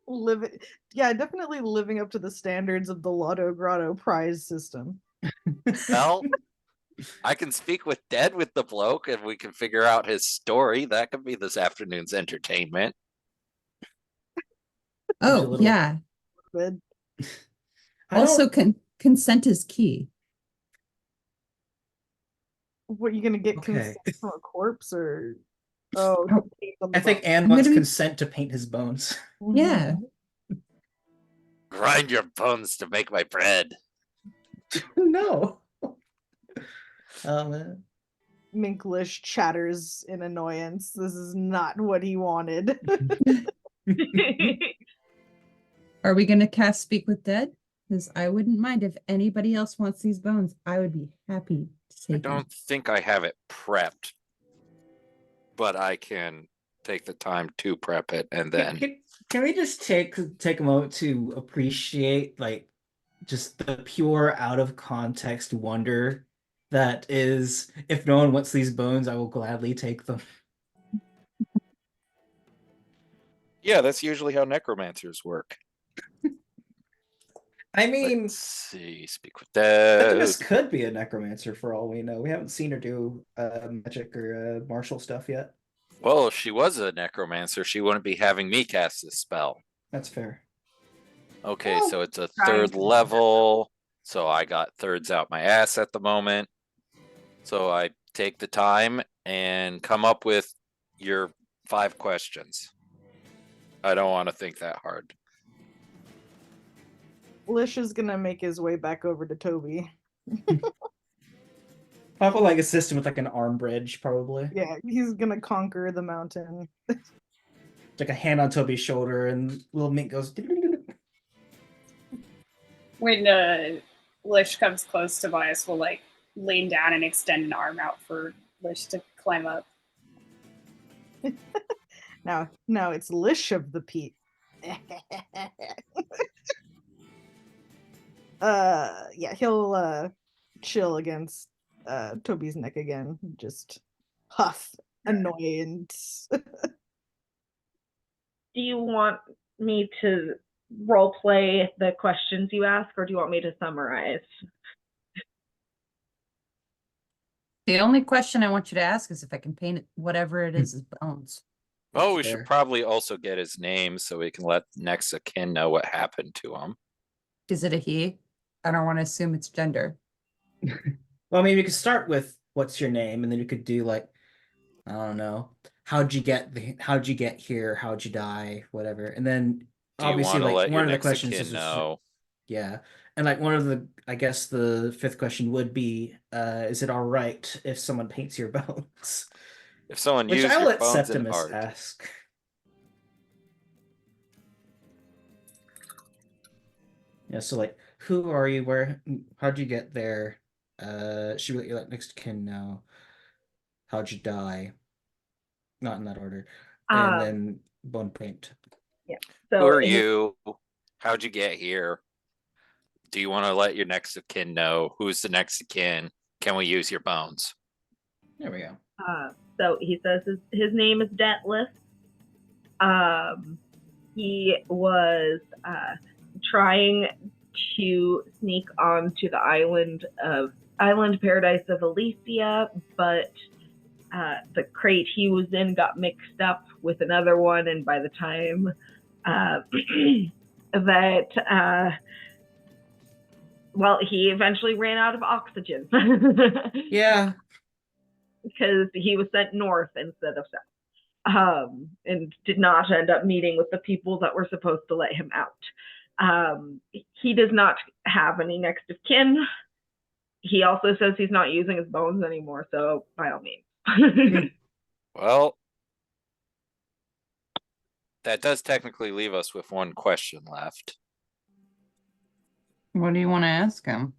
Speaker 2: living, yeah, definitely living up to the standards of the Lotto Grotto prize system.
Speaker 6: Well, I can speak with Dead with the bloke and we can figure out his story. That could be this afternoon's entertainment.
Speaker 8: Oh,
Speaker 3: little-
Speaker 8: yeah.
Speaker 2: Good.
Speaker 8: Also, consent is key.
Speaker 2: What, you gonna get
Speaker 3: Okay.
Speaker 2: consent from a corpse or? Oh,
Speaker 8: Oh,
Speaker 3: I think Anne
Speaker 8: I'm
Speaker 3: wants
Speaker 8: gonna be-
Speaker 3: consent to paint his bones.
Speaker 8: Yeah.
Speaker 6: Grind your bones to make my bread.
Speaker 3: No. Man.
Speaker 2: Minklish chatters in annoyance. This is not what he wanted.
Speaker 8: Are we going to cast Speak with Dead? Because I wouldn't mind if anybody else wants these bones. I would be happy to
Speaker 6: I
Speaker 8: take them.
Speaker 6: don't think I have it prepped, but I can take the time to prep it and then.
Speaker 3: Can we just take a moment to appreciate like just the pure out of context wonder that is, if no one wants these bones, I will gladly take them.
Speaker 6: Yeah, that's usually how necromancers work.
Speaker 3: I mean,
Speaker 6: Let's see. Speak with Dead.
Speaker 3: Septimus could be a necromancer for all we know. We haven't seen her do magic or martial stuff yet.
Speaker 6: Well, if she was a necromancer, she wouldn't be having me cast this spell.
Speaker 3: That's fair.
Speaker 6: Okay,
Speaker 1: Well,
Speaker 6: so it's a
Speaker 1: trying
Speaker 6: third
Speaker 1: to-
Speaker 6: level. So I got thirds out my ass at the moment. So I take the time and come up with your 5 questions. I don't want to think that hard.
Speaker 2: Lish is gonna make his way back over to Toby.
Speaker 3: Probably like a system with like an arm bridge, probably.
Speaker 2: Yeah, he's gonna conquer the mountain.
Speaker 3: Like a hand on Toby's shoulder, and little Mink goes.
Speaker 4: When Lish comes close, Tobias will like lean down and extend an arm out for Lish to climb up.
Speaker 2: Now it's Lish of the Peak. Yeah, he'll chill against Toby's neck again, just huff, annoyed.
Speaker 1: Do you want me to role play the questions you ask, or do you want me to summarize?
Speaker 8: The only question I want you to ask is if I can paint it, whatever it is bones.
Speaker 6: Oh, we
Speaker 3: Fair.
Speaker 6: should probably also get his name so we can let next of kin know what happened to him.
Speaker 8: Is it a he? I don't want to assume it's gender.
Speaker 3: Well, I mean, we could start with what's your name, and then we could do like, I don't know, how'd you get here? How'd you die? Whatever. And then
Speaker 6: Do you
Speaker 3: obviously
Speaker 6: want to
Speaker 3: like
Speaker 6: let your
Speaker 3: one of the
Speaker 6: next of
Speaker 3: questions
Speaker 6: kin
Speaker 3: is
Speaker 6: know?
Speaker 3: yeah. And like one of the, I guess the 5th question would be, is it all right if someone paints your bones?
Speaker 6: If someone
Speaker 3: Which
Speaker 6: used
Speaker 3: I'll
Speaker 6: your
Speaker 3: let
Speaker 6: bones in
Speaker 3: Septimus
Speaker 6: art.
Speaker 3: ask. Yeah, so like, who are you? How'd you get there? Should we let your like next of kin know? How'd you die? Not in that order. And then bone paint.
Speaker 1: Yeah.
Speaker 6: Who
Speaker 1: So
Speaker 6: are you? How'd you get here? Do you want to let your next of kin know? Who's the next of kin? Can we use your bones?
Speaker 3: There we go.
Speaker 1: So he says his name is Detlef. He was trying to sneak onto the island paradise of Elysia, but the crate he was in got mixed up with another one, and by the time he eventually ran out of oxygen.
Speaker 3: Yeah.
Speaker 1: Because he was sent north instead of south, and did not end up meeting with the people that were supposed to let him out. He does not have any next of kin. He also says he's not using his bones anymore, so by all means.
Speaker 6: Well, that does technically leave us with one question left.
Speaker 8: What do you want to ask him?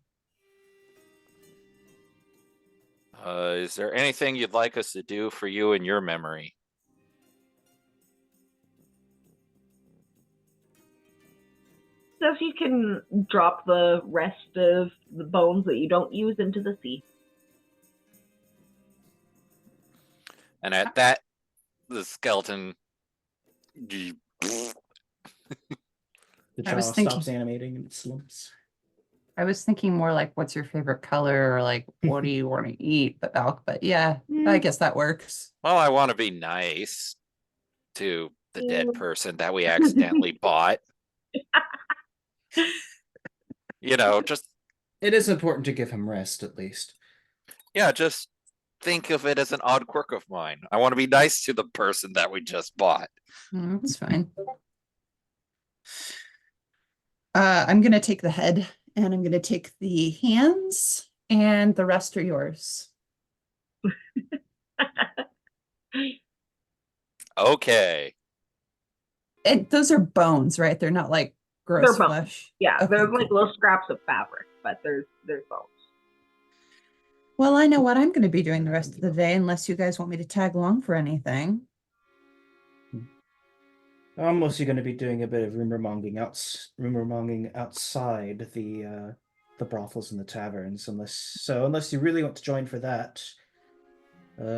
Speaker 6: Is there anything you'd like us to do for you in your memory?
Speaker 1: So if you can drop the rest of the bones that you don't use into the sea.
Speaker 6: And at that, the skeleton.
Speaker 3: The
Speaker 8: I was
Speaker 3: jaw
Speaker 8: thinking-
Speaker 3: stops animating and it slumps.
Speaker 8: I was thinking more like, what's your favorite color, or like, what do you want to eat? But yeah, I guess that works.
Speaker 6: Well, I want to be nice to the dead person that we accidentally bought. You know, just
Speaker 3: It is important to give him rest, at least.
Speaker 6: yeah, just think of it as an odd quirk of mine. I want to be nice to the person that we just bought.
Speaker 8: That's fine. I'm gonna take the head, and I'm gonna take the hands, and the rest are yours.
Speaker 6: Okay.
Speaker 8: And those are bones, right? They're not like gross
Speaker 1: They're bones.
Speaker 8: flesh.
Speaker 1: Yeah,
Speaker 8: Okay,
Speaker 1: there's like
Speaker 8: cool.
Speaker 1: little scraps of fabric, but there's bones.
Speaker 8: Well, I know what I'm gonna be doing the rest of the day, unless you guys want me to tag along for anything.
Speaker 3: I'm mostly going to be doing a bit of rumor mongering outside the brothels and the taverns, unless you really want to join for that,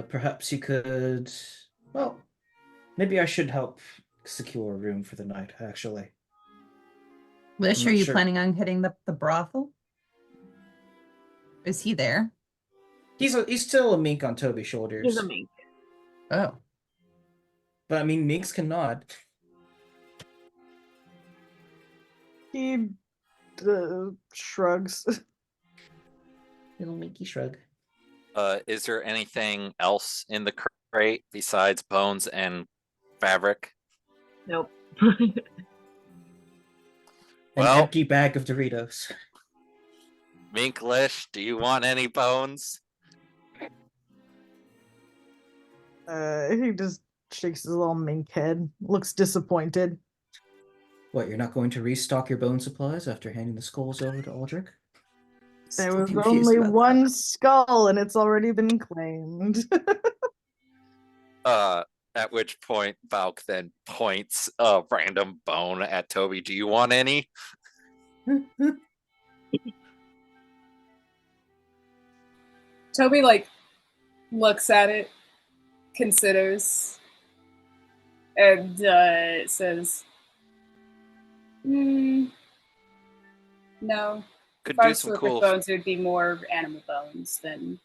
Speaker 3: perhaps you could. Well, maybe I should help secure a room for the night. Actually,
Speaker 8: Lish,
Speaker 3: I'm
Speaker 8: are
Speaker 3: not
Speaker 8: you
Speaker 3: sure.
Speaker 8: planning on hitting the brothel? Is he there?
Speaker 3: He's still a mink on Toby's shoulders.
Speaker 1: He's a mink.
Speaker 8: Oh.
Speaker 3: But I mean, Minx can nod.
Speaker 2: He shrugs.
Speaker 3: Little Minky shrug.
Speaker 6: Is there anything else in the crate besides bones and fabric?
Speaker 1: Nope.
Speaker 3: An
Speaker 6: Well,
Speaker 3: empty bag of Doritos.
Speaker 6: Minklish, do you want any bones?
Speaker 2: He just shakes his little mink head, looks disappointed.
Speaker 3: What, you're not going to restock your bone supplies after handing the skulls over to Aldrich?
Speaker 2: There
Speaker 9: Still
Speaker 2: was
Speaker 9: confused
Speaker 2: only
Speaker 9: about that.
Speaker 2: one skull and it's already been claimed.
Speaker 6: At which point Valk then points a random bone at Toby. Do you want any?
Speaker 4: Toby like looks at it, considers, and says, "No.
Speaker 6: Could
Speaker 4: If I
Speaker 6: do
Speaker 4: was to
Speaker 6: some
Speaker 4: look
Speaker 6: cool
Speaker 4: at bones, it would be more animal bones than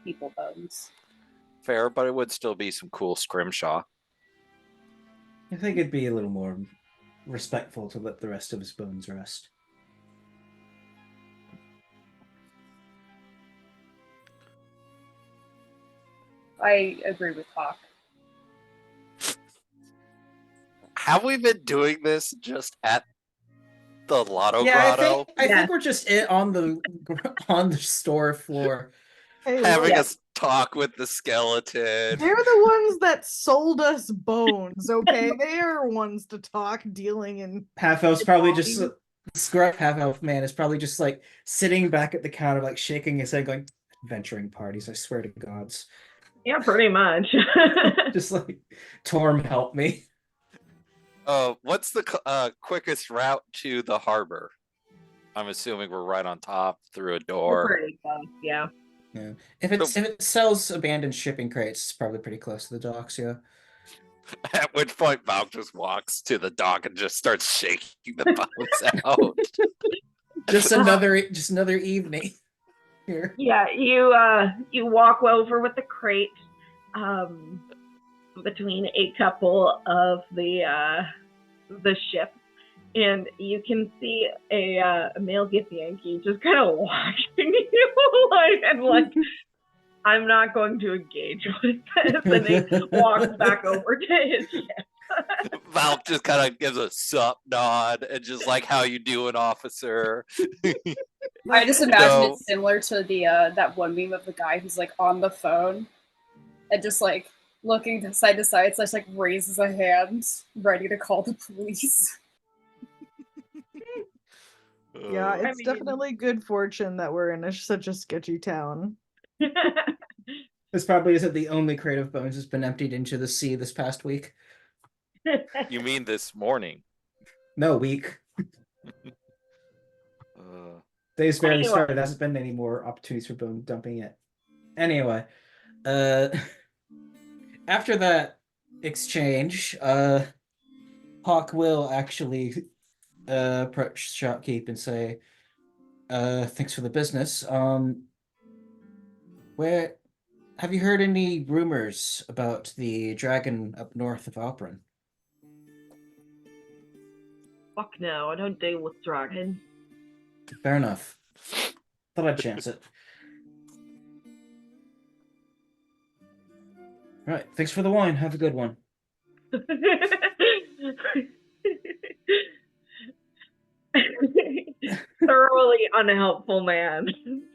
Speaker 4: people bones."
Speaker 6: fare, but it would still be some cool scrimshaw.
Speaker 3: I think it'd be a little more respectful to let the rest of his bones rest.
Speaker 4: I agree with Hawk.
Speaker 6: Have we been doing this just at the Lotto
Speaker 3: Yeah,
Speaker 6: Grotto?
Speaker 3: I
Speaker 1: Yeah.
Speaker 3: think we're just on the store floor.
Speaker 2: Hey,
Speaker 6: Having
Speaker 2: look,
Speaker 6: us talk with the skeleton.
Speaker 2: they're the ones that sold us bones, okay? They are ones to talk, dealing in.
Speaker 3: Half elf's probably just scruff half elf man is probably just like sitting back at the counter, like shaking his head, going, "Adventuring parties, I swear to gods."
Speaker 1: Yeah, pretty much.
Speaker 3: Just like, Torm, help me.
Speaker 6: What's the quickest route to the harbor? I'm assuming we're right on top through a
Speaker 1: We're
Speaker 6: door.
Speaker 1: pretty close, yeah.
Speaker 3: Yeah. If it sells abandoned shipping crates, it's probably pretty close to the docks, yeah.
Speaker 6: At which point Valk just walks to the dock and just starts shaking the bones out.
Speaker 3: Just another evening here.
Speaker 1: Yeah, you walk over with the crate between a couple of the ships, and you can see a male Githyanki just kind of watching you, like I'm not going to engage with this, and he walks back over to his ship.
Speaker 6: Valk just kind of gives a sup nod and just like, how you doing, officer?
Speaker 4: I just imagine
Speaker 6: No.
Speaker 4: it's similar to the that one meme of the guy who's like on the phone and just like looking side to side, so like raises a hand, ready to call the police.
Speaker 2: Yeah, it's
Speaker 1: mean-
Speaker 2: definitely good fortune that we're in such a sketchy town.
Speaker 3: This probably isn't the only crate of bones that's been emptied into the sea this past week.
Speaker 6: You mean this morning?
Speaker 3: No, week. Day's barely
Speaker 1: Anyway.
Speaker 3: started. There hasn't been any more opportunities for bone dumping yet. Anyway, after that exchange, Hawk will actually approach Shopkeep and say, "Thanks for the business. Where have you heard any rumors about the dragon up north of Operan?"
Speaker 1: Fuck no, I don't deal with dragons.
Speaker 3: Fair enough. Thought I'd chance it. Right, thanks for the wine. Have a good one.
Speaker 1: Thoroughly unhelpful man.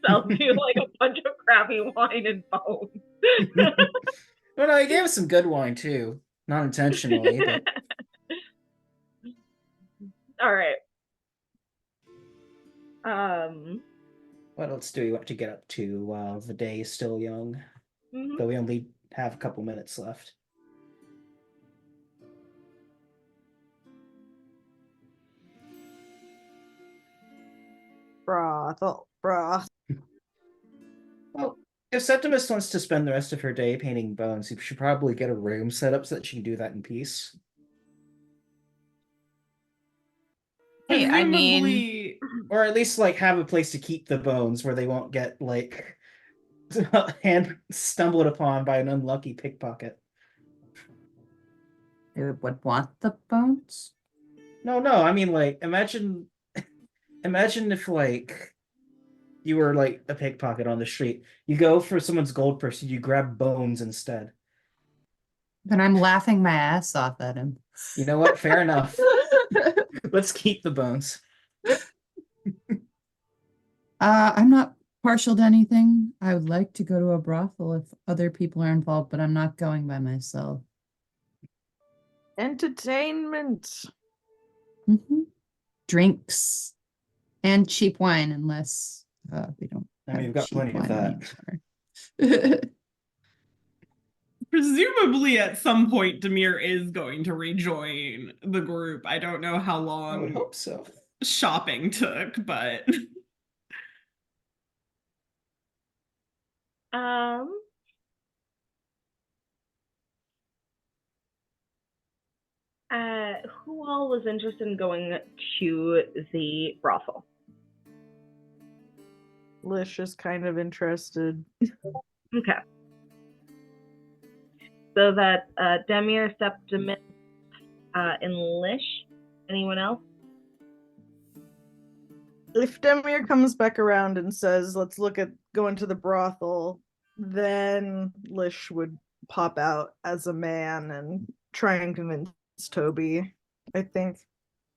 Speaker 1: Sells you like a bunch of crappy wine and bones.
Speaker 3: Well, no, he gave us some good wine too. Not intentionally, but
Speaker 1: All right.
Speaker 3: what else do we want to get up to while the day is still young?
Speaker 1: Mhm.
Speaker 3: Though we only have a couple minutes left.
Speaker 2: Broth, oh, broth.
Speaker 3: Well, if Septimus wants to spend the rest of her day painting bones, he should probably get a room set up so that she can do that in peace.
Speaker 8: Hey, I mean,
Speaker 5: Presumably,
Speaker 3: Or at least like have a place to keep the bones where they won't get like hand stumbled upon by an unlucky pickpocket.
Speaker 8: They would want the bones?
Speaker 3: No, I mean, like, imagine if, like, you were, like, a pickpocket on the street. You go for someone's gold purse, and you grab bones instead.
Speaker 8: Then I'm laughing my ass off at him.
Speaker 3: You know what? Fair enough. Let's keep the bones.
Speaker 8: I'm not partial to anything. I would like to go to a brothel if other people are involved, but I'm not going by myself.
Speaker 2: Entertainment.
Speaker 8: Drinks and cheap wine, unless we don't.
Speaker 3: I mean,
Speaker 8: have
Speaker 3: we've got
Speaker 8: cheap
Speaker 3: plenty of
Speaker 8: wine
Speaker 3: that.
Speaker 8: anymore.
Speaker 5: Presumably, at some point, Demir is going to rejoin the group. I don't know how
Speaker 3: I would
Speaker 5: long
Speaker 3: hope so.
Speaker 5: shopping took, but
Speaker 1: who all was interested in going to the brothel?
Speaker 2: Lish is kind of interested.
Speaker 1: Okay. So that Demir, Septimus, and Lish. Anyone else?
Speaker 2: If Demir comes back around and says, let's look at going to the brothel, then Lish would pop out as a man and try and convince Toby, I think.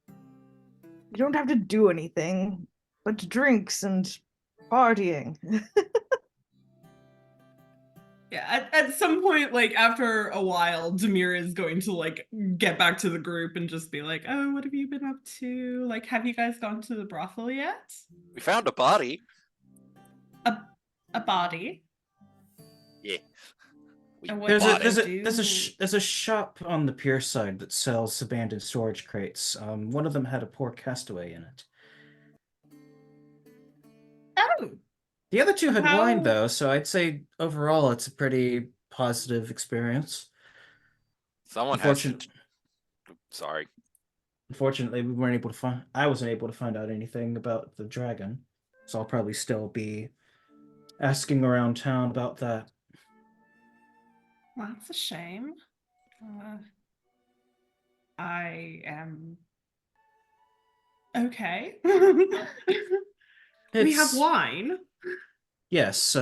Speaker 2: You don't have to do anything but drinks and partying.
Speaker 5: yeah, at some point, like after a while, Demir is going to like get back to the group and just be like, "Oh, what have you been up to? Like, have you guys gone to the brothel yet?"
Speaker 6: We found a body.
Speaker 5: A body.
Speaker 6: Yeah.
Speaker 5: And what
Speaker 3: There's
Speaker 5: body
Speaker 3: a shop on the pier side that sells abandoned storage crates. One of them had a poor castaway in it.
Speaker 5: Oh.
Speaker 3: The other two had
Speaker 5: How-
Speaker 3: wine, though, so I'd say overall it's a pretty positive experience.
Speaker 6: Someone has to. Sorry.
Speaker 3: Unfortunately, we weren't able to find. I wasn't able to find out anything about the dragon, so I'll probably still be asking around town about that.
Speaker 5: Well, that's a shame. I am okay. We have wine.
Speaker 3: Yes,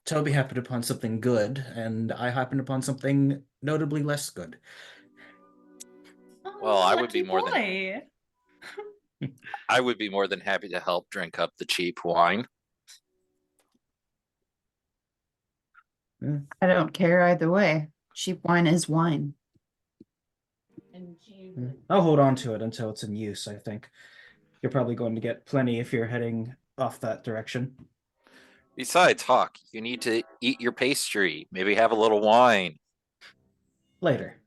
Speaker 3: Toby happened upon something good, and I happened upon something notably less good.
Speaker 5: Oh,
Speaker 6: Well, I would
Speaker 5: lucky
Speaker 6: be more
Speaker 5: boy.
Speaker 6: I would be more than happy to help drink up the cheap wine.
Speaker 8: I don't care either way. Cheap wine is wine.
Speaker 3: I'll hold on to it until it's in use, I think. You're probably going to get plenty if you're heading off that direction.
Speaker 6: Besides, Hawk, you need to eat your pastry. Maybe have a little wine.
Speaker 3: Later.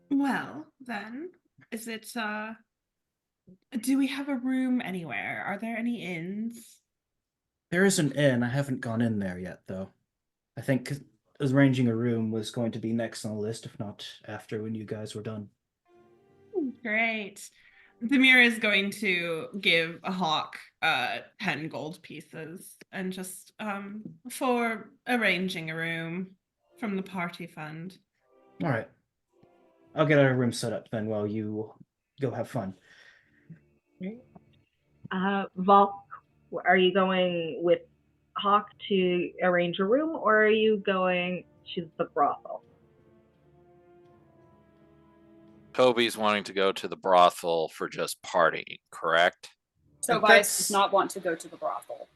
Speaker 5: Well, then, is it do we have a room anywhere? Are there any inns?
Speaker 3: There is an inn. I haven't gone in there yet, though. I think arranging a room was going to be next on the list, if not after when you guys were done.
Speaker 5: Great. Demir is going to give a Hawk 10 gold pieces and just for arranging a room from the party fund.
Speaker 3: All right. I'll get our room set up then while you go have fun.
Speaker 1: Volk, are you going with Hawk to arrange a room, or are you going to the brothel?
Speaker 6: Toby's wanting to go to the brothel for just partying, correct?
Speaker 4: Tobias does not want to go to the brothel.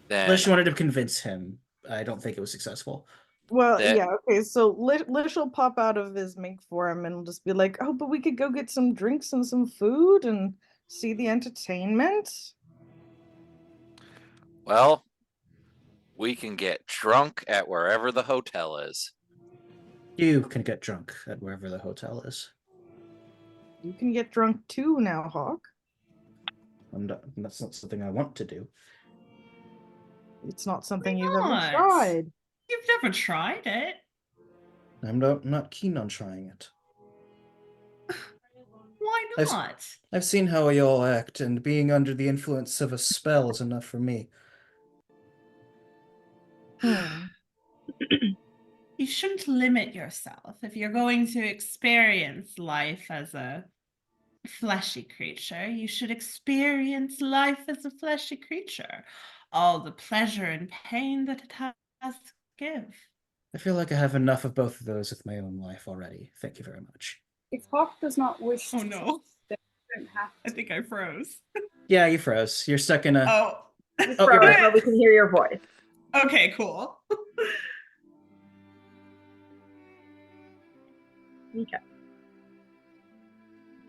Speaker 6: Then
Speaker 3: Lish wanted to convince him. I don't think it was successful.
Speaker 2: Well, yeah, okay, so Lish will pop out of his mink form and just be like, oh, but we could go get some drinks and some food and see the entertainment.
Speaker 6: well, we can get drunk at wherever the hotel is.
Speaker 3: You can get drunk at wherever the hotel is.
Speaker 2: You can get drunk too now, Hawk.
Speaker 3: That's not something I want to do.
Speaker 2: It's not something
Speaker 5: Why
Speaker 2: you've ever
Speaker 5: not?
Speaker 2: tried.
Speaker 5: You've never tried it.
Speaker 3: I'm not keen on trying it.
Speaker 5: Why not?
Speaker 3: I've seen how y'all act, and being under the influence of a spell is enough for me.
Speaker 1: Hmm.
Speaker 5: You shouldn't limit yourself if you're going to experience life as a fleshy creature. You should experience life as a fleshy creature, all the pleasure and pain that it has to give.
Speaker 3: I feel like I have enough of both of those with my own life already. Thank you very much.
Speaker 4: If Hawk does not wish
Speaker 5: Oh
Speaker 4: to,
Speaker 5: no,
Speaker 4: then we don't have
Speaker 5: I
Speaker 4: to.
Speaker 5: think I froze.
Speaker 3: Yeah, you froze. You're stuck in a.
Speaker 5: Oh,
Speaker 1: You
Speaker 3: Oh, you're
Speaker 1: froze,
Speaker 3: back.
Speaker 1: but we can hear your voice.
Speaker 5: okay, cool.
Speaker 1: Okay.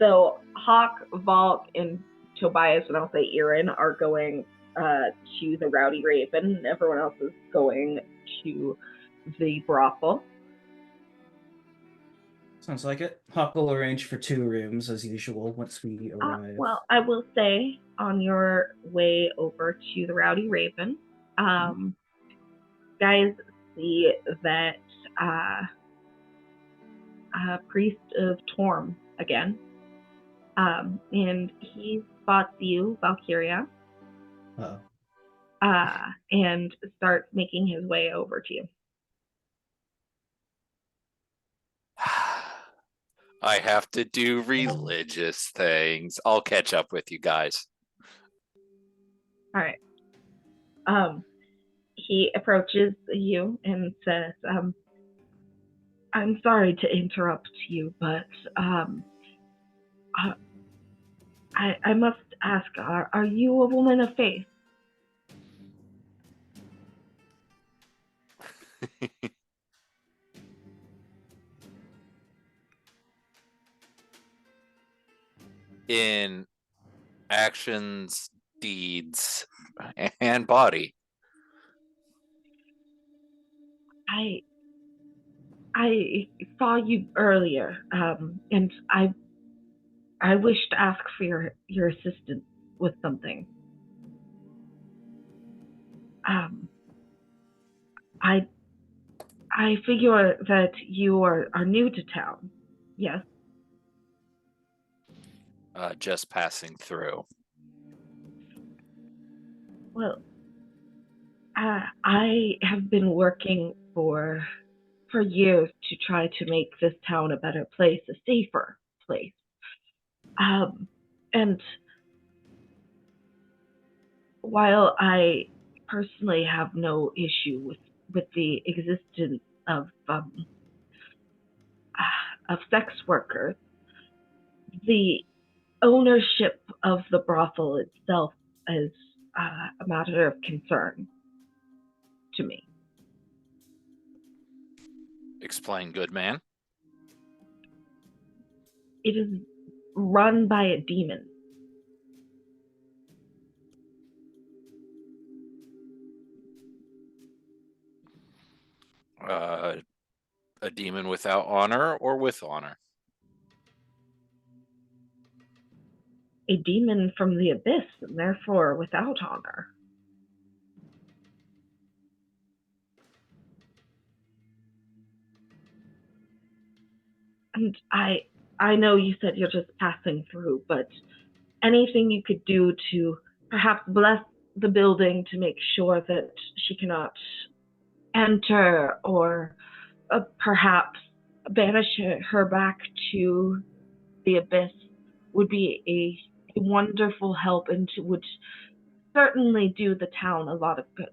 Speaker 1: So Hawk, Valk, and Tobias, and I'll say Erin, are going to the Rowdy Raven. Everyone else is going to the brothel.
Speaker 3: Sounds like it. Hawk will arrange for 2 rooms as usual once we arrive.
Speaker 1: Well, I will say on your way over to the Rowdy Raven, guys see that priest of Torm again, and he spots you, Valkyria,
Speaker 3: Uh-oh.
Speaker 1: and starts making his way over to you.
Speaker 6: I have to do religious things. I'll catch up with you guys.
Speaker 1: All right. He approaches you and says, I'm sorry to interrupt you, but I must ask, are you a woman of faith?
Speaker 6: In actions, deeds, and body.
Speaker 1: I saw you earlier, and I wish to ask for your assistance with something. I figure that you are new to town, yes?
Speaker 6: Just passing through.
Speaker 1: Well, I have been working for years to try to make this town a better place, a safer place. And while I personally have no issue with the existence of sex workers, the ownership of the brothel itself is a matter of concern to me.
Speaker 6: Explain, good man.
Speaker 1: It is run by a demon.
Speaker 6: A demon without honor or with honor?
Speaker 1: A demon from the abyss, and therefore without honor. And I know you said you're just passing through, but anything you could do to perhaps bless the building to make sure that she cannot enter, or perhaps banish her back to the abyss, would be a wonderful help, and would certainly do the town a lot of good.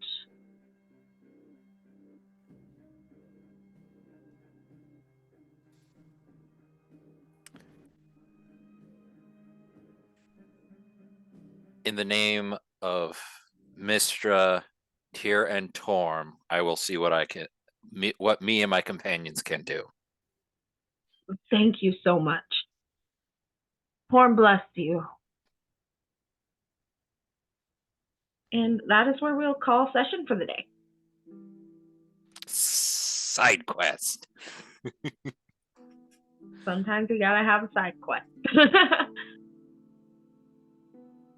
Speaker 6: In the name of Mistra, Tyr, and Torm, I will see what what me and my companions can do.
Speaker 1: Thank you so much. Torm bless you. And that is where we'll call session for the day.
Speaker 6: Side quest.
Speaker 1: Sometimes you gotta have a side quest.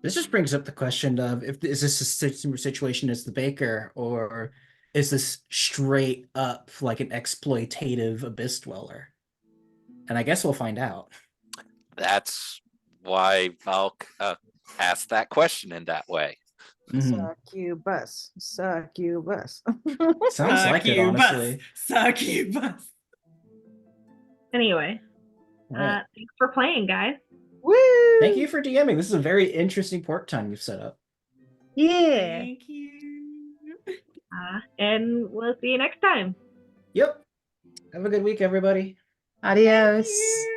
Speaker 3: This just brings up the question of is this a similar situation as the baker, or is this straight up like an exploitative abyss dweller? And I guess we'll find out.
Speaker 6: That's why Valk asked that question in that way.
Speaker 3: Mhm.
Speaker 2: Succubus. Succubus.
Speaker 3: Sounds like it, honestly.
Speaker 5: Succubus.
Speaker 1: Anyway,
Speaker 3: All right.
Speaker 1: thanks for playing, guys.
Speaker 2: Woo!
Speaker 3: Thank you for DMing. This is a very interesting port time you've set up.
Speaker 2: Yeah.
Speaker 5: Thank you.
Speaker 1: And we'll see you next time.
Speaker 3: Yep. Have a good week, everybody.
Speaker 8: Adios.
Speaker 5: Thank you.